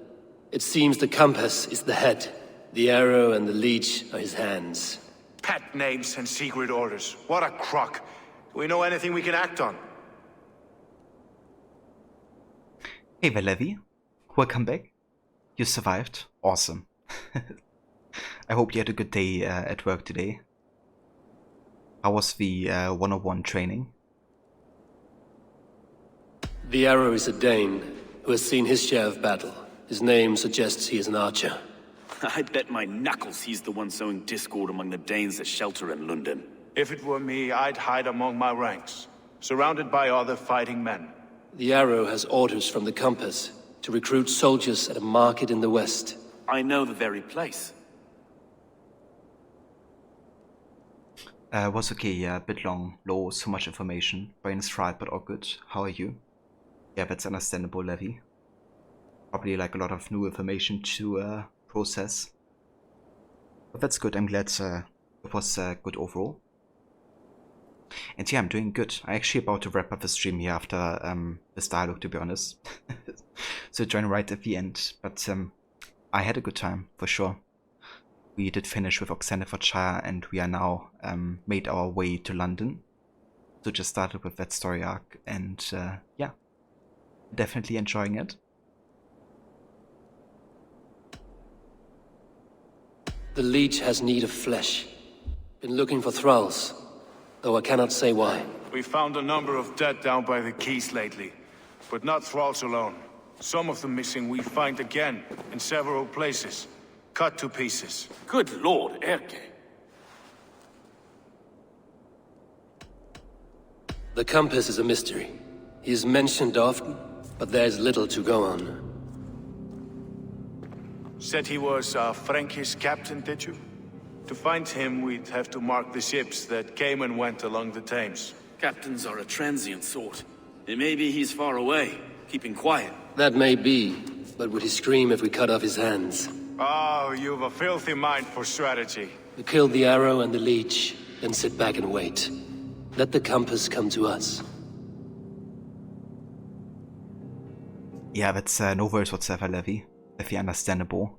it seems the compass is the head. The arrow and the leech are his hands. Pet names and secret orders. What a crock. Do we know anything we can act on? Hey Valevi, welcome back. You survived. Awesome. I hope you had a good day at work today. How was the 101 training? The arrow is a Dane who has seen his share of battle. His name suggests he is an archer. I bet my knuckles he's the one sowing discord among the Danes that shelter in London. If it were me, I'd hide among my ranks, surrounded by other fighting men. The arrow has orders from the compass to recruit soldiers at a market in the west. I know the very place. Was okay, yeah, a bit long, low, so much information. Brain is fried, but all good. How are you? Yeah, that's understandable, Levi. Probably like a lot of new information to process. But that's good, I'm glad it was good overall. And yeah, I'm doing good. I'm actually about to wrap up the stream here after this dialogue, to be honest. So join right at the end. But I had a good time, for sure. We did finish with Oxenfordshire and we are now made our way to London. So just started with that story arc and yeah, definitely enjoying it. The leech has need of flesh. Been looking for thralls, though I cannot say why. We found a number of dead down by the quays lately, but not thralls alone. Some of the missing we find again in several places, cut to pieces. Good lord, Erke. The compass is a mystery. He is mentioned often, but there is little to go on. Said he was a Frankish captain, did you? To find him, we'd have to mark the ships that came and went along the Thames. Captains are a transient sort. It may be he's far away, keeping quiet. That may be, but would he scream if we cut off his hands? Oh, you've a filthy mind for strategy. We kill the arrow and the leech, then sit back and wait. Let the compass come to us. Yeah, that's no worries whatsoever, Levi. If you understandable.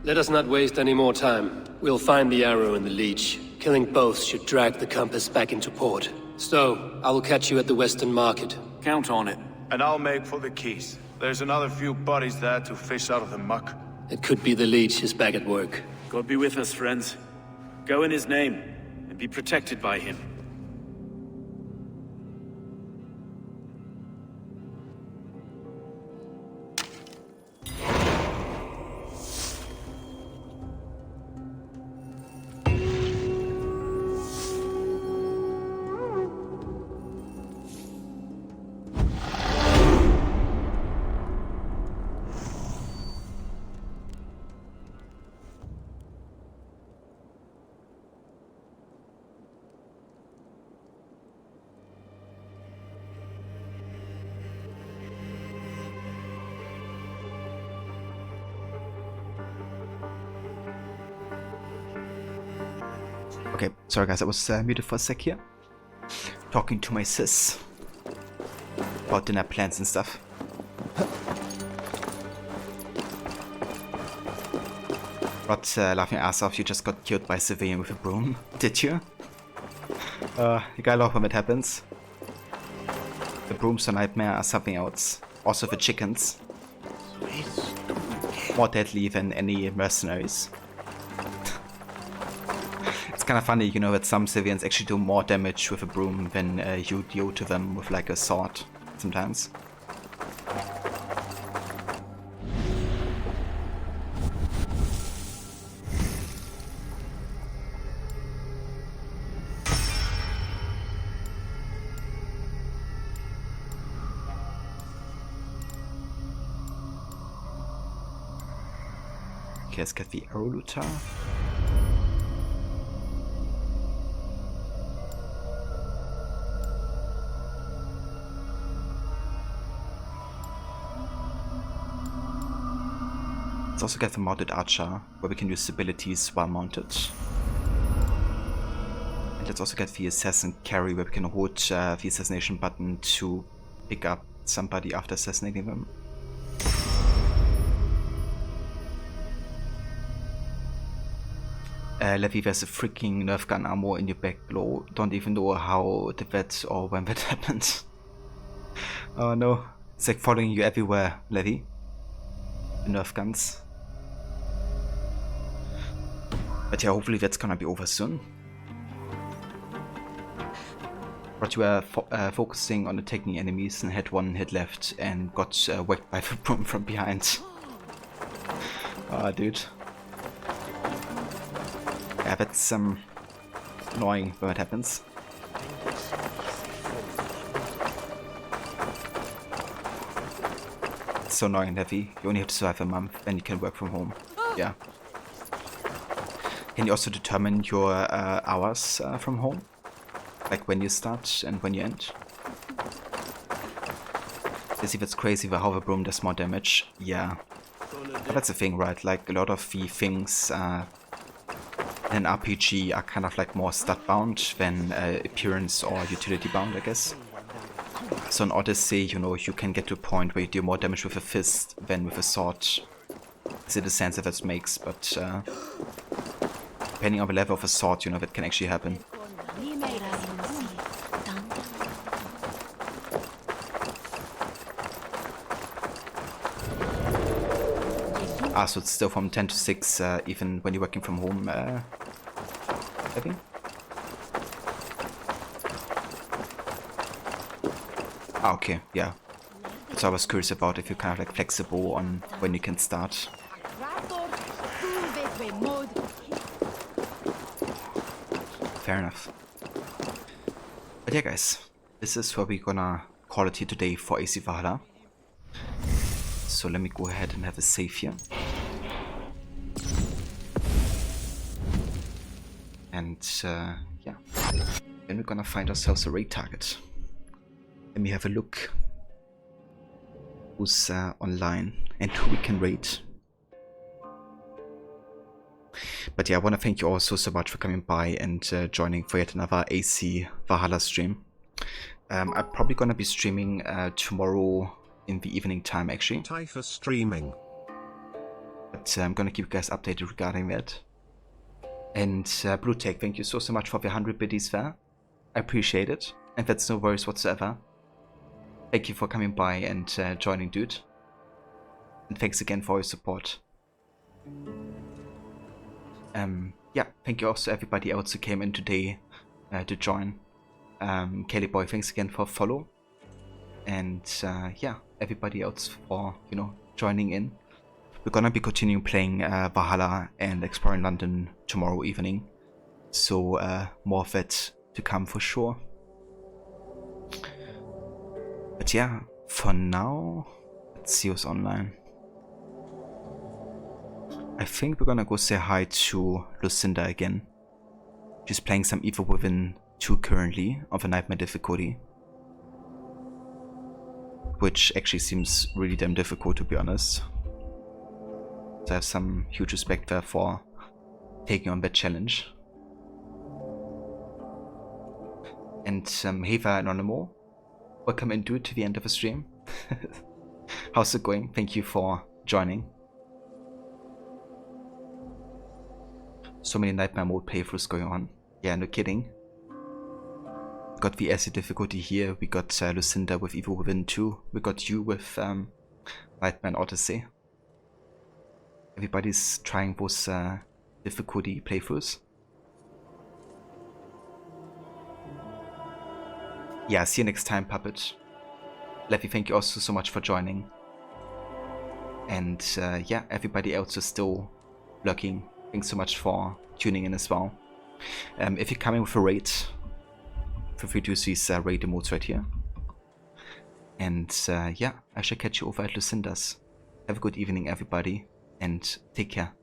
Let us not waste any more time. We'll find the arrow and the leech. Killing both should drag the compass back into port. So, I will catch you at the Western Market. Count on it. And I'll make for the quays. There's another few bodies there to fish out of the muck. It could be the leech is back at work. God be with us, friends. Go in his name, and be protected by him. Okay, sorry guys, I was muted for a sec here. Talking to my sis about dinner plans and stuff. Not laughing ass off, you just got killed by a civilian with a broom, did you? You gotta love when it happens. The broom's a nightmare or something else. Also the chickens. More deadly than any mercenaries. It's kind of funny, you know, that some civilians actually do more damage with a broom than you deal to them with like a sword sometimes. Okay, let's get the arrow looter. Let's also get the mounted archer, where we can use abilities while mounted. And let's also get the assassin carry, where we can hold the assassination button to pick up somebody after assassinating them. Levi, there's a freaking Nerf gun ammo in your back below. Don't even know how, that or when that happened. Oh no, it's like following you everywhere, Levi. The Nerf guns. But yeah, hopefully that's gonna be over soon. But you were focusing on attacking enemies and had one hit left and got whacked by the broom from behind. Ah, dude. Yeah, that's annoying when it happens. It's so annoying, Levi. You only have to survive a month, then you can work from home. Yeah. Can you also determine your hours from home? Like when you start and when you end? You see, that's crazy how the broom does more damage. Yeah. But that's the thing, right? Like a lot of the things in an RPG are kind of like more stat bound than appearance or utility bound, I guess. So in Odyssey, you know, you can get to a point where you do more damage with a fist than with a sword. Is it the sense that makes, but depending on the level of a sword, you know, that can actually happen. Ah, so it's still from 10 to 6, even when you're working from home, I think. Ah, okay, yeah. So I was curious about if you're kind of like flexible on when you can start. Fair enough. But yeah, guys, this is where we're gonna call it here today for AC Valhalla. So let me go ahead and have a save here. And yeah, then we're gonna find ourselves a raid target. Let me have a look who's online and who we can raid. But yeah, I want to thank you all so much for coming by and joining for yet another AC Valhalla stream. I'm probably gonna be streaming tomorrow in the evening time, actually. Typhus streaming. But I'm gonna keep you guys updated regarding that. And Blue Tech, thank you so much for the 100 biddies there. I appreciate it, and that's no worries whatsoever. Thank you for coming by and joining, dude. And thanks again for your support. Yeah, thank you also everybody else who came in today to join. Kelly Boy, thanks again for follow. And yeah, everybody else for, you know, joining in. We're gonna be continuing playing Valhalla and exploring London tomorrow evening. So more of it to come for sure. But yeah, for now, let's see who's online. I think we're gonna go say hi to Lucinda again. She's playing some Evil Within 2 currently of a Nightmare difficulty. Which actually seems really damn difficult, to be honest. So I have some huge respect there for taking on that challenge. And Heva Anonymous, welcome in, dude, to the end of the stream. How's it going? Thank you for joining. So many Nightmare mode playthroughs going on. Yeah, no kidding. Got the acid difficulty here. We got Lucinda with Evil Within 2. We got you with Nightmare Odyssey. Everybody's trying those difficulty playthroughs. Yeah, see you next time, Puppet. Leffy, thank you also so much for joining. And yeah, everybody else is still lurking. Thanks so much for tuning in as well. If you're coming with a raid, feel free to use these raid emotes right here. And yeah, I shall catch you over at Lucinda's. Have a good evening, everybody, and take care.